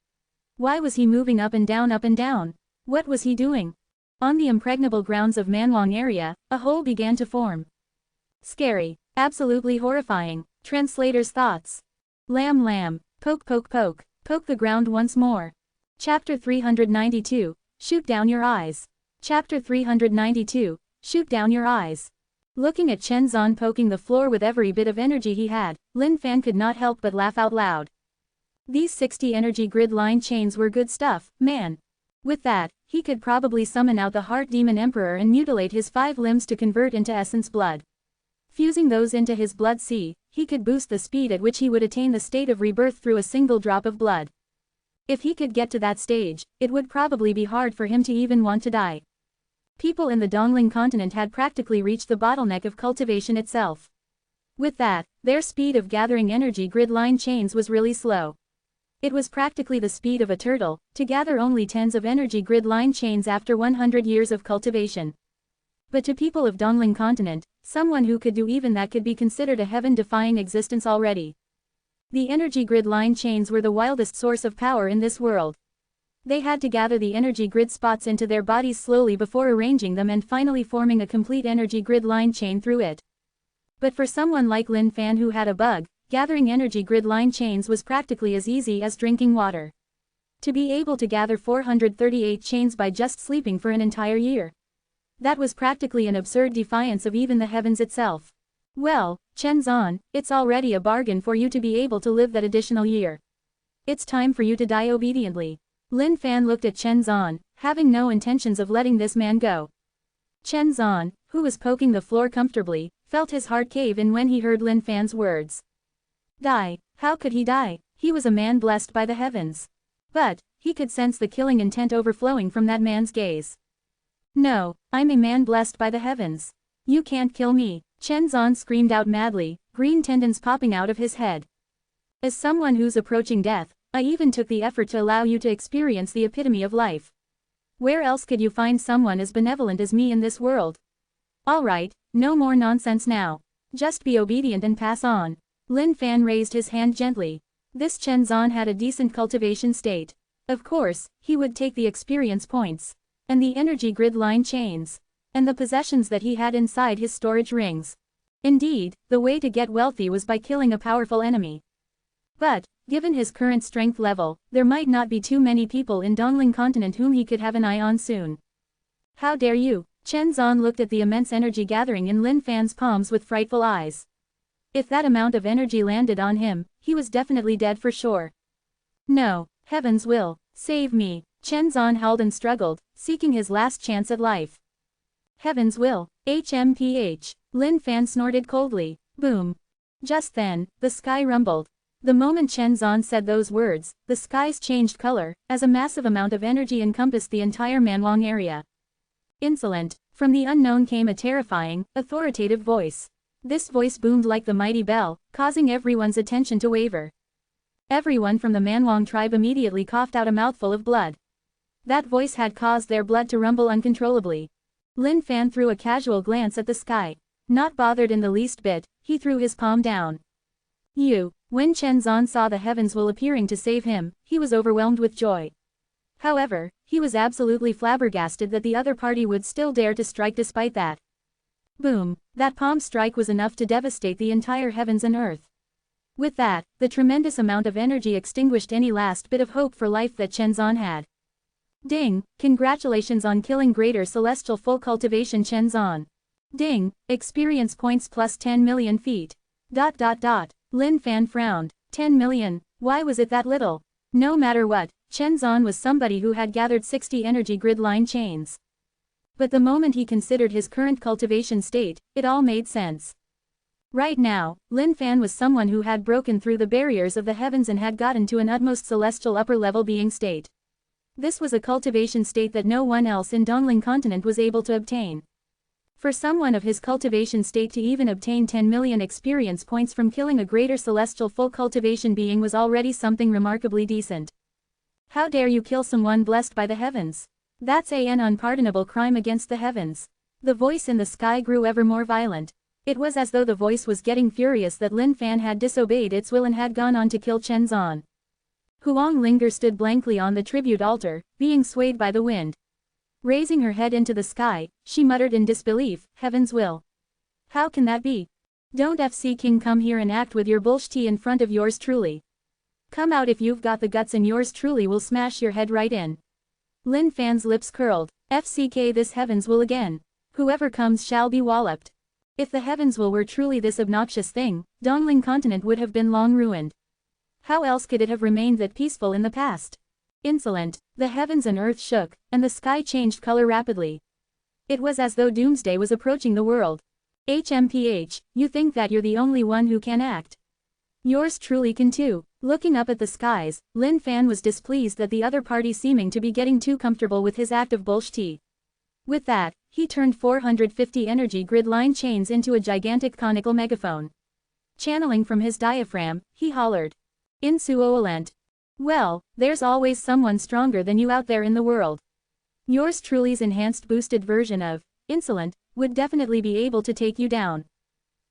Why was he moving up and down up and down? What was he doing? On the impregnable grounds of Manwang area, a hole began to form. Scary. Absolutely horrifying. Translator's thoughts. Lamb lamb. Poke poke poke. Poke the ground once more. Chapter 392. Shoot down your eyes. Chapter 392. Shoot down your eyes. Looking at Chen Zan poking the floor with every bit of energy he had, Lin Fan could not help but laugh out loud. These 60 energy grid line chains were good stuff, man. With that, he could probably summon out the Heart Demon Emperor and mutilate his 5 limbs to convert into essence blood. Fusing those into his blood sea, he could boost the speed at which he would attain the state of rebirth through a single drop of blood. If he could get to that stage, it would probably be hard for him to even want to die. People in the Dongling continent had practically reached the bottleneck of cultivation itself. With that, their speed of gathering energy grid line chains was really slow. It was practically the speed of a turtle, to gather only tens of energy grid line chains after 100 years of cultivation. But to people of Dongling continent, someone who could do even that could be considered a heaven-defying existence already. The energy grid line chains were the wildest source of power in this world. They had to gather the energy grid spots into their bodies slowly before arranging them and finally forming a complete energy grid line chain through it. But for someone like Lin Fan who had a bug, gathering energy grid line chains was practically as easy as drinking water. To be able to gather 438 chains by just sleeping for an entire year. That was practically an absurd defiance of even the heavens itself. Well, Chen Zan, it's already a bargain for you to be able to live that additional year. It's time for you to die obediently. Lin Fan looked at Chen Zan, having no intentions of letting this man go. Chen Zan, who was poking the floor comfortably, felt his heart cave in when he heard Lin Fan's words. Die? How could he die? He was a man blessed by the heavens. But, he could sense the killing intent overflowing from that man's gaze. No, I'm a man blessed by the heavens. You can't kill me, Chen Zan screamed out madly, green tendons popping out of his head. As someone who's approaching death, I even took the effort to allow you to experience the epitome of life. Where else could you find someone as benevolent as me in this world? Alright, no more nonsense now. Just be obedient and pass on. Lin Fan raised his hand gently. This Chen Zan had a decent cultivation state. Of course, he would take the experience points. And the energy grid line chains. And the possessions that he had inside his storage rings. Indeed, the way to get wealthy was by killing a powerful enemy. But, given his current strength level, there might not be too many people in Dongling continent whom he could have an eye on soon. How dare you? Chen Zan looked at the immense energy gathering in Lin Fan's palms with frightful eyes. If that amount of energy landed on him, he was definitely dead for sure. No, heavens will save me. Chen Zan howled and struggled, seeking his last chance at life. Heavens will. HMPH. Lin Fan snorted coldly. Boom. Just then, the sky rumbled. The moment Chen Zan said those words, the skies changed color, as a massive amount of energy encompassed the entire Manwang area. Insolent. From the unknown came a terrifying, authoritative voice. This voice boomed like the mighty bell, causing everyone's attention to waver. Everyone from the Manwang tribe immediately coughed out a mouthful of blood. That voice had caused their blood to rumble uncontrollably. Lin Fan threw a casual glance at the sky. Not bothered in the least bit, he threw his palm down. When Chen Zan saw the heavens will appearing to save him, he was overwhelmed with joy. However, he was absolutely flabbergasted that the other party would still dare to strike despite that. Boom, that palm strike was enough to devastate the entire heavens and earth. With that, the tremendous amount of energy extinguished any last bit of hope for life that Chen Zan had. Ding, congratulations on killing greater celestial full cultivation Chen Zan. Ding, experience points plus 10 million feet. Lin Fan frowned. 10 million, why was it that little? No matter what, Chen Zan was somebody who had gathered 60 energy grid line chains. But the moment he considered his current cultivation state, it all made sense. Right now, Lin Fan was someone who had broken through the barriers of the heavens and had gotten to an utmost celestial upper-level being state. This was a cultivation state that no one else in Dongling continent was able to obtain. For someone of his cultivation state to even obtain 10 million experience points from killing a greater celestial full cultivation being was already something remarkably decent. How dare you kill someone blessed by the heavens? That's an unpardonable crime against the heavens. The voice in the sky grew ever more violent. It was as though the voice was getting furious that Lin Fan had disobeyed its will and had gone on to kill Chen Zan. Huang Linger stood blankly on the tribute altar, being swayed by the wind. Raising her head into the sky, she muttered in disbelief, heavens will. How can that be? Don't FC King come here and act with your bullshit in front of yours truly. Come out if you've got the guts and yours truly will smash your head right in. Lin Fan's lips curled. FCK this heavens will again. Whoever comes shall be walloped. If the heavens will were truly this obnoxious thing, Dongling continent would have been long ruined. How else could it have remained that peaceful in the past? Insolent, the heavens and earth shook, and the sky changed color rapidly. It was as though doomsday was approaching the world. HMPH, you think that you're the only one who can act? Yours truly can too. Looking up at the skies, Lin Fan was displeased that the other party seeming to be getting too comfortable with his act of bullshit. With that, he turned 450 energy grid line chains into a gigantic conical megaphone. Channeling from his diaphragm, he hollered. Insuolent. Well, there's always someone stronger than you out there in the world. Yours truly's enhanced boosted version of insolent would definitely be able to take you down.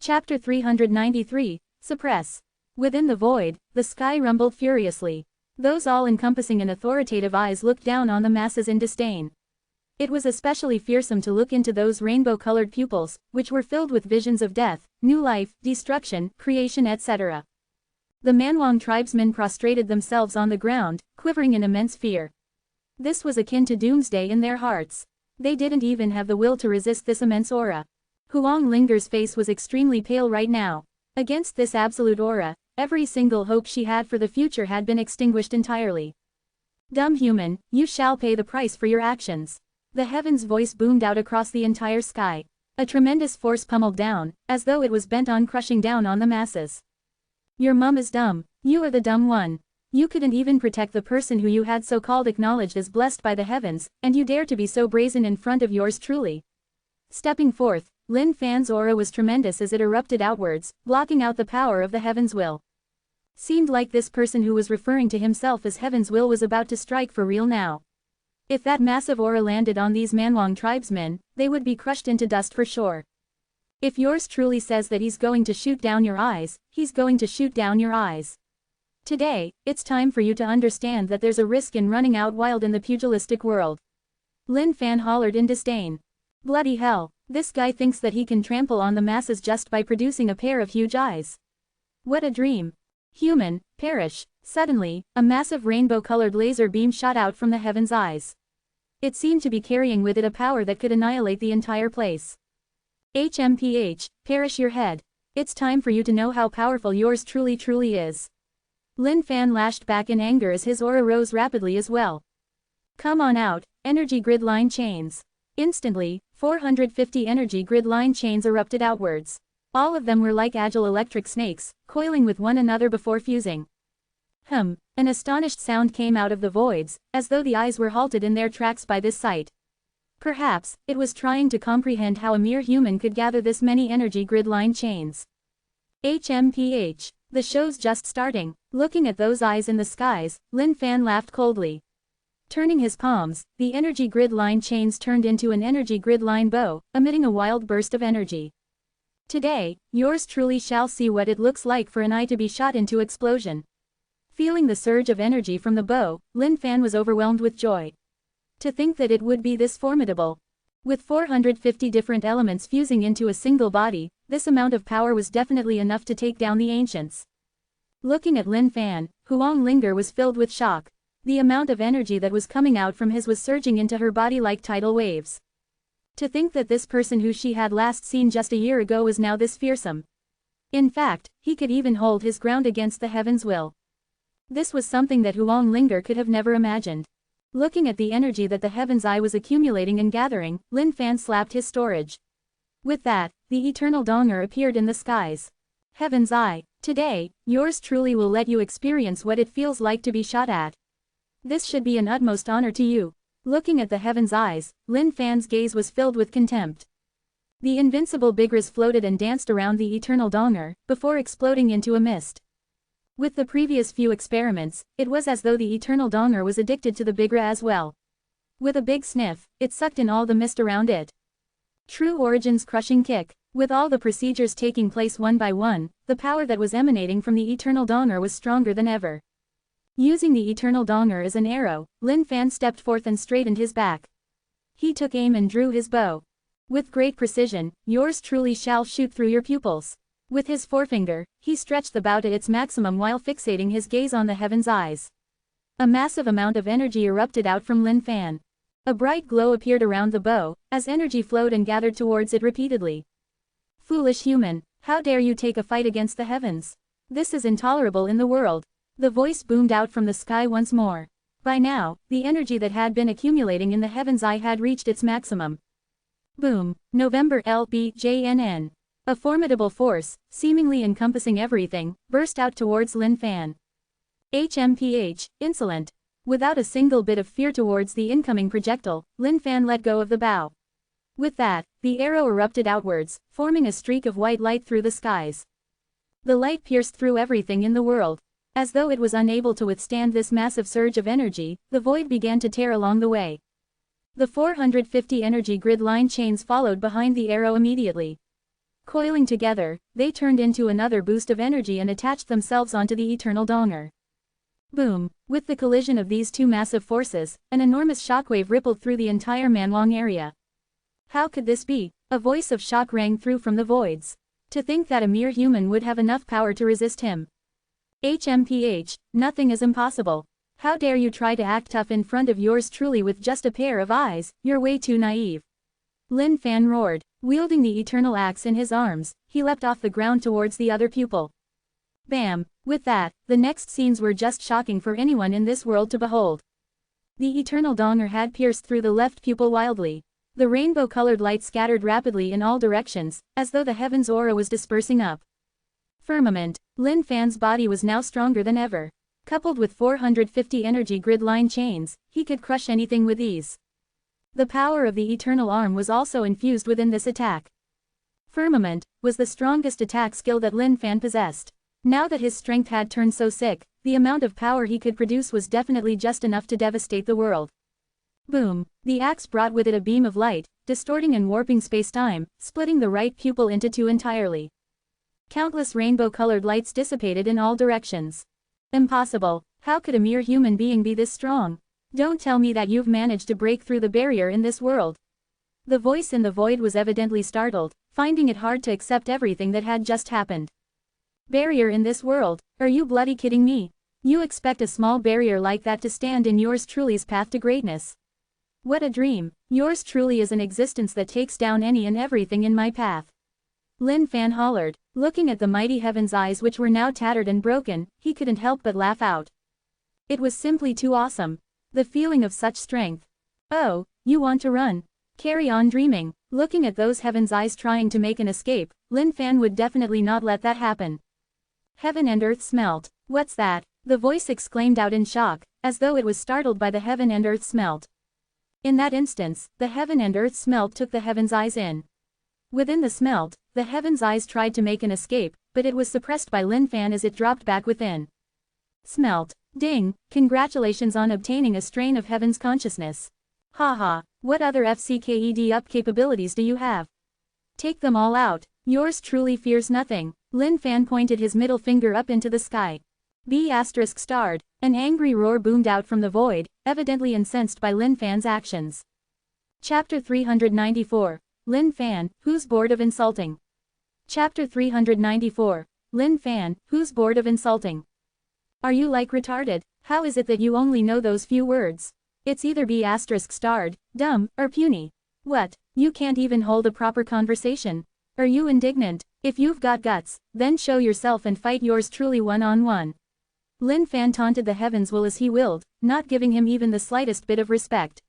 Chapter 393, Suppress. Within the void, the sky rumbled furiously. Those all-encompassing and authoritative eyes looked down on the masses in disdain. It was especially fearsome to look into those rainbow-colored pupils, which were filled with visions of death, new life, destruction, creation, etc. The Manwang tribesmen prostrated themselves on the ground, quivering in immense fear. This was akin to doomsday in their hearts. They didn't even have the will to resist this immense aura. Huang Linger's face was extremely pale right now. Against this absolute aura, every single hope she had for the future had been extinguished entirely. Dumb human, you shall pay the price for your actions. The heaven's voice boomed out across the entire sky. A tremendous force pummeled down, as though it was bent on crushing down on the masses. Your mum is dumb, you are the dumb one. You couldn't even protect the person who you had so-called acknowledged as blessed by the heavens, and you dare to be so brazen in front of yours truly. Stepping forth, Lin Fan's aura was tremendous as it erupted outwards, blocking out the power of the heaven's will. Seemed like this person who was referring to himself as heaven's will was about to strike for real now. If that massive aura landed on these Manwang tribesmen, they would be crushed into dust for sure. If yours truly says that he's going to shoot down your eyes, he's going to shoot down your eyes. Today, it's time for you to understand that there's a risk in running out wild in the pugilistic world. Lin Fan hollered in disdain. Bloody hell, this guy thinks that he can trample on the masses just by producing a pair of huge eyes. What a dream. Human, perish. Suddenly, a massive rainbow-colored laser beam shot out from the heaven's eyes. It seemed to be carrying with it a power that could annihilate the entire place. HMPH, perish your head. It's time for you to know how powerful yours truly is. Lin Fan lashed back in anger as his aura rose rapidly as well. Come on out, energy grid line chains. Instantly, 450 energy grid line chains erupted outwards. All of them were like agile electric snakes, coiling with one another before fusing. An astonished sound came out of the voids, as though the eyes were halted in their tracks by this sight. Perhaps, it was trying to comprehend how a mere human could gather this many energy grid line chains. HMPH, the show's just starting. Looking at those eyes in the skies, Lin Fan laughed coldly. Turning his palms, the energy grid line chains turned into an energy grid line bow, emitting a wild burst of energy. Today, yours truly shall see what it looks like for an eye to be shot into explosion. Feeling the surge of energy from the bow, Lin Fan was overwhelmed with joy. To think that it would be this formidable. With 450 different elements fusing into a single body, this amount of power was definitely enough to take down the ancients. Looking at Lin Fan, Huang Linger was filled with shock. The amount of energy that was coming out from his was surging into her body like tidal waves. To think that this person who she had last seen just a year ago was now this fearsome. In fact, he could even hold his ground against the heaven's will. This was something that Huang Linger could have never imagined. Looking at the energy that the heaven's eye was accumulating and gathering, Lin Fan slapped his storage. With that, the eternal Donger appeared in the skies. Heaven's eye, today, yours truly will let you experience what it feels like to be shot at. This should be an utmost honor to you. Looking at the heaven's eyes, Lin Fan's gaze was filled with contempt. The invincible Bigras floated and danced around the eternal Donger, before exploding into a mist. With the previous few experiments, it was as though the eternal Donger was addicted to the Bigra as well. With a big sniff, it sucked in all the mist around it. True Origin's crushing kick. With all the procedures taking place one by one, the power that was emanating from the eternal Donger was stronger than ever. Using the eternal Donger as an arrow, Lin Fan stepped forth and straightened his back. He took aim and drew his bow. With great precision, yours truly shall shoot through your pupils. With his forefinger, he stretched the bow to its maximum while fixating his gaze on the heaven's eyes. A massive amount of energy erupted out from Lin Fan. A bright glow appeared around the bow, as energy flowed and gathered towards it repeatedly. Foolish human, how dare you take a fight against the heavens? This is intolerable in the world. The voice boomed out from the sky once more. By now, the energy that had been accumulating in the heaven's eye had reached its maximum. Boom, November LBJNN. A formidable force, seemingly encompassing everything, burst out towards Lin Fan. HMPH, insolent. Without a single bit of fear towards the incoming projectile, Lin Fan let go of the bow. With that, the arrow erupted outwards, forming a streak of white light through the skies. The light pierced through everything in the world. As though it was unable to withstand this massive surge of energy, the void began to tear along the way. The 450 energy grid line chains followed behind the arrow immediately. Coiling together, they turned into another boost of energy and attached themselves onto the eternal Donger. Boom! With the collision of these two massive forces, an enormous shockwave rippled through the entire Manlong area. How could this be? A voice of shock rang through from the voids. To think that a mere human would have enough power to resist him. HMPH, nothing is impossible. How dare you try to act tough in front of yours truly with just a pair of eyes, you're way too naive. Lin Fan roared. Wielding the eternal axe in his arms, he leapt off the ground towards the other pupil. Bam! With that, the next scenes were just shocking for anyone in this world to behold. The eternal Donger had pierced through the left pupil wildly. The rainbow-colored light scattered rapidly in all directions, as though the heaven's aura was dispersing up. Firmament. Lin Fan's body was now stronger than ever. Coupled with 450 energy grid line chains, he could crush anything with ease. The power of the eternal arm was also infused within this attack. Firmament was the strongest attack skill that Lin Fan possessed. Now that his strength had turned so sick, the amount of power he could produce was definitely just enough to devastate the world. Boom! The axe brought with it a beam of light, distorting and warping space-time, splitting the right pupil into two entirely. Countless rainbow-colored lights dissipated in all directions. Impossible. How could a mere human being be this strong? Don't tell me that you've managed to break through the barrier in this world. The voice in the void was evidently startled, finding it hard to accept everything that had just happened. Barrier in this world? Are you bloody kidding me? You expect a small barrier like that to stand in yours truly's path to greatness? What a dream. Yours truly is an existence that takes down any and everything in my path. Lin Fan hollered. Looking at the mighty heaven's eyes which were now tattered and broken, he couldn't help but laugh out. It was simply too awesome. The feeling of such strength. Oh, you want to run? Carry on dreaming. Looking at those heaven's eyes trying to make an escape, Lin Fan would definitely not let that happen. Heaven and earth smelt. What's that? The voice exclaimed out in shock, as though it was startled by the heaven and earth smelt. In that instance, the heaven and earth smelt took the heaven's eyes in. Within the smelt, the heaven's eyes tried to make an escape, but it was suppressed by Lin Fan as it dropped back within. Smelt. Ding, congratulations on obtaining a strain of heaven's consciousness. Haha, what other FCKED up capabilities do you have? Take them all out. Yours truly fears nothing. Lin Fan pointed his middle finger up into the sky. B*****. An angry roar boomed out from the void, evidently incensed by Lin Fan's actions. Chapter 394. Lin Fan, who's bored of insulting? Chapter 394. Lin Fan, who's bored of insulting? Are you like retarded? How is it that you only know those few words? It's either B*****, dumb, or puny. What, you can't even hold a proper conversation? Are you indignant? If you've got guts, then show yourself and fight yours truly one-on-one. Lin Fan taunted the heavens will as he willed, not giving him even the slightest bit of respect.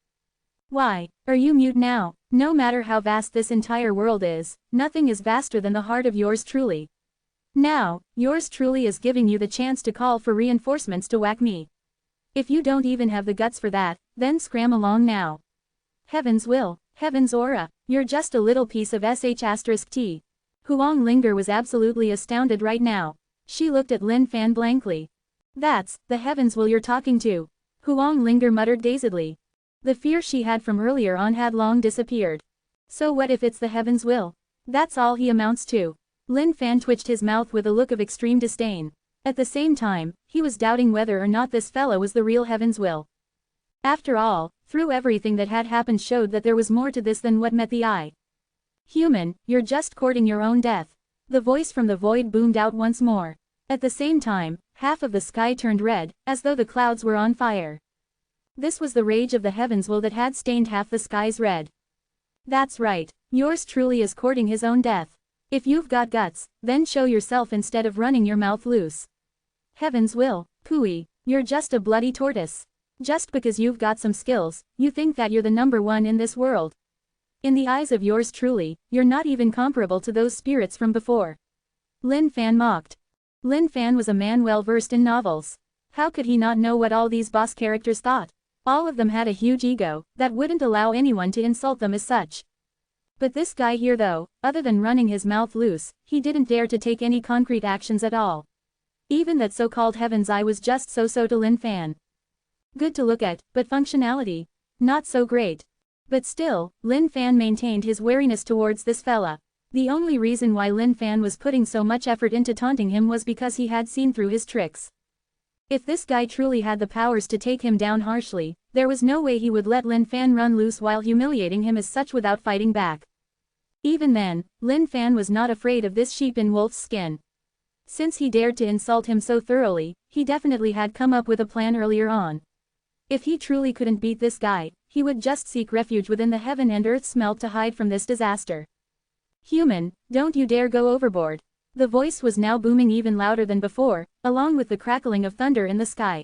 Why, are you mute now? No matter how vast this entire world is, nothing is vaster than the heart of yours truly. Now, yours truly is giving you the chance to call for reinforcements to whack me. If you don't even have the guts for that, then scram along now. Heaven's will, heaven's aura, you're just a little piece of sh**t. Huang Linger was absolutely astounded right now. She looked at Lin Fan blankly. That's the heaven's will you're talking to. Huang Linger muttered dazedly. The fear she had from earlier on had long disappeared. So what if it's the heaven's will? That's all he amounts to. Lin Fan twitched his mouth with a look of extreme disdain. At the same time, he was doubting whether or not this fellow was the real heaven's will. After all, through everything that had happened showed that there was more to this than what met the eye. Human, you're just courting your own death. The voice from the void boomed out once more. At the same time, half of the sky turned red, as though the clouds were on fire. This was the rage of the heaven's will that had stained half the skies red. That's right, yours truly is courting his own death. If you've got guts, then show yourself instead of running your mouth loose. Heaven's will, pooey, you're just a bloody tortoise. Just because you've got some skills, you think that you're the number one in this world. In the eyes of yours truly, you're not even comparable to those spirits from before. Lin Fan mocked. Lin Fan was a man well versed in novels. How could he not know what all these boss characters thought? All of them had a huge ego, that wouldn't allow anyone to insult them as such. But this guy here though, other than running his mouth loose, he didn't dare to take any concrete actions at all. Even that so-called heaven's eye was just so-so to Lin Fan. Good to look at, but functionality, not so great. But still, Lin Fan maintained his wariness towards this fella. The only reason why Lin Fan was putting so much effort into taunting him was because he had seen through his tricks. If this guy truly had the powers to take him down harshly, there was no way he would let Lin Fan run loose while humiliating him as such without fighting back. Even then, Lin Fan was not afraid of this sheep in wolf's skin. Since he dared to insult him so thoroughly, he definitely had come up with a plan earlier on. If he truly couldn't beat this guy, he would just seek refuge within the heaven and earth smelt to hide from this disaster. Human, don't you dare go overboard. The voice was now booming even louder than before, along with the crackling of thunder in the sky.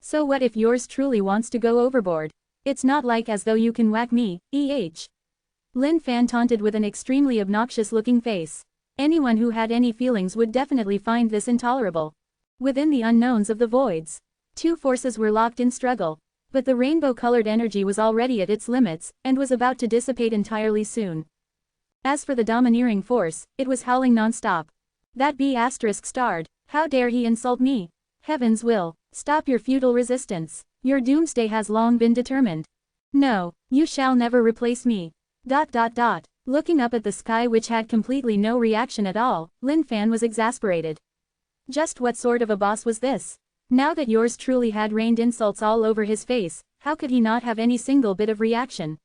So what if yours truly wants to go overboard? It's not like as though you can whack me, Lin Fan taunted with an extremely obnoxious-looking face. Anyone who had any feelings would definitely find this intolerable. Within the unknowns of the voids, two forces were locked in struggle. But the rainbow-colored energy was already at its limits, and was about to dissipate entirely soon. As for the domineering force, it was howling non-stop. That B****, how dare he insult me? Heaven's will, stop your futile resistance. Your doomsday has long been determined. No, you shall never replace me. Looking up at the sky, which had completely no reaction at all, Lin Fan was exasperated. Just what sort of a boss was this? Now that yours truly had rained insults all over his face, how could he not have any single bit of reaction?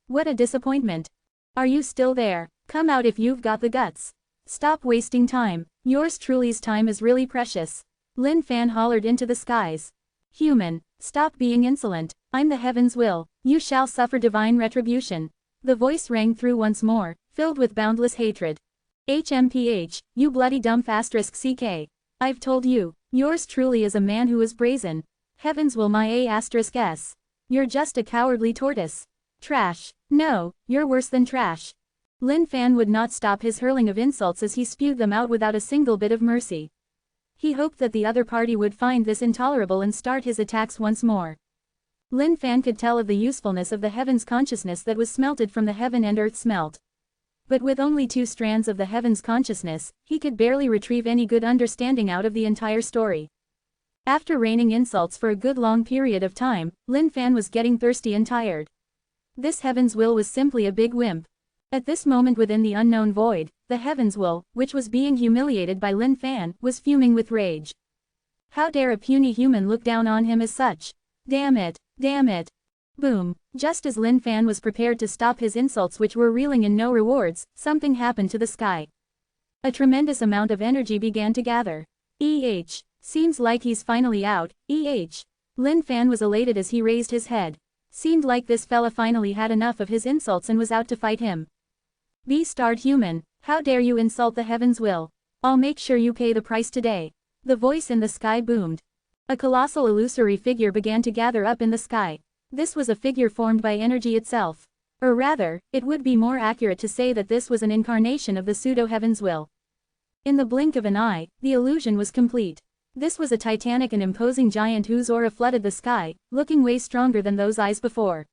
What a disappointment. Are you still there? Come out if you've got the guts. Stop wasting time. Yours truly's time is really precious. Lin Fan hollered into the skies. Human, stop being insolent. I'm the heaven's will. You shall suffer divine retribution. The voice rang through once more, filled with boundless hatred. HMPH, you bloody dump *CK. I've told you, yours truly is a man who is brazen. Heavens will my *S. You're just a cowardly tortoise. Trash. No, you're worse than trash. Lin Fan would not stop his hurling of insults as he spewed them out without a single bit of mercy. He hoped that the other party would find this intolerable and start his attacks once more. Lin Fan could tell of the usefulness of the heavens consciousness that was smelted from the heaven and earth smelt. But with only 2 strands of the heavens consciousness, he could barely retrieve any good understanding out of the entire story. After raining insults for a good long period of time, Lin Fan was getting thirsty and tired. This heaven's will was simply a big wimp. At this moment within the unknown void, the heaven's will, which was being humiliated by Lin Fan, was fuming with rage. How dare a puny human look down on him as such? Damn it! Damn it! Boom! Just as Lin Fan was prepared to stop his insults which were reeling in no rewards, something happened to the sky. A tremendous amount of energy began to gather. Seems like he's finally out, Lin Fan was elated as he raised his head. Seemed like this fella finally had enough of his insults and was out to fight him. Be-starred human, how dare you insult the heaven's will? I'll make sure you pay the price today. The voice in the sky boomed. A colossal illusory figure began to gather up in the sky. This was a figure formed by energy itself. Or rather, it would be more accurate to say that this was an incarnation of the pseudo-heaven's will. In the blink of an eye, the illusion was complete. This was a titanic and imposing giant whose aura flooded the sky, looking way stronger than those eyes before.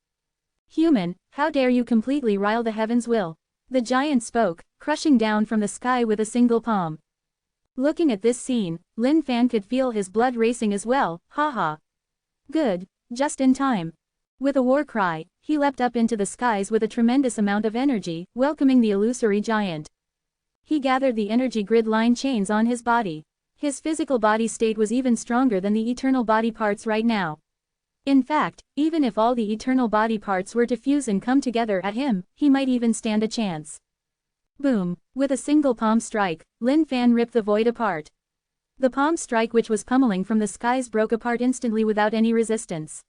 Human, how dare you completely rile the heaven's will? The giant spoke, crushing down from the sky with a single palm. Looking at this scene, Lin Fan could feel his blood racing as well, haha. Good, just in time. With a war cry, he leapt up into the skies with a tremendous amount of energy, welcoming the illusory giant. He gathered the energy grid line chains on his body. His physical body state was even stronger than the eternal body parts right now. In fact, even if all the eternal body parts were to fuse and come together at him, he might even stand a chance. Boom! With a single palm strike, Lin Fan ripped the void apart. The palm strike which was pummeling from the skies broke apart instantly without any resistance.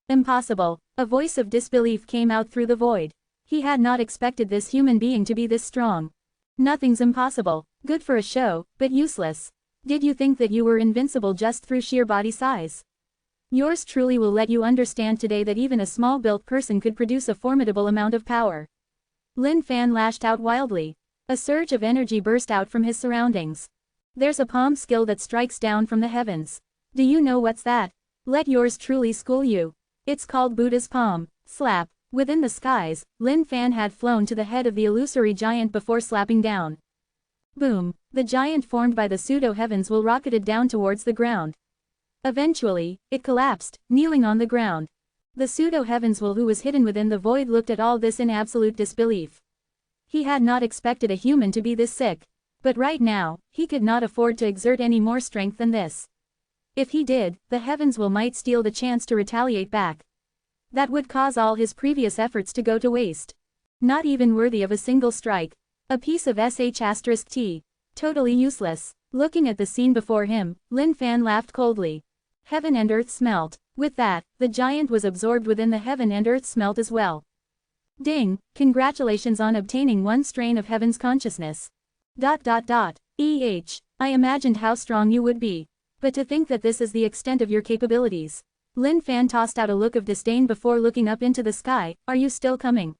Impossible! A voice of disbelief came out through the void. He had not expected this human being to be this strong. Nothing's impossible. Good for a show, but useless. Did you think that you were invincible just through sheer body size? Yours truly will let you understand today that even a small-built person could produce a formidable amount of power. Lin Fan lashed out wildly. A surge of energy burst out from his surroundings. There's a palm skill that strikes down from the heavens. Do you know what's that? Let yours truly school you. It's called Buddha's palm. Slap. Within the skies, Lin Fan had flown to the head of the illusory giant before slapping down. Boom! The giant formed by the pseudo-heavens will rocketed down towards the ground. Eventually, it collapsed, kneeling on the ground. The pseudo-heavens will who was hidden within the void looked at all this in absolute disbelief. He had not expected a human to be this sick. But right now, he could not afford to exert any more strength than this. If he did, the heavens will might steal the chance to retaliate back. That would cause all his previous efforts to go to waste. Not even worthy of a single strike. A piece of *T. Totally useless. Looking at the scene before him, Lin Fan laughed coldly. Heaven and earth smelt. With that, the giant was absorbed within the heaven and earth smelt as well. Ding! Congratulations on obtaining 1 strain of heaven's consciousness. I imagined how strong you would be. But to think that this is the extent of your capabilities. Lin Fan tossed out a look of disdain before looking up into the sky. Are you still coming?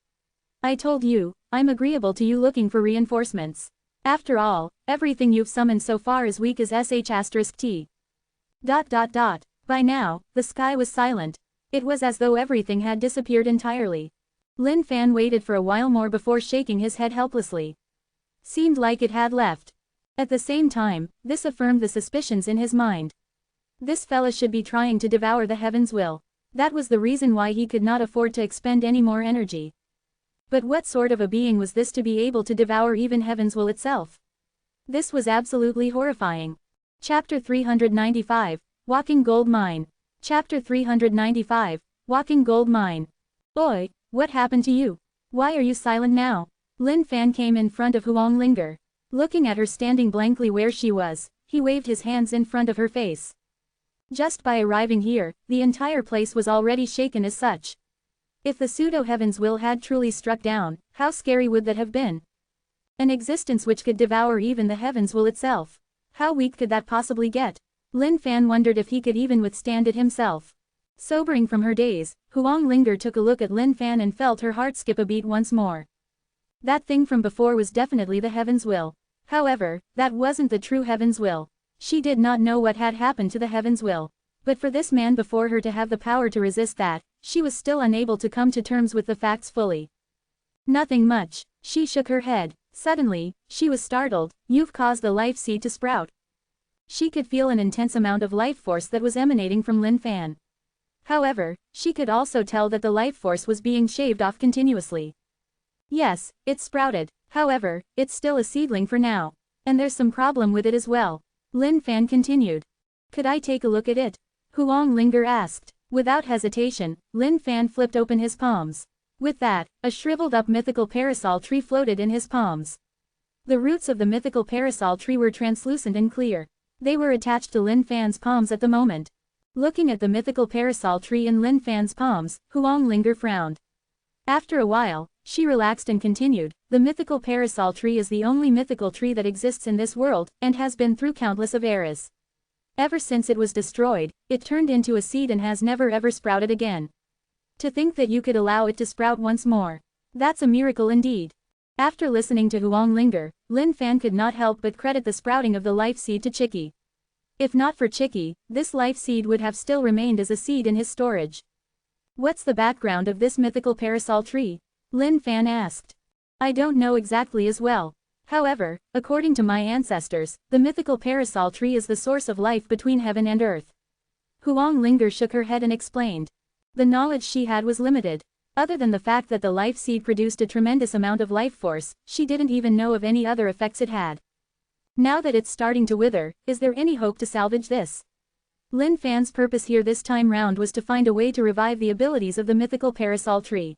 I told you, I'm agreeable to you looking for reinforcements. After all, everything you've summoned so far is weak as *T. By now, the sky was silent. It was as though everything had disappeared entirely. Lin Fan waited for a while more before shaking his head helplessly. Seemed like it had left. At the same time, this affirmed the suspicions in his mind. This fella should be trying to devour the heaven's will. That was the reason why he could not afford to expend any more energy. But what sort of a being was this to be able to devour even heaven's will itself? This was absolutely horrifying. Chapter 395, Walking Gold Mine. Chapter 395, Walking Gold Mine. Oi, what happened to you? Why are you silent now? Lin Fan came in front of Huang Linger. Looking at her standing blankly where she was, he waved his hands in front of her face. Just by arriving here, the entire place was already shaken as such. If the pseudo-heaven's will had truly struck down, how scary would that have been? An existence which could devour even the heaven's will itself. How weak could that possibly get? Lin Fan wondered if he could even withstand it himself. Sobering from her daze, Huang Linger took a look at Lin Fan and felt her heart skip a beat once more. That thing from before was definitely the heaven's will. However, that wasn't the true heaven's will. She did not know what had happened to the heaven's will. But for this man before her to have the power to resist that, she was still unable to come to terms with the facts fully. Nothing much. She shook her head. Suddenly, she was startled. You've caused the life seed to sprout. She could feel an intense amount of life force that was emanating from Lin Fan. However, she could also tell that the life force was being shaved off continuously. Yes, it sprouted. However, it's still a seedling for now. And there's some problem with it as well. Lin Fan continued. Could I take a look at it? Huang Linger asked. Without hesitation, Lin Fan flipped open his palms. With that, a shriveled-up mythical parasol tree floated in his palms. The roots of the mythical parasol tree were translucent and clear. They were attached to Lin Fan's palms at the moment. Looking at the mythical parasol tree in Lin Fan's palms, Huang Linger frowned. After a while, she relaxed and continued, the mythical parasol tree is the only mythical tree that exists in this world, and has been through countless of eras. Ever since it was destroyed, it turned into a seed and has never ever sprouted again. To think that you could allow it to sprout once more. That's a miracle indeed. After listening to Huang Linger, Lin Fan could not help but credit the sprouting of the life seed to Chicky. If not for Chicky, this life seed would have still remained as a seed in his storage. What's the background of this mythical parasol tree? Lin Fan asked. I don't know exactly as well. However, according to my ancestors, the mythical parasol tree is the source of life between heaven and earth. Huang Linger shook her head and explained. The knowledge she had was limited. Other than the fact that the life seed produced a tremendous amount of life force, she didn't even know of any other effects it had. Now that it's starting to wither, is there any hope to salvage this? Lin Fan's purpose here this time round was to find a way to revive the abilities of the mythical parasol tree.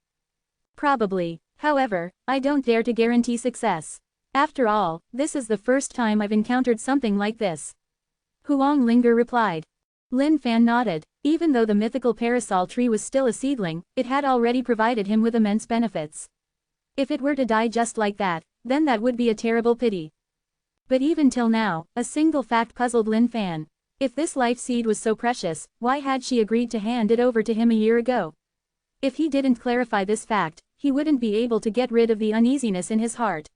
Probably. However, I don't dare to guarantee success. After all, this is the first time I've encountered something like this. Huang Linger replied. Lin Fan nodded. Even though the mythical parasol tree was still a seedling, it had already provided him with immense benefits. If it were to die just like that, then that would be a terrible pity. But even till now, a single fact puzzled Lin Fan. If this life seed was so precious, why had she agreed to hand it over to him a year ago? If he didn't clarify this fact, he wouldn't be able to get rid of the uneasiness in his heart.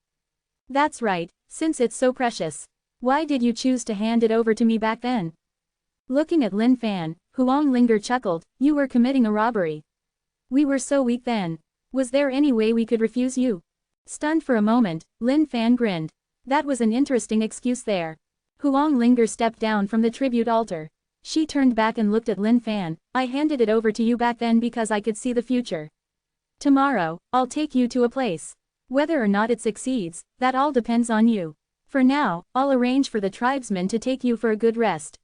That's right, since it's so precious. Why did you choose to hand it over to me back then? Looking at Lin Fan, Huang Linger chuckled, you were committing a robbery. We were so weak then. Was there any way we could refuse you? Stunned for a moment, Lin Fan grinned. That was an interesting excuse there. Huang Linger stepped down from the tribute altar. She turned back and looked at Lin Fan. I handed it over to you back then because I could see the future. Tomorrow, I'll take you to a place. Whether or not it succeeds, that all depends on you. For now, I'll arrange for the tribesmen to take you for a good rest.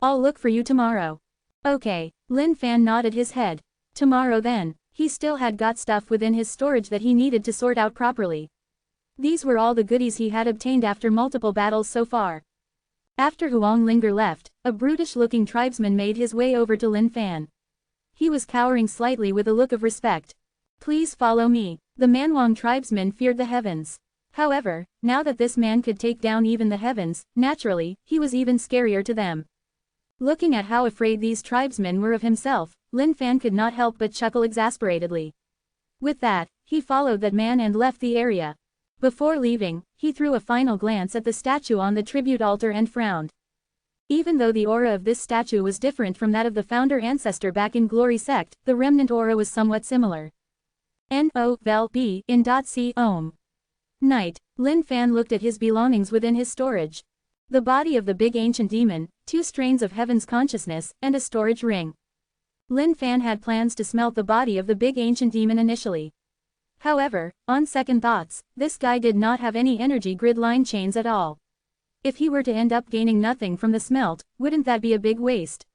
I'll look for you tomorrow. Okay, Lin Fan nodded his head. Tomorrow then. He still had got stuff within his storage that he needed to sort out properly. These were all the goodies he had obtained after multiple battles so far. After Huang Linger left, a brutish-looking tribesman made his way over to Lin Fan. He was cowering slightly with a look of respect. Please follow me. The Manwang tribesmen feared the heavens. However, now that this man could take down even the heavens, naturally, he was even scarier to them. Looking at how afraid these tribesmen were of himself, Lin Fan could not help but chuckle exasperatedly. With that, he followed that man and left the area. Before leaving, he threw a final glance at the statue on the tribute altar and frowned. Even though the aura of this statue was different from that of the founder ancestor back in Glory Sect, the remnant aura was somewhat similar. N-O-V-E in .C Ohm. Night. Lin Fan looked at his belongings within his storage. The body of the big ancient demon, 2 strains of heaven's consciousness, and a storage ring. Lin Fan had plans to smelt the body of the big ancient demon initially. However, on second thoughts, this guy did not have any energy grid line chains at all. If he were to end up gaining nothing from the smelt, wouldn't that be a big waste?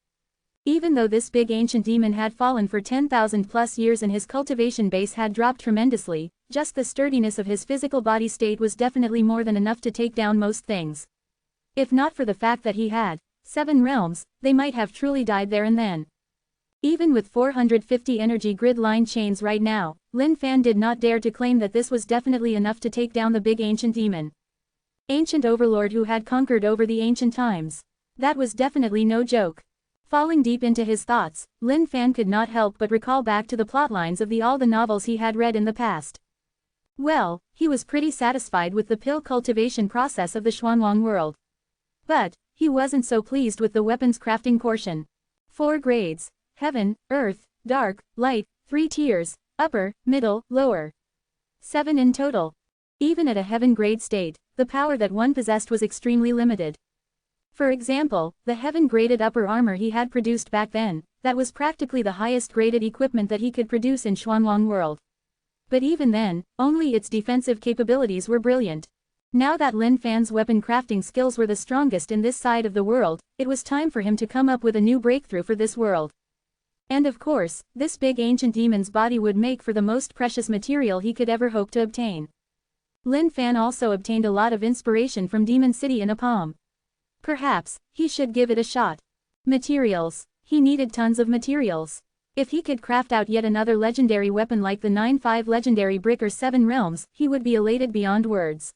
Even though this big ancient demon had fallen for 10,000 plus years and his cultivation base had dropped tremendously, just the sturdiness of his physical body state was definitely more than enough to take down most things. If not for the fact that he had 7 realms, they might have truly died there and then. Even with 450 energy grid line chains right now, Lin Fan did not dare to claim that this was definitely enough to take down the big ancient demon. Ancient overlord who had conquered over the ancient times. That was definitely no joke. Falling deep into his thoughts, Lin Fan could not help but recall back to the plotlines of all the novels he had read in the past. Well, he was pretty satisfied with the pill cultivation process of the Xuanwang world. But he wasn't so pleased with the weapons crafting portion. 4 grades. Heaven, Earth, Dark, Light, 3 tiers, Upper, Middle, Lower. 7 in total. Even at a heaven grade state, the power that one possessed was extremely limited. For example, the heaven-graded upper armor he had produced back then, that was practically the highest graded equipment that he could produce in Xuanwang world. But even then, only its defensive capabilities were brilliant. Now that Lin Fan's weapon crafting skills were the strongest in this side of the world, it was time for him to come up with a new breakthrough for this world. And of course, this big ancient demon's body would make for the most precious material he could ever hope to obtain. Lin Fan also obtained a lot of inspiration from Demon City in a palm. Perhaps, he should give it a shot. Materials. He needed tons of materials. If he could craft out yet another legendary weapon like the 9-5 legendary brick or 7 realms, he would be elated beyond words.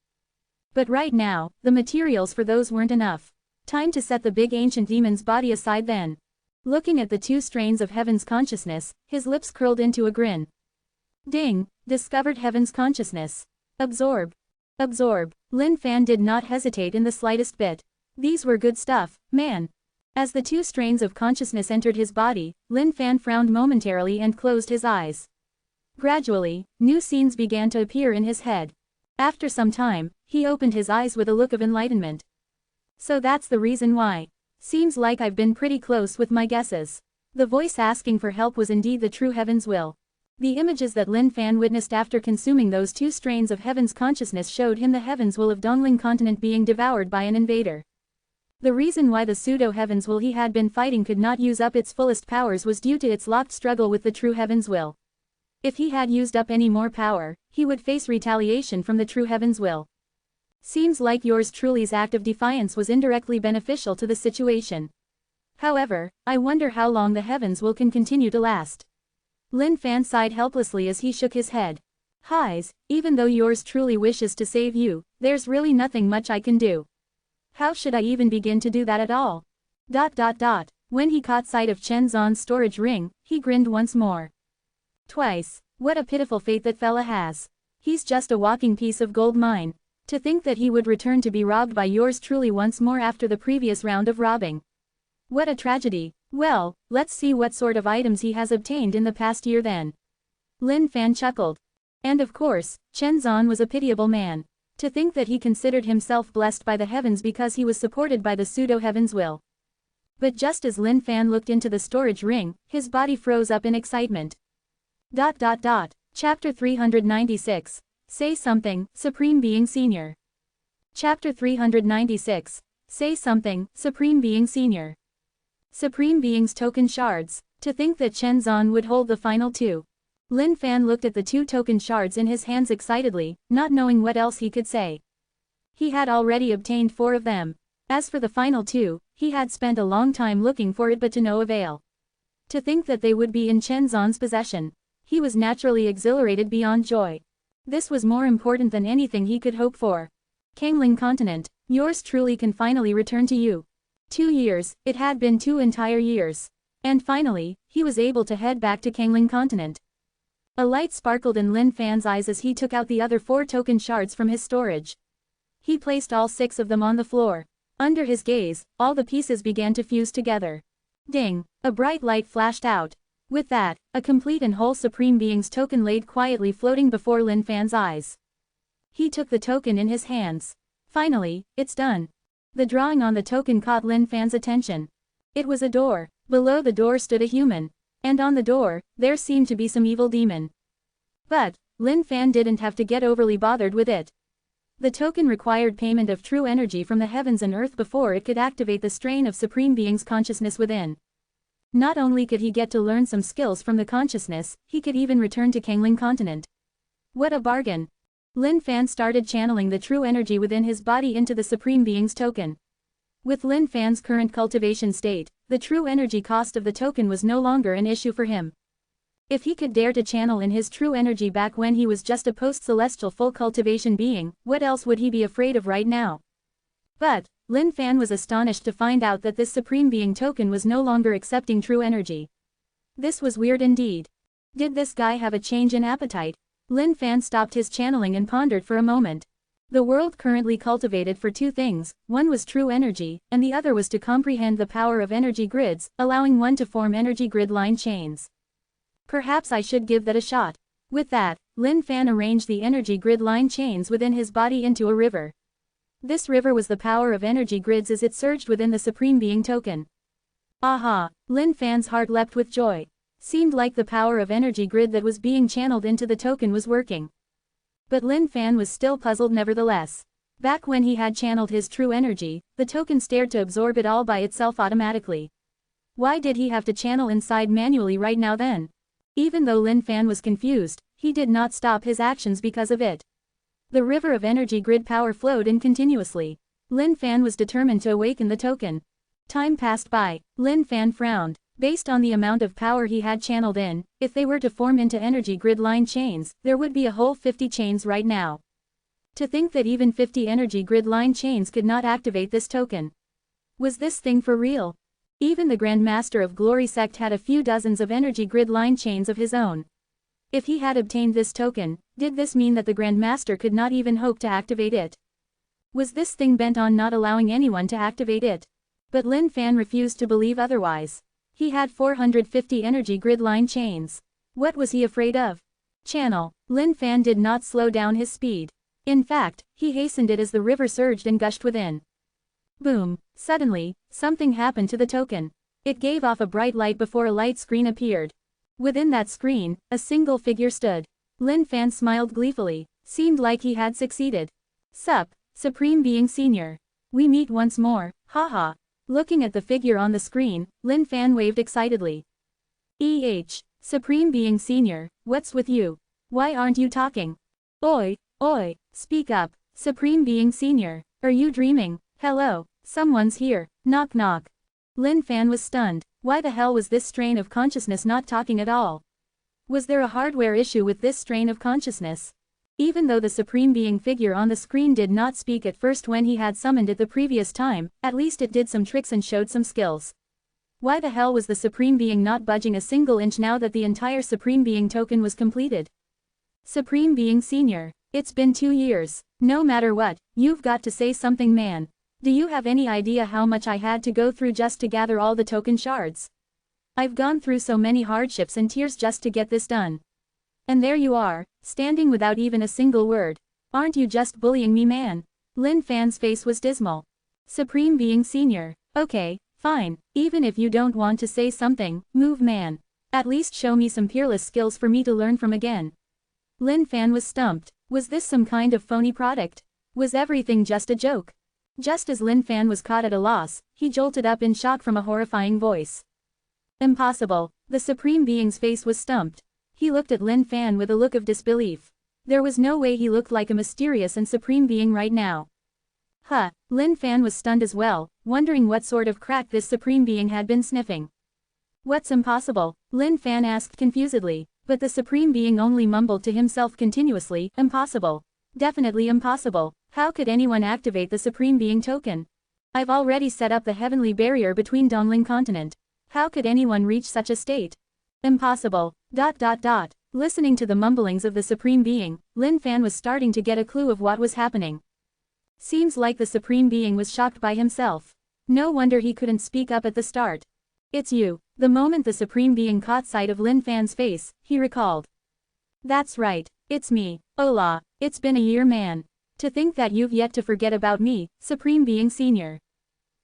But right now, the materials for those weren't enough. Time to set the big ancient demon's body aside then. Looking at the 2 strains of heaven's consciousness, his lips curled into a grin. Ding! Discovered heaven's consciousness. Absorb. Absorb. Lin Fan did not hesitate in the slightest bit. These were good stuff, man. As the 2 strains of consciousness entered his body, Lin Fan frowned momentarily and closed his eyes. Gradually, new scenes began to appear in his head. After some time, he opened his eyes with a look of enlightenment. So that's the reason why. Seems like I've been pretty close with my guesses. The voice asking for help was indeed the true heaven's will. The images that Lin Fan witnessed after consuming those 2 strains of heaven's consciousness showed him the heaven's will of Dongling continent being devoured by an invader. The reason why the pseudo-heaven's will he had been fighting could not use up its fullest powers was due to its locked struggle with the true heaven's will. If he had used up any more power, he would face retaliation from the true heaven's will. Seems like yours truly's act of defiance was indirectly beneficial to the situation. However, I wonder how long the heavens will can continue to last. Lin Fan sighed helplessly as he shook his head. Highs, even though yours truly wishes to save you, there's really nothing much I can do. How should I even begin to do that at all? ... When he caught sight of Chen Zhan's storage ring, he grinned once more. Twice. What a pitiful fate that fella has. He's just a walking piece of gold mine. To think that he would return to be robbed by yours truly once more after the previous round of robbing. What a tragedy. Well, let's see what sort of items he has obtained in the past year then. Lin Fan chuckled. And of course, Chen Zhan was a pitiable man. To think that he considered himself blessed by the heavens because he was supported by the pseudo-heaven's will. But just as Lin Fan looked into the storage ring, his body froze up in excitement. Chapter 396. Say something, Supreme Being Senior. Chapter 396. Say something, Supreme Being Senior. Supreme Being's token shards. To think that Chen Zhan would hold the final 2. Lin Fan looked at the 2 token shards in his hands excitedly, not knowing what else he could say. He had already obtained 4 of them. As for the final 2, he had spent a long time looking for it but to no avail. To think that they would be in Chen Zhan's possession. He was naturally exhilarated beyond joy. This was more important than anything he could hope for. Kangling continent, yours truly can finally return to you. 2 years, it had been 2 entire years. And finally, he was able to head back to Kangling continent. A light sparkled in Lin Fan's eyes as he took out the other 4 token shards from his storage. He placed all 6 of them on the floor. Under his gaze, all the pieces began to fuse together. Ding! A bright light flashed out. With that, a complete and whole Supreme Being's token laid quietly floating before Lin Fan's eyes. He took the token in his hands. Finally, it's done. The drawing on the token caught Lin Fan's attention. It was a door. Below the door stood a human. And on the door, there seemed to be some evil demon. But, Lin Fan didn't have to get overly bothered with it. The token required payment of true energy from the heavens and earth before it could activate the strain of Supreme Being's consciousness within. Not only could he get to learn some skills from the consciousness, he could even return to Kangling continent. What a bargain! Lin Fan started channeling the true energy within his body into the Supreme Being's token. With Lin Fan's current cultivation state, the true energy cost of the token was no longer an issue for him. If he could dare to channel in his true energy back when he was just a post-celestial full cultivation being, what else would he be afraid of right now? But Lin Fan was astonished to find out that this Supreme Being token was no longer accepting true energy. This was weird indeed. Did this guy have a change in appetite? Lin Fan stopped his channeling and pondered for a moment. The world currently cultivated for two things, one was true energy, and the other was to comprehend the power of energy grids, allowing one to form energy grid line chains. Perhaps I should give that a shot. With that, Lin Fan arranged the energy grid line chains within his body into a river. This river was the power of energy grids as it surged within the Supreme Being token. Aha! Lin Fan's heart leapt with joy. Seemed like the power of energy grid that was being channeled into the token was working. But Lin Fan was still puzzled nevertheless. Back when he had channeled his true energy, the token stared to absorb it all by itself automatically. Why did he have to channel inside manually right now then? Even though Lin Fan was confused, he did not stop his actions because of it. The river of energy grid power flowed in continuously. Lin Fan was determined to awaken the token. Time passed by. Lin Fan frowned. Based on the amount of power he had channeled in, if they were to form into energy grid line chains, there would be a whole 50 chains right now. To think that even 50 energy grid line chains could not activate this token. Was this thing for real? Even the Grand Master of Glory sect had a few dozens of energy grid line chains of his own. If he had obtained this token, did this mean that the Grand Master could not even hope to activate it? Was this thing bent on not allowing anyone to activate it? But Lin Fan refused to believe otherwise. He had 450 energy grid line chains. What was he afraid of? Channel. Lin Fan did not slow down his speed. In fact, he hastened it as the river surged and gushed within. Boom! Suddenly, something happened to the token. It gave off a bright light before a light screen appeared. Within that screen, a single figure stood. Lin Fan smiled gleefully. Seemed like he had succeeded. Sup, Supreme Being Senior. We meet once more, haha. Looking at the figure on the screen, Lin Fan waved excitedly. Supreme Being Senior, what's with you? Why aren't you talking? Oi, speak up, Supreme Being Senior. Are you dreaming? Hello, someone's here, knock knock. Lin Fan was stunned. Why the hell was this strain of consciousness not talking at all? Was there a hardware issue with this strain of consciousness? Even though the Supreme Being figure on the screen did not speak at first when he had summoned it the previous time, at least it did some tricks and showed some skills. Why the hell was the Supreme Being not budging a single inch now that the entire Supreme Being token was completed? Supreme Being Senior, it's been 2 years. No matter what, you've got to say something, man. Do you have any idea how much I had to go through just to gather all the token shards? I've gone through so many hardships and tears just to get this done. And there you are, standing without even a single word. Aren't you just bullying me, man? Lin Fan's face was dismal. Supreme Being Senior, okay, fine, even if you don't want to say something, move, man. At least show me some peerless skills for me to learn from again. Lin Fan was stumped. Was this some kind of phony product? Was everything just a joke? Just as Lin Fan was caught at a loss, he jolted up in shock from a horrifying voice. Impossible. The Supreme Being's face was stumped. He looked at Lin Fan with a look of disbelief. There was no way he looked like a mysterious and Supreme Being right now. Lin Fan was stunned as well, wondering what sort of crack this Supreme Being had been sniffing. What's impossible? Lin Fan asked confusedly, but the Supreme Being only mumbled to himself continuously, impossible. Definitely impossible. How could anyone activate the Supreme Being token? I've already set up the heavenly barrier between Dongling continent. How could anyone reach such a state? Impossible. ... Listening to the mumblings of the Supreme Being, Lin Fan was starting to get a clue of what was happening. Seems like the Supreme Being was shocked by himself. No wonder he couldn't speak up at the start. It's you. The moment the Supreme Being caught sight of Lin Fan's face, he recalled. That's right. It's me. Hola. It's been a year, man. To think that you've yet to forget about me, Supreme Being Senior.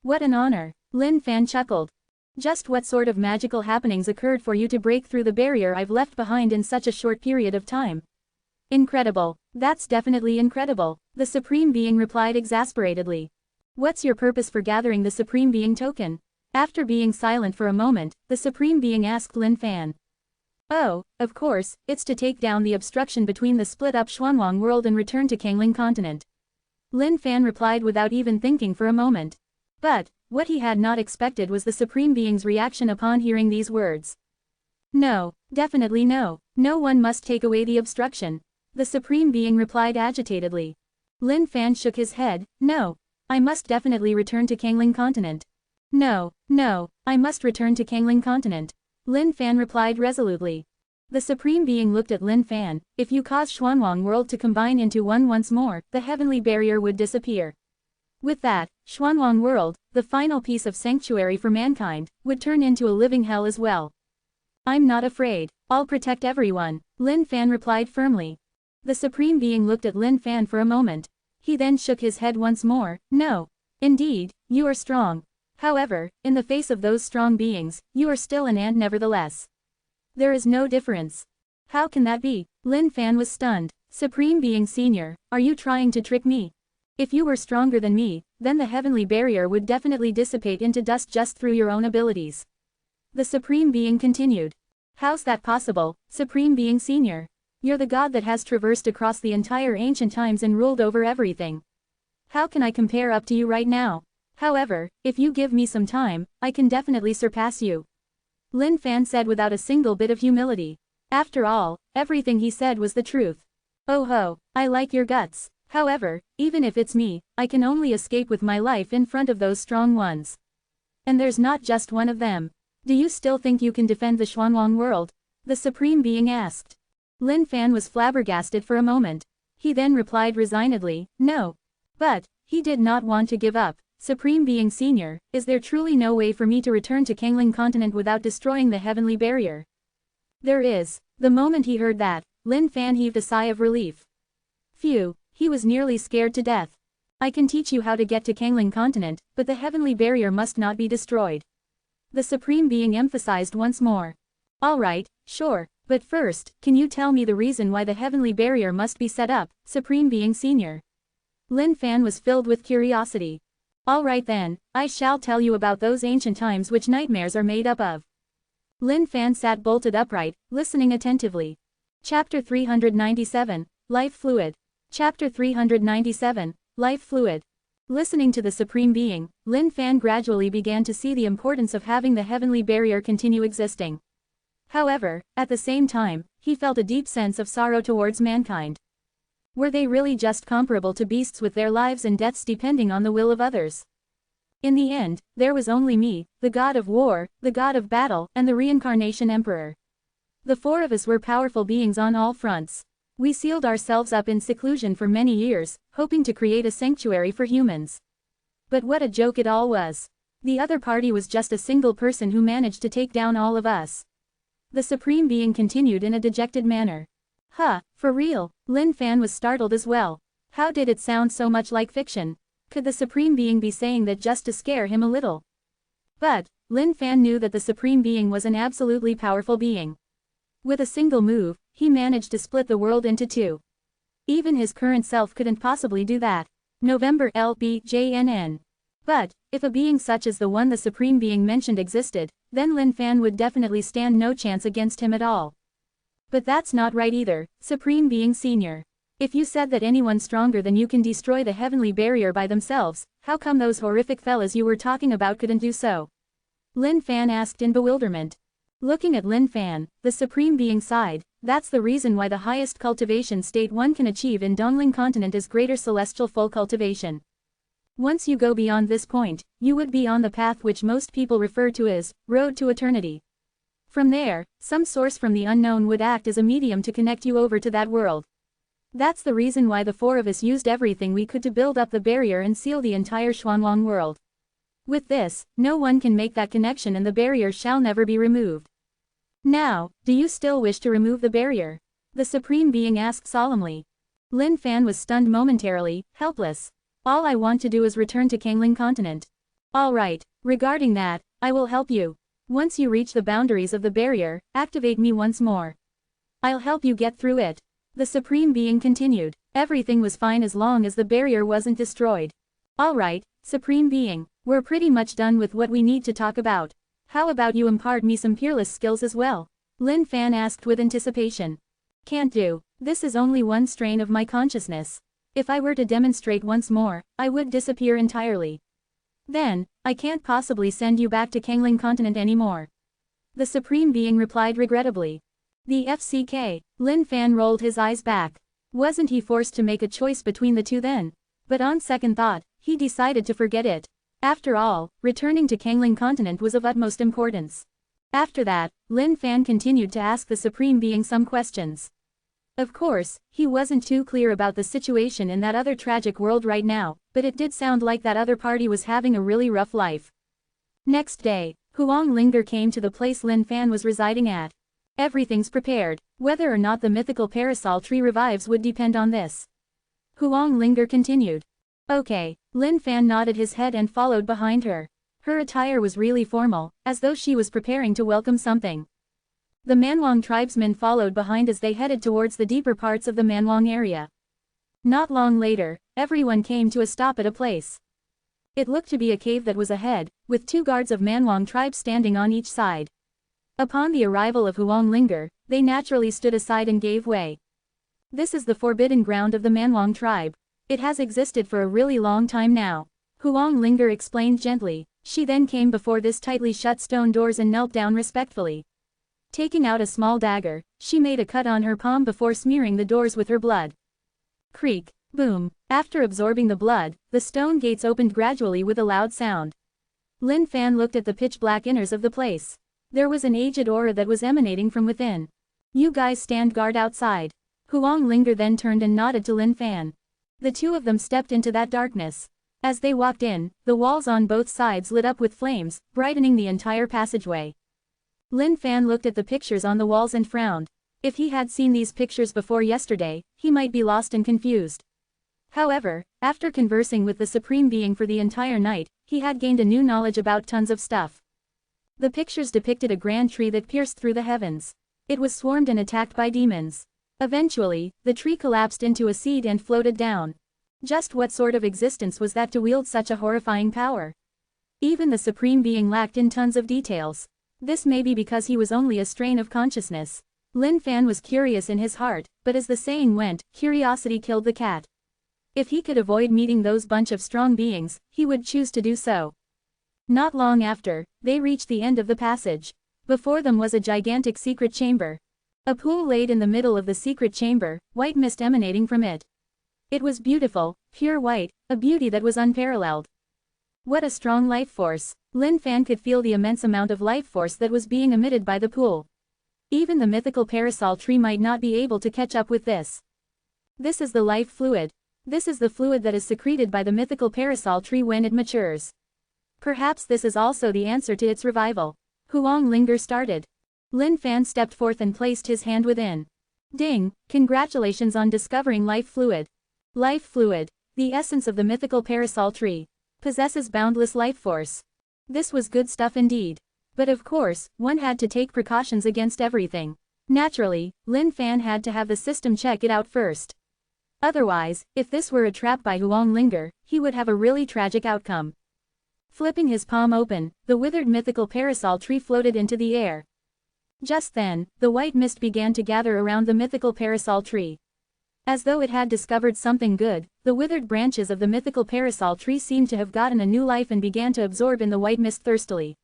What an honor. Lin Fan chuckled. Just what sort of magical happenings occurred for you to break through the barrier I've left behind in such a short period of time? Incredible. That's definitely incredible, the Supreme Being replied exasperatedly. What's your purpose for gathering the Supreme Being token? After being silent for a moment, the Supreme Being asked Lin Fan. Oh, of course, it's to take down the obstruction between the split-up Xuanwang world and return to Kangling continent. Lin Fan replied without even thinking for a moment. But, what he had not expected was the Supreme Being's reaction upon hearing these words. No, definitely no, no one must take away the obstruction. The Supreme Being replied agitatedly. Lin Fan shook his head. No, I must definitely return to Kangling continent. No, I must return to Kangling continent. Lin Fan replied resolutely. The Supreme Being looked at Lin Fan. If you cause Xuanwang world to combine into one once more, the heavenly barrier would disappear. With that, Xuanwang world, the final piece of sanctuary for mankind, would turn into a living hell as well. I'm not afraid. I'll protect everyone, Lin Fan replied firmly. The Supreme Being looked at Lin Fan for a moment. He then shook his head once more. No. Indeed, you are strong. However, in the face of those strong beings, you are still an ant nevertheless. There is no difference. How can that be? Lin Fan was stunned. Supreme Being Senior, are you trying to trick me? If you were stronger than me, then the heavenly barrier would definitely dissipate into dust just through your own abilities. The Supreme Being continued. How's that possible, Supreme Being Senior? You're the god that has traversed across the entire ancient times and ruled over everything. How can I compare up to you right now? However, if you give me some time, I can definitely surpass you. Lin Fan said without a single bit of humility. After all, everything he said was the truth. Oh ho, I like your guts. However, even if it's me, I can only escape with my life in front of those strong ones. And there's not just one of them. Do you still think you can defend the Xuanwang world? The Supreme Being asked. Lin Fan was flabbergasted for a moment. He then replied resignedly, no. But, he did not want to give up. Supreme Being Senior, is there truly no way for me to return to Kangling continent without destroying the heavenly barrier? There is. The moment he heard that, Lin Fan heaved a sigh of relief. Phew, he was nearly scared to death. I can teach you how to get to Kangling continent, but the heavenly barrier must not be destroyed. The Supreme Being emphasized once more. Alright, sure, but first, can you tell me the reason why the heavenly barrier must be set up, Supreme Being Senior? Lin Fan was filled with curiosity. Alright then, I shall tell you about those ancient times which nightmares are made up of. Lin Fan sat bolted upright, listening attentively. Chapter 397, Life Fluid. Chapter 397, Life Fluid. Listening to the Supreme Being, Lin Fan gradually began to see the importance of having the heavenly barrier continue existing. However, at the same time, he felt a deep sense of sorrow towards mankind. Were they really just comparable to beasts with their lives and deaths depending on the will of others? In the end, there was only me, the god of war, the god of battle, and the reincarnation emperor. The four of us were powerful beings on all fronts. We sealed ourselves up in seclusion for many years, hoping to create a sanctuary for humans. But what a joke it all was. The other party was just a single person who managed to take down all of us. The Supreme Being continued in a dejected manner. Huh, for real? Lin Fan was startled as well. How did it sound so much like fiction? Could the Supreme Being be saying that just to scare him a little? But, Lin Fan knew that the Supreme Being was an absolutely powerful being. With a single move, he managed to split the world into two. Even his current self couldn't possibly do that. November LBJNN. But, if a being such as the one the Supreme Being mentioned existed, then Lin Fan would definitely stand no chance against him at all. But that's not right either, Supreme Being Senior. If you said that anyone stronger than you can destroy the heavenly barrier by themselves, how come those horrific fellas you were talking about couldn't do so? Lin Fan asked in bewilderment. Looking at Lin Fan, the Supreme Being sighed. That's the reason why the highest cultivation state one can achieve in Dongling continent is greater celestial full cultivation. Once you go beyond this point, you would be on the path which most people refer to as road to eternity. From there, some source from the unknown would act as a medium to connect you over to that world. That's the reason why the four of us used everything we could to build up the barrier and seal the entire Xuanwang world. With this, no one can make that connection and the barrier shall never be removed. Now, do you still wish to remove the barrier? The Supreme Being asked solemnly. Lin Fan was stunned momentarily, helpless. All I want to do is return to Kangling continent. Alright, regarding that, I will help you. Once you reach the boundaries of the barrier, activate me once more. I'll help you get through it. The Supreme Being continued. Everything was fine as long as the barrier wasn't destroyed. Alright, Supreme Being, we're pretty much done with what we need to talk about. How about you impart me some peerless skills as well? Lin Fan asked with anticipation. Can't do. This is only one strain of my consciousness. If I were to demonstrate once more, I would disappear entirely. Then, I can't possibly send you back to Kangling Continent anymore. The Supreme Being replied regrettably. The FCK, Lin Fan rolled his eyes back. Wasn't he forced to make a choice between the two then? But on second thought, he decided to forget it. After all, returning to Kangling Continent was of utmost importance. After that, Lin Fan continued to ask the Supreme Being some questions. Of course, he wasn't too clear about the situation in that other tragic world right now, but it did sound like that other party was having a really rough life. Next day, Huang Linger came to the place Lin Fan was residing at. Everything's prepared. Whether or not the mythical parasol tree revives would depend on this. Huang Linger continued. Okay, Lin Fan nodded his head and followed behind her. Her attire was really formal, as though she was preparing to welcome something. The Manwang tribesmen followed behind as they headed towards the deeper parts of the Manwang area. Not long later, everyone came to a stop at a place. It looked to be a cave that was ahead, with 2 guards of Manwang tribe standing on each side. Upon the arrival of Huang Linger, they naturally stood aside and gave way. This is the forbidden ground of the Manwang tribe. It has existed for a really long time now. Huang Linger explained gently. She then came before this tightly shut stone doors and knelt down respectfully. Taking out a small dagger, she made a cut on her palm before smearing the doors with her blood. Creak, boom. After absorbing the blood, the stone gates opened gradually with a loud sound. Lin Fan looked at the pitch-black inners of the place. There was an aged aura that was emanating from within. You guys stand guard outside. Huang Linger then turned and nodded to Lin Fan. The two of them stepped into that darkness. As they walked in, the walls on both sides lit up with flames, brightening the entire passageway. Lin Fan looked at the pictures on the walls and frowned. If he had seen these pictures before yesterday, he might be lost and confused. However, after conversing with the Supreme Being for the entire night, he had gained a new knowledge about tons of stuff. The pictures depicted a grand tree that pierced through the heavens. It was swarmed and attacked by demons. Eventually, the tree collapsed into a seed and floated down. Just what sort of existence was that to wield such a horrifying power? Even the Supreme Being lacked in tons of details. This may be because he was only a strain of consciousness. Lin Fan was curious in his heart, but as the saying went, curiosity killed the cat. If he could avoid meeting those bunch of strong beings, he would choose to do so. Not long after, they reached the end of the passage. Before them was a gigantic secret chamber. A pool laid in the middle of the secret chamber, white mist emanating from it. It was beautiful, pure white, a beauty that was unparalleled. What a strong life force. Lin Fan could feel the immense amount of life force that was being emitted by the pool. Even the mythical parasol tree might not be able to catch up with this. This is the life fluid. This is the fluid that is secreted by the mythical parasol tree when it matures. Perhaps this is also the answer to its revival. Huang Linger started. Lin Fan stepped forth and placed his hand within. Ding, congratulations on discovering life fluid. Life fluid, the essence of the mythical parasol tree, possesses boundless life force. This was good stuff indeed. But of course, one had to take precautions against everything. Naturally, Lin Fan had to have the system check it out first. Otherwise, if this were a trap by Huang Linger, he would have a really tragic outcome. Flipping his palm open, the withered mythical parasol tree floated into the air. Just then, the white mist began to gather around the mythical parasol tree. As though it had discovered something good, the withered branches of the mythical parasol tree seemed to have gotten a new life and began to absorb in the white mist thirstily.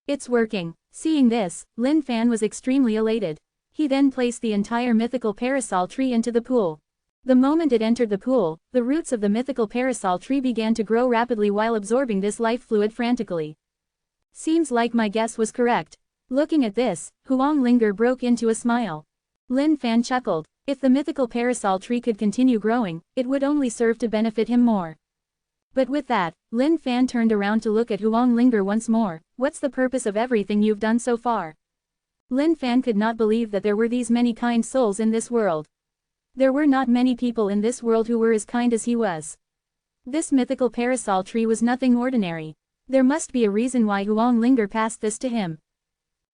It's working. Seeing this, Lin Fan was extremely elated. He then placed the entire mythical parasol tree into the pool. The moment it entered the pool, the roots of the mythical parasol tree began to grow rapidly while absorbing this life fluid frantically. Seems like my guess was correct. Looking at this, Huang Linger broke into a smile. Lin Fan chuckled. If the mythical parasol tree could continue growing, it would only serve to benefit him more. But with that, Lin Fan turned around to look at Huang Linger once more. What's the purpose of everything you've done so far? Lin Fan could not believe that there were these many kind souls in this world. There were not many people in this world who were as kind as he was. This mythical parasol tree was nothing ordinary. There must be a reason why Huang Linger passed this to him.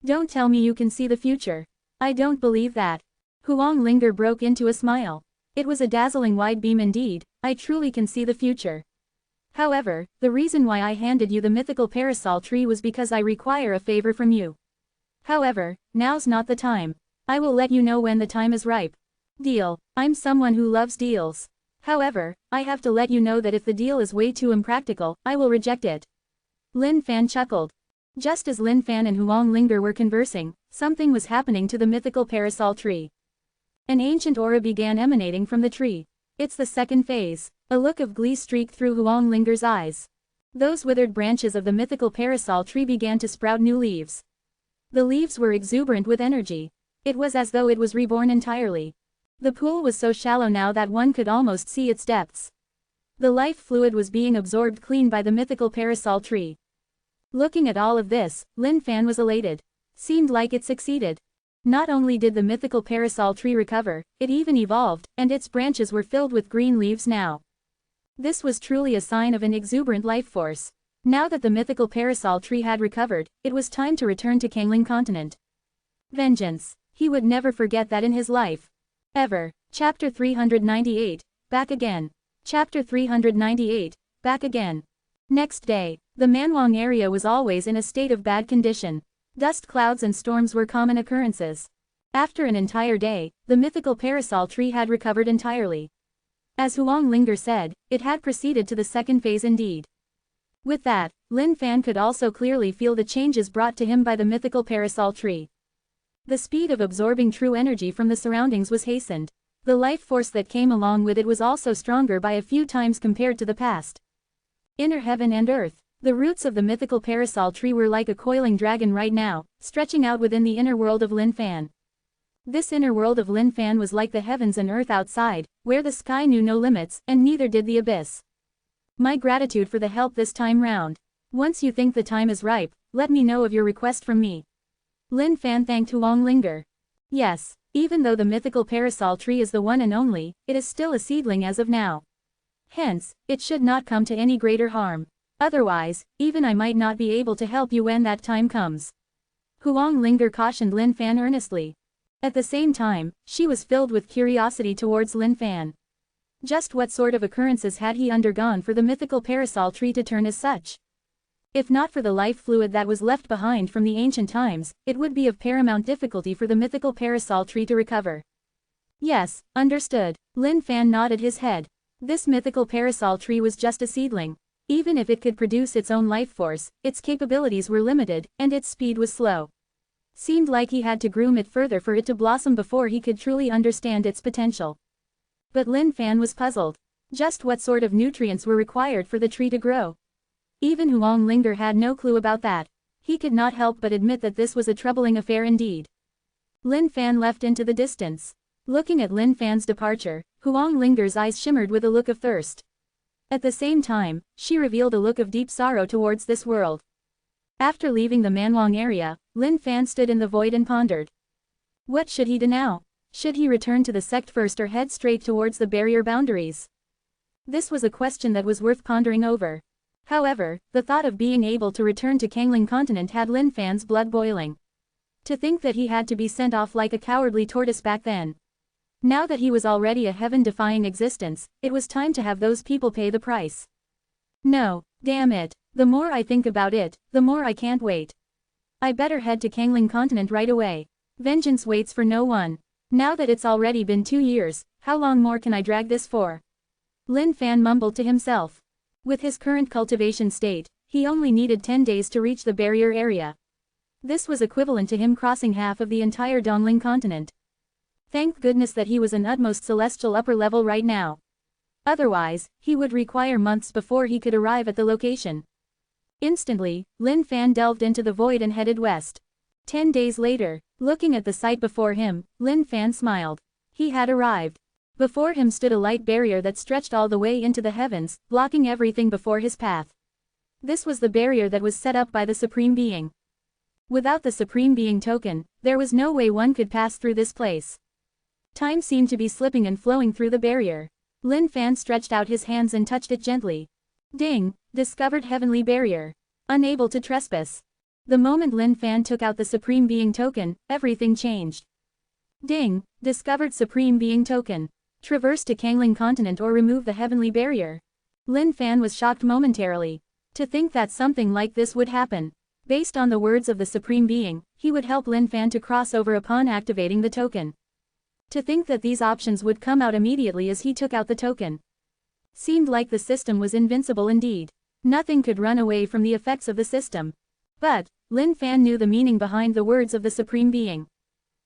Don't tell me you can see the future. I don't believe that. Huang Linger broke into a smile. It was a dazzling wide beam indeed. I truly can see the future. However, the reason why I handed you the mythical parasol tree was because I require a favor from you. However, now's not the time. I will let you know when the time is ripe. Deal. I'm someone who loves deals. However, I have to let you know that if the deal is way too impractical, I will reject it. Lin Fan chuckled. Just as Lin Fan and Huang Linger were conversing, something was happening to the mythical parasol tree. An ancient aura began emanating from the tree. It's the second phase. A look of glee streaked through Huang Linger's eyes. Those withered branches of the mythical parasol tree began to sprout new leaves. The leaves were exuberant with energy. It was as though it was reborn entirely. The pool was so shallow now that one could almost see its depths. The life fluid was being absorbed clean by the mythical parasol tree. Looking at all of this, Lin Fan was elated. Seemed like it succeeded. Not only did the mythical parasol tree recover, it even evolved, and its branches were filled with green leaves now. This was truly a sign of an exuberant life force. Now that the mythical parasol tree had recovered, it was time to return to Kangling continent. Vengeance. He would never forget that in his life. Ever. Chapter 398, back again. Chapter 398, back again. Next day, the Manwang area was always in a state of bad condition. Dust clouds and storms were common occurrences. After an entire day, the mythical parasol tree had recovered entirely. As Huang Linger said, it had proceeded to the second phase indeed. With that, Lin Fan could also clearly feel the changes brought to him by the mythical parasol tree. The speed of absorbing true energy from the surroundings was hastened. The life force that came along with it was also stronger by a few times compared to the past. Inner heaven and earth. The roots of the mythical parasol tree were like a coiling dragon right now, stretching out within the inner world of Lin Fan. This inner world of Lin Fan was like the heavens and earth outside, where the sky knew no limits, and neither did the abyss. My gratitude for the help this time round. Once you think the time is ripe, let me know of your request from me. Lin Fan thanked Huang Linger. Yes, even though the mythical parasol tree is the one and only, it is still a seedling as of now. Hence, it should not come to any greater harm. Otherwise, even I might not be able to help you when that time comes. Huang Linger cautioned Lin Fan earnestly. At the same time, she was filled with curiosity towards Lin Fan. Just what sort of occurrences had he undergone for the mythical parasol tree to turn as such? If not for the life fluid that was left behind from the ancient times, it would be of paramount difficulty for the mythical parasol tree to recover. Yes, understood. Lin Fan nodded his head. This mythical parasol tree was just a seedling. Even if it could produce its own life force, its capabilities were limited, and its speed was slow. Seemed like he had to groom it further for it to blossom before he could truly understand its potential. But Lin Fan was puzzled. Just what sort of nutrients were required for the tree to grow? Even Huang Linger had no clue about that. He could not help but admit that this was a troubling affair indeed. Lin Fan left into the distance. Looking at Lin Fan's departure, Huang Linger's eyes shimmered with a look of thirst. At the same time, she revealed a look of deep sorrow towards this world. After leaving the Manwang area, Lin Fan stood in the void and pondered. What should he do now? Should he return to the sect first or head straight towards the barrier boundaries? This was a question that was worth pondering over. However, the thought of being able to return to Kangling continent had Lin Fan's blood boiling. To think that he had to be sent off like a cowardly tortoise back then. Now that he was already a heaven-defying existence, it was time to have those people pay the price. No, damn it. The more I think about it, the more I can't wait. I better head to Kangling continent right away. Vengeance waits for no one. Now that it's already been 2 years, how long more can I drag this for? Lin Fan mumbled to himself. With his current cultivation state, he only needed 10 days to reach the barrier area. This was equivalent to him crossing half of the entire Dongling continent. Thank goodness that he was an utmost celestial upper level right now. Otherwise, he would require months before he could arrive at the location. Instantly, Lin Fan delved into the void and headed west. 10 days later, looking at the sight before him, Lin Fan smiled. He had arrived. Before him stood a light barrier that stretched all the way into the heavens, blocking everything before his path. This was the barrier that was set up by the Supreme Being. Without the Supreme Being token, there was no way one could pass through this place. Time seemed to be slipping and flowing through the barrier. Lin Fan stretched out his hands and touched it gently. Ding! Discovered heavenly barrier. Unable to trespass. The moment Lin Fan took out the Supreme Being token, everything changed. Ding, discovered Supreme Being token. Traverse to Kangling continent or remove the heavenly barrier. Lin Fan was shocked momentarily. To think that something like this would happen. Based on the words of the Supreme Being, he would help Lin Fan to cross over upon activating the token. To think that these options would come out immediately as he took out the token. Seemed like the system was invincible indeed. Nothing could run away from the effects of the system. But, Lin Fan knew the meaning behind the words of the Supreme Being.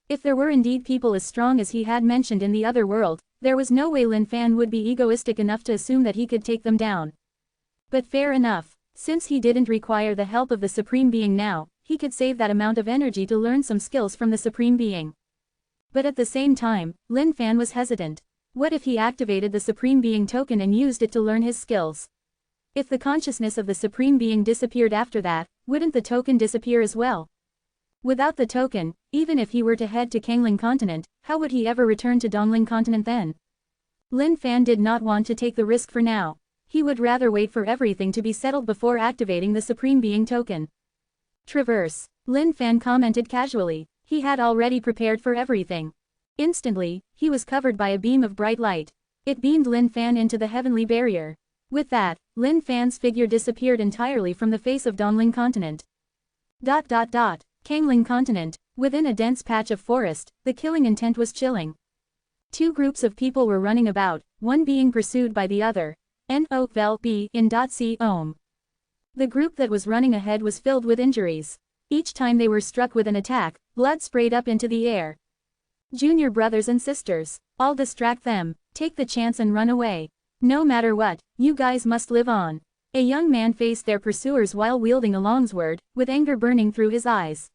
If there were indeed people as strong as he had mentioned in the other world, there was no way Lin Fan would be egoistic enough to assume that he could take them down. But fair enough, since he didn't require the help of the Supreme Being now, he could save that amount of energy to learn some skills from the Supreme Being. But at the same time, Lin Fan was hesitant. What if he activated the Supreme Being token and used it to learn his skills? If the consciousness of the Supreme Being disappeared after that, wouldn't the token disappear as well? Without the token, even if he were to head to Kangling continent, how would he ever return to Dongling continent then? Lin Fan did not want to take the risk for now. He would rather wait for everything to be settled before activating the Supreme Being token. Traverse. Lin Fan commented casually. He had already prepared for everything. Instantly, he was covered by a beam of bright light. It beamed Lin Fan into the heavenly barrier. With that, Lin Fan's figure disappeared entirely from the face of Dongling continent. Kangling continent. Within a dense patch of forest, the killing intent was chilling. Two groups of people were running about, one being pursued by the other. N-O-V-E in .C ohm. The group that was running ahead was filled with injuries. Each time they were struck with an attack, blood sprayed up into the air. Junior brothers and sisters, I'll distract them, take the chance and run away. No matter what, you guys must live on. A young man faced their pursuers while wielding a longsword, with anger burning through his eyes.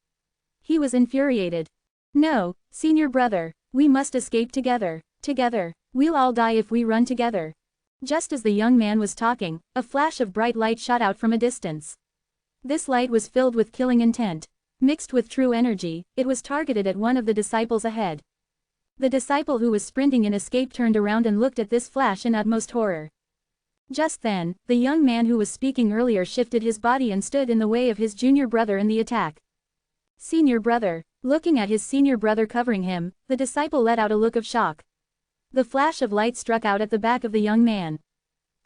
He was infuriated. No, senior brother, we must escape together. Together, we'll all die if we run together. Just as the young man was talking, a flash of bright light shot out from a distance. This light was filled with killing intent. Mixed with true energy, it was targeted at one of the disciples ahead. The disciple who was sprinting in escape turned around and looked at this flash in utmost horror. Just then, the young man who was speaking earlier shifted his body and stood in the way of his junior brother in the attack. Senior brother. Looking at his senior brother covering him, the disciple let out a look of shock. The flash of light struck out at the back of the young man.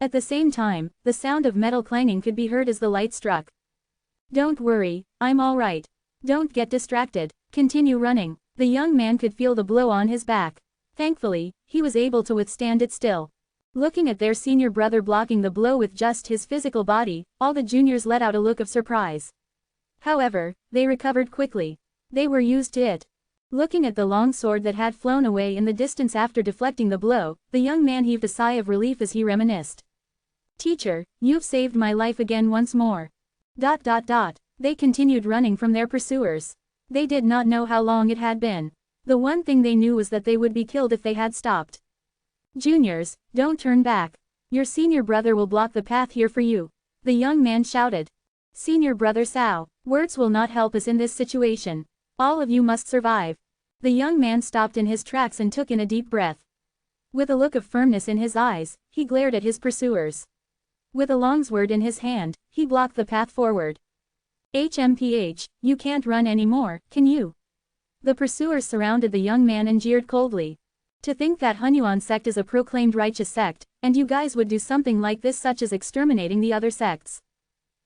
At the same time, the sound of metal clanging could be heard as the light struck. Don't worry, I'm all right. Don't get distracted, continue running. The young man could feel the blow on his back. Thankfully, he was able to withstand it still. Looking at their senior brother blocking the blow with just his physical body, all the juniors let out a look of surprise. However, they recovered quickly. They were used to it. Looking at the long sword that had flown away in the distance after deflecting the blow, the young man heaved a sigh of relief as he reminisced. Teacher, you've saved my life again once more. They continued running from their pursuers. They did not know how long it had been. The one thing they knew was that they would be killed if they had stopped. Juniors, don't turn back. Your senior brother will block the path here for you. The young man shouted. Senior brother Sao, words will not help us in this situation. All of you must survive. The young man stopped in his tracks and took in a deep breath. With a look of firmness in his eyes, he glared at his pursuers. With a longsword in his hand, he blocked the path forward. HMPH, you can't run anymore, can you? The pursuers surrounded the young man and jeered coldly. To think that Hunyuan sect is a proclaimed righteous sect, and you guys would do something like this, such as exterminating the other sects.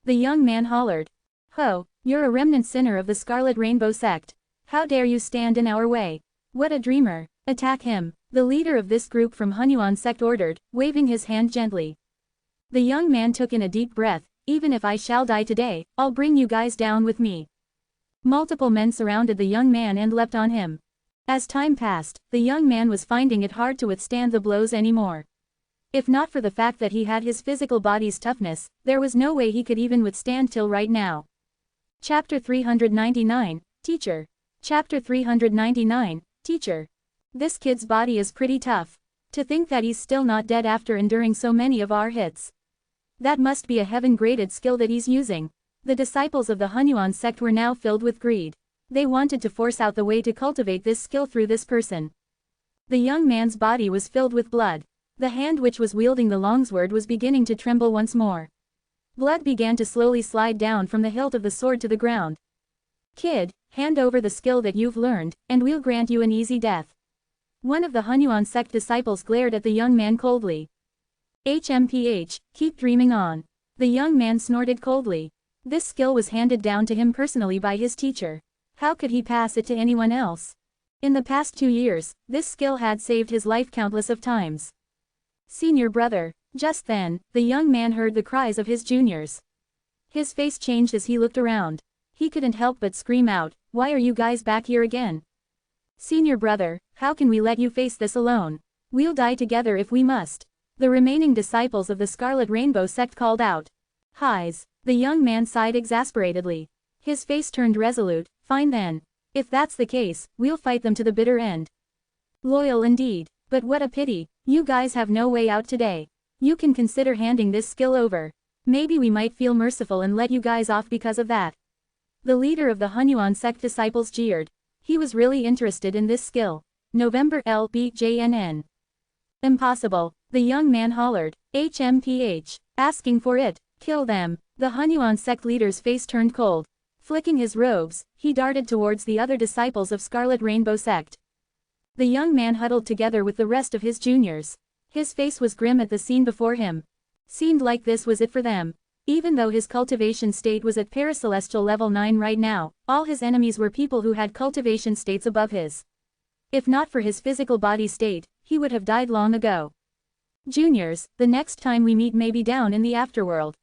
The young man hollered. Ho, you're a remnant sinner of the Scarlet Rainbow sect. How dare you stand in our way? What a dreamer. Attack him, the leader of this group from Hunyuan sect ordered, waving his hand gently. The young man took in a deep breath. Even if I shall die today, I'll bring you guys down with me. Multiple men surrounded the young man and leapt on him. As time passed, the young man was finding it hard to withstand the blows anymore. If not for the fact that he had his physical body's toughness, there was no way he could even withstand till right now. Chapter 399, Teacher. Chapter 399, Teacher. This kid's body is pretty tough. To think that he's still not dead after enduring so many of our hits. That must be a heaven-graded skill that he's using. The disciples of the Hunyuan sect were now filled with greed. They wanted to force out the way to cultivate this skill through this person. The young man's body was filled with blood. The hand which was wielding the longsword was beginning to tremble once more. Blood began to slowly slide down from the hilt of the sword to the ground. Kid, Hand over the skill that you've learned, and we'll grant you an easy death. One of the Hunyuan sect disciples glared at the young man coldly. HMPH, keep dreaming on. The young man snorted coldly. This skill was handed down to him personally by his teacher. How could he pass it to anyone else? In the past 2 years, this skill had saved his life countless of times. Senior brother. Just then, the young man heard the cries of his juniors. His face changed as he looked around. He couldn't help but scream out, "Why are you guys back here again? Senior brother, how can we let you face this alone? We'll die together if we must." The remaining disciples of the Scarlet Rainbow sect called out. "Highs." The young man sighed exasperatedly. His face turned resolute. "Fine then. If that's the case, we'll fight them to the bitter end." Loyal indeed. But what a pity, you guys have no way out today. You can consider handing this skill over. Maybe we might feel merciful and let you guys off because of that. The leader of the Hunyuan sect disciples jeered. He was really interested in this skill. November LBJNN. Impossible, the young man hollered. HMPH. Asking for it. Kill them. The Hunyuan sect leader's face turned cold. Flicking his robes, he darted towards the other disciples of Scarlet Rainbow sect. The young man huddled together with the rest of his juniors. His face was grim at the scene before him. Seemed like this was it for them. Even though his cultivation state was at Paracelestial level 9 right now, all his enemies were people who had cultivation states above his. If not for his physical body state, he would have died long ago. Juniors, the next time we meet may be down in the afterworld.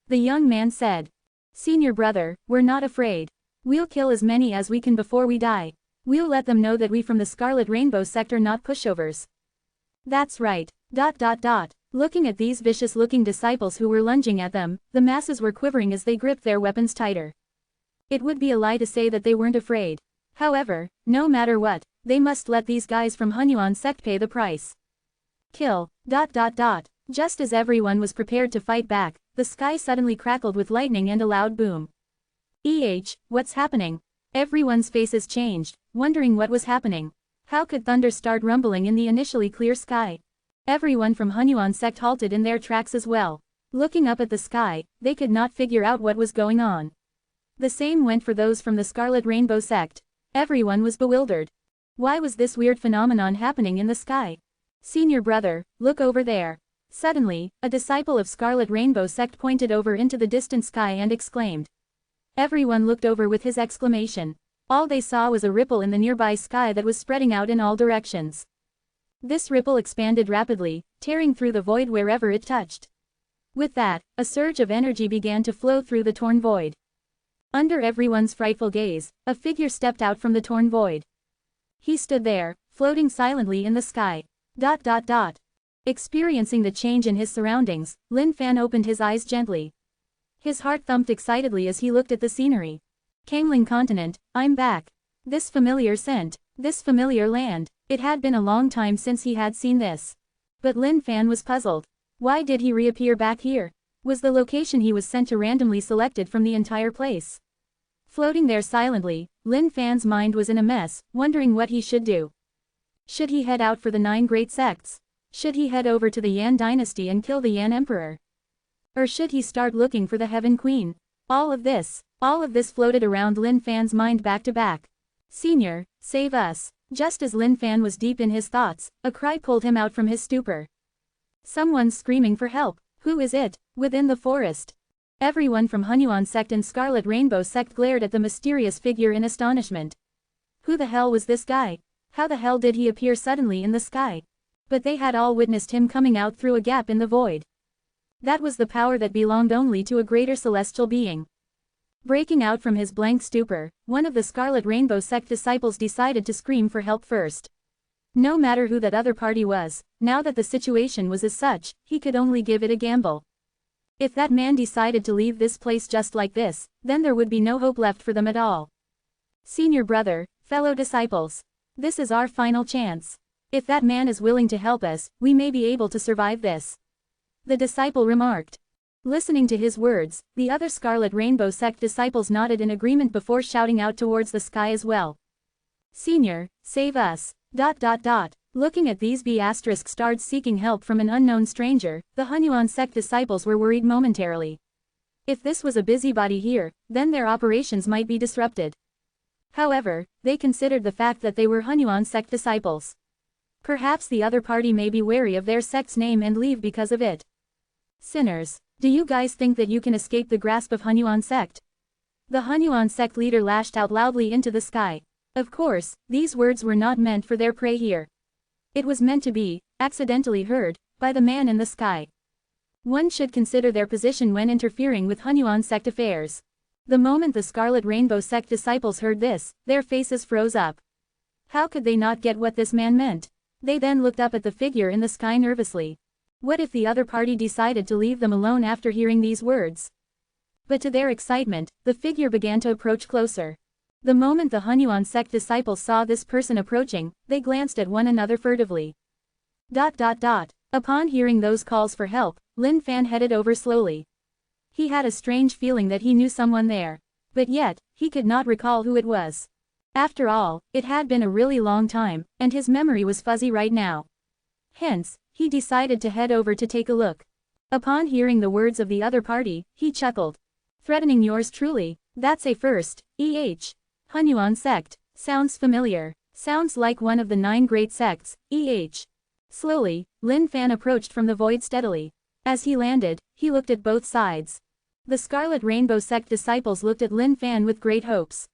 The young man said. Senior brother, we're not afraid. We'll kill as many as we can before we die. We'll let them know that we from the Scarlet Rainbow sect are not pushovers. That's right. ... Looking at these vicious-looking disciples who were lunging at them, the masses were quivering as they gripped their weapons tighter. It would be a lie to say that they weren't afraid. However, no matter what, they must let these guys from Hunyuan sect pay the price. Kill. ... Just as everyone was prepared to fight back, the sky suddenly crackled with lightning and a loud boom. What's happening? Everyone's faces changed, wondering what was happening. How could thunder start rumbling in the initially clear sky? Everyone from Hunyuan sect halted in their tracks as well. Looking up at the sky, they could not figure out what was going on. The same went for those from the Scarlet Rainbow sect. Everyone was bewildered. Why was this weird phenomenon happening in the sky? Senior brother, look over there. Suddenly, a disciple of Scarlet Rainbow sect pointed over into the distant sky and exclaimed. Everyone looked over with his exclamation. All they saw was a ripple in the nearby sky that was spreading out in all directions. This ripple expanded rapidly, tearing through the void wherever it touched. With that, a surge of energy began to flow through the torn void. Under everyone's frightful gaze, a figure stepped out from the torn void. He stood there, floating silently in the sky. ... Experiencing the change in his surroundings, Lin Fan opened his eyes gently. His heart thumped excitedly as he looked at the scenery. Kangling continent, I'm back. This familiar scent, this familiar land. It had been a long time since he had seen this. But Lin Fan was puzzled. Why did he reappear back here? Was the location he was sent to randomly selected from the entire place? Floating there silently, Lin Fan's mind was in a mess, wondering what he should do. Should he head out for the 9 great sects? Should he head over to the Yan dynasty and kill the Yan emperor? Or should he start looking for the Heaven Queen? All of this floated around Lin Fan's mind back to back. Senior, save us. Just as Lin Fan was deep in his thoughts, a cry pulled him out from his stupor. Someone's screaming for help. Who is it? Within the forest. Everyone from Hunyuan sect and Scarlet Rainbow sect glared at the mysterious figure in astonishment. Who the hell was this guy? How the hell did he appear suddenly in the sky? But they had all witnessed him coming out through a gap in the void. That was the power that belonged only to a greater celestial being. Breaking out from his blank stupor, one of the Scarlet Rainbow sect disciples decided to scream for help first. No matter who that other party was, now that the situation was as such, he could only give it a gamble. If that man decided to leave this place just like this, then there would be no hope left for them at all. Senior brother, fellow disciples. This is our final chance. If that man is willing to help us, we may be able to survive this. The disciple remarked. Listening to his words, the other Scarlet Rainbow sect disciples nodded in agreement before shouting out towards the sky as well. Senior, save us. ... Looking at these B***stars seeking help from an unknown stranger, the Hunyuan sect disciples were worried momentarily. If this was a busybody here, then their operations might be disrupted. However, they considered the fact that they were Hunyuan sect disciples. Perhaps the other party may be wary of their sect's name and leave because of it. Sinners, do you guys think that you can escape the grasp of Hunyuan sect? The Hunyuan sect leader lashed out loudly into the sky. Of course, these words were not meant for their prey here. It was meant to be, accidentally heard, by the man in the sky. One should consider their position when interfering with Hunyuan sect affairs. The moment the Scarlet Rainbow sect disciples heard this, their faces froze up. How could they not get what this man meant? They then looked up at the figure in the sky nervously. What if the other party decided to leave them alone after hearing these words? But to their excitement, the figure began to approach closer. The moment the Hunyuan sect disciples saw this person approaching, they glanced at one another furtively. Upon hearing those calls for help, Lin Fan headed over slowly. He had a strange feeling that he knew someone there. But yet, he could not recall who it was. After all, it had been a really long time, and his memory was fuzzy right now. Hence, he decided to head over to take a look. Upon hearing the words of the other party, he chuckled. Threatening yours truly, that's a first, Hunyuan sect, sounds familiar, sounds like one of the 9 great sects, Slowly, Lin Fan approached from the void steadily. As he landed, he looked at both sides. The Scarlet Rainbow sect disciples looked at Lin Fan with great hopes.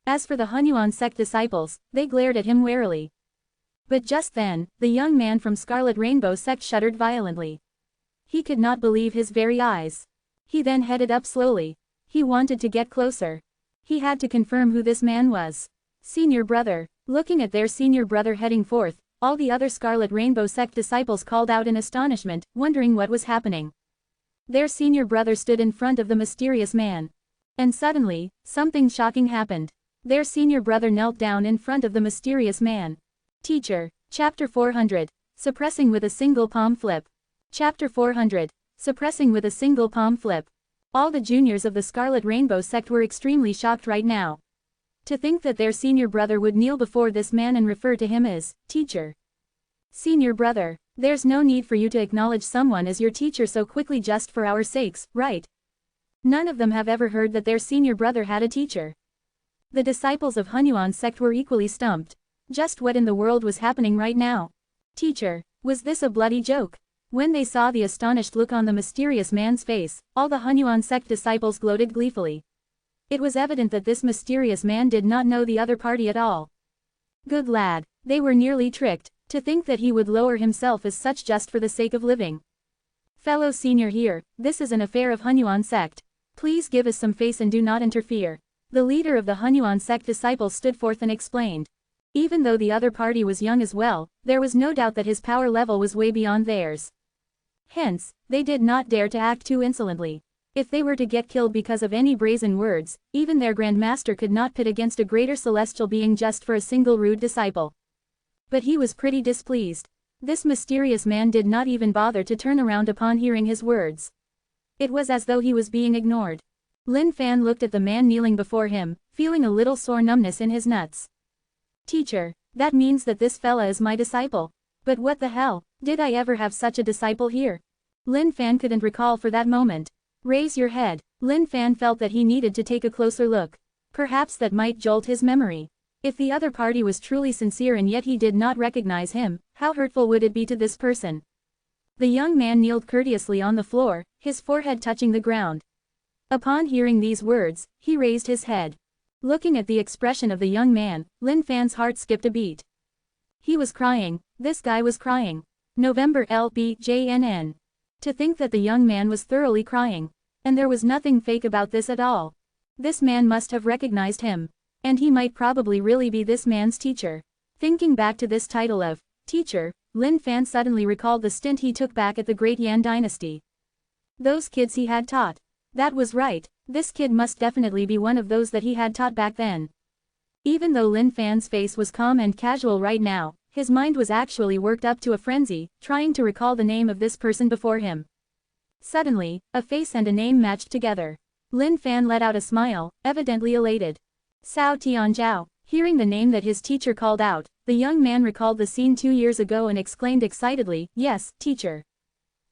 As for the Hunyuan sect disciples, they glared at him warily. But just then, the young man from Scarlet Rainbow sect shuddered violently. He could not believe his very eyes. He then headed up slowly. He wanted to get closer. He had to confirm who this man was. Senior brother. Looking at their senior brother heading forth, all the other Scarlet Rainbow sect disciples called out in astonishment, wondering what was happening. Their senior brother stood in front of the mysterious man. And suddenly, something shocking happened. Their senior brother knelt down in front of the mysterious man. Teacher. Chapter 400. Suppressing with a single palm flip. Chapter 400. Suppressing with a single palm flip. All the juniors of the Scarlet Rainbow sect were extremely shocked right now. To think that their senior brother would kneel before this man and refer to him as teacher. Senior brother, there's no need for you to acknowledge someone as your teacher so quickly just for our sakes, right? None of them have ever heard that their senior brother had a teacher. The disciples of Hunyuan sect were equally stumped. Just what in the world was happening right now? Teacher, was this a bloody joke? When they saw the astonished look on the mysterious man's face, all the Hunyuan sect disciples gloated gleefully. It was evident that this mysterious man did not know the other party at all. Good lad, they were nearly tricked, to think that he would lower himself as such just for the sake of living. Fellow senior here, this is an affair of Hunyuan sect. Please give us some face and do not interfere. The leader of the Hunyuan sect disciples stood forth and explained. Even though the other party was young as well, there was no doubt that his power level was way beyond theirs. Hence, they did not dare to act too insolently. If they were to get killed because of any brazen words, even their Grand Master could not pit against a greater celestial being just for a single rude disciple. But he was pretty displeased. This mysterious man did not even bother to turn around upon hearing his words. It was as though he was being ignored. Lin Fan looked at the man kneeling before him, feeling a little sore numbness in his nuts. Teacher, that means that this fella is my disciple. But what the hell, did I ever have such a disciple here? Lin Fan couldn't recall for that moment. Raise your head. Lin Fan felt that he needed to take a closer look. Perhaps that might jolt his memory. If the other party was truly sincere and yet he did not recognize him, how hurtful would it be to this person? The young man kneeled courteously on the floor, his forehead touching the ground. Upon hearing these words, he raised his head. Looking at the expression of the young man, Lin Fan's heart skipped a beat. He was crying. This guy was crying. November LBJNN. To think that the young man was thoroughly crying. And there was nothing fake about this at all. This man must have recognized him. And he might probably really be this man's teacher. Thinking back to this title of teacher, Lin Fan suddenly recalled the stint he took back at the Great Yan Dynasty. Those kids he had taught. That was right, this kid must definitely be one of those that he had taught back then. Even though Lin Fan's face was calm and casual right now, his mind was actually worked up to a frenzy, trying to recall the name of this person before him. Suddenly, a face and a name matched together. Lin Fan let out a smile, evidently elated. Cao Tianzhao. Hearing the name that his teacher called out, the young man recalled the scene 2 years ago and exclaimed excitedly, "Yes, teacher."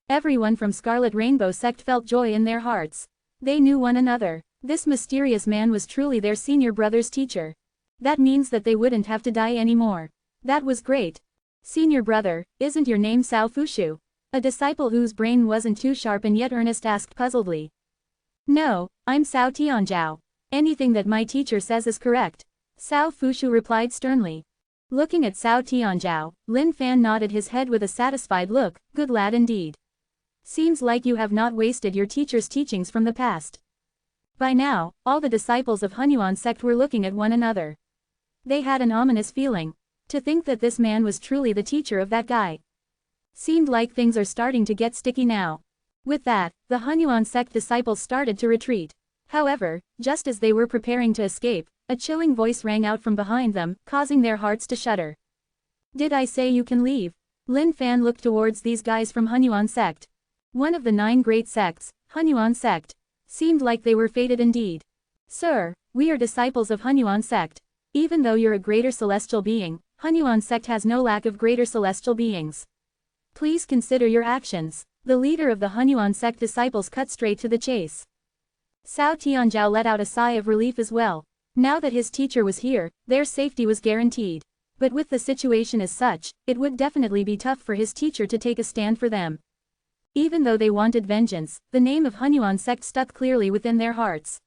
Everyone from Scarlet Rainbow sect felt joy in their hearts. They knew one another. This mysterious man was truly their senior brother's teacher. That means that they wouldn't have to die anymore. That was great. Senior brother, isn't your name Sao Fushu? A disciple whose brain wasn't too sharp and yet earnest asked puzzledly. No, I'm Sao Tianzhao. Anything that my teacher says is correct. Sao Fushu replied sternly. Looking at Sao Tianzhao, Lin Fan nodded his head with a satisfied look, good lad indeed. Seems like you have not wasted your teacher's teachings from the past. By now, all the disciples of Hunyuan sect were looking at one another. They had an ominous feeling. To think that this man was truly the teacher of that guy. Seemed like things are starting to get sticky now. With that, the Hunyuan sect disciples started to retreat. However, just as they were preparing to escape, a chilling voice rang out from behind them, causing their hearts to shudder. Did I say you can leave? Lin Fan looked towards these guys from Hunyuan sect. One of the 9 great sects, Hunyuan sect. Seemed like they were fated indeed. Sir, we are disciples of Hunyuan sect. Even though you're a greater celestial being, Hunyuan sect has no lack of greater celestial beings. Please consider your actions. The leader of the Hunyuan sect disciples cut straight to the chase. Sao Tianzhao let out a sigh of relief as well. Now that his teacher was here, their safety was guaranteed. But with the situation as such, it would definitely be tough for his teacher to take a stand for them. Even though they wanted vengeance, the name of Hunyuan sect stuck clearly within their hearts.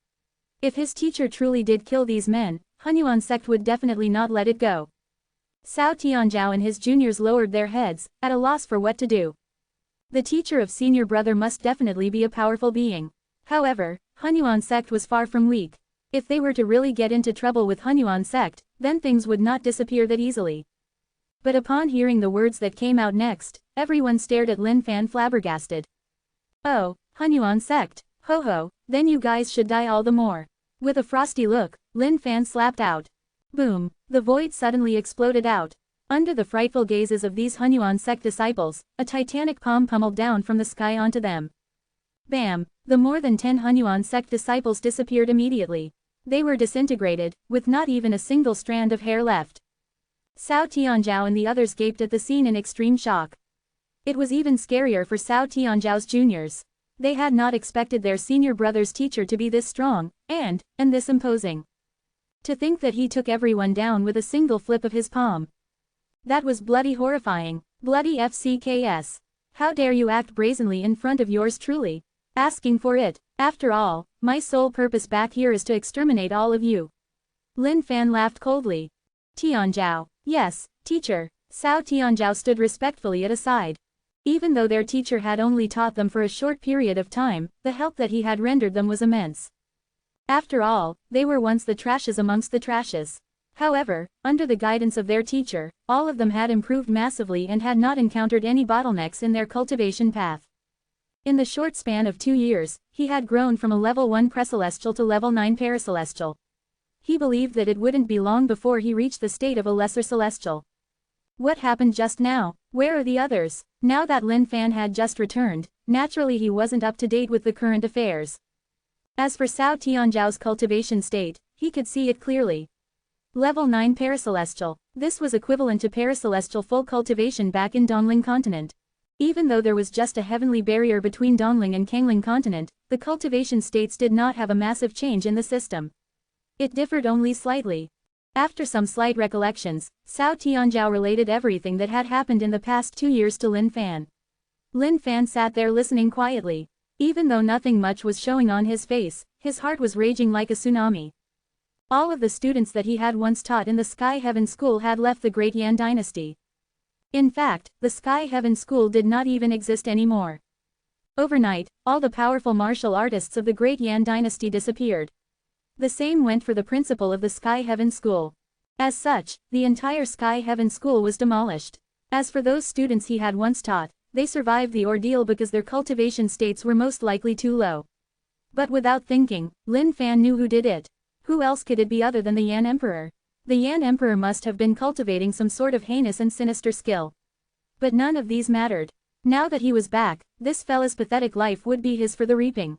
If his teacher truly did kill these men, Hunyuan sect would definitely not let it go. Sao Tianzhao and his juniors lowered their heads, at a loss for what to do. The teacher of senior brother must definitely be a powerful being. However, Hunyuan sect was far from weak. If they were to really get into trouble with Hunyuan sect, then things would not disappear that easily. But upon hearing the words that came out next, everyone stared at Lin Fan flabbergasted. Oh, Hunyuan sect, ho ho, then you guys should die all the more. With a frosty look, Lin Fan slapped out. Boom, the void suddenly exploded out. Under the frightful gazes of these Hunyuan sect disciples, a titanic palm pummeled down from the sky onto them. Bam, the more than 10 Hunyuan sect disciples disappeared immediately. They were disintegrated, with not even a single strand of hair left. Sao Tianzhao and the others gaped at the scene in extreme shock. It was even scarier for Sao Tianzhao's juniors. They had not expected their senior brother's teacher to be this strong, and this imposing. To think that he took everyone down with a single flip of his palm. That was bloody horrifying, bloody FCKS. How dare you act brazenly in front of yours truly? Asking for it. After all, my sole purpose back here is to exterminate all of you. Lin Fan laughed coldly. Tianzhao. Yes, teacher. Sao Tianzhao stood respectfully at a side. Even though their teacher had only taught them for a short period of time, the help that he had rendered them was immense. After all, they were once the trashes amongst the trashes. However, under the guidance of their teacher, all of them had improved massively and had not encountered any bottlenecks in their cultivation path. In the short span of 2 years, he had grown from a level 1 precelestial to level 9 paracelestial. He believed that it wouldn't be long before he reached the state of a lesser celestial. What happened just now? Where are the others? Now that Lin Fan had just returned, naturally he wasn't up to date with the current affairs. As for Sao Tianzhao's cultivation state, he could see it clearly. Level 9 paracelestial. This was equivalent to paracelestial full cultivation back in Dongling continent. Even though there was just a heavenly barrier between Dongling and Kangling continent, the cultivation states did not have a massive change in the system. It differed only slightly. After some slight recollections, Sao Tianzhao related everything that had happened in the past 2 years to Lin Fan. Lin Fan sat there listening quietly. Even though nothing much was showing on his face, his heart was raging like a tsunami. All of the students that he had once taught in the Sky Heaven School had left the Great Yan dynasty. In fact, the Sky Heaven School did not even exist anymore. Overnight, all the powerful martial artists of the Great Yan dynasty disappeared. The same went for the principal of the Sky Heaven School. As such, the entire Sky Heaven School was demolished. As for those students he had once taught, they survived the ordeal because their cultivation states were most likely too low. But without thinking, Lin Fan knew who did it. Who else could it be other than the Yan Emperor? The Yan Emperor must have been cultivating some sort of heinous and sinister skill. But none of these mattered. Now that he was back, this fella's pathetic life would be his for the reaping.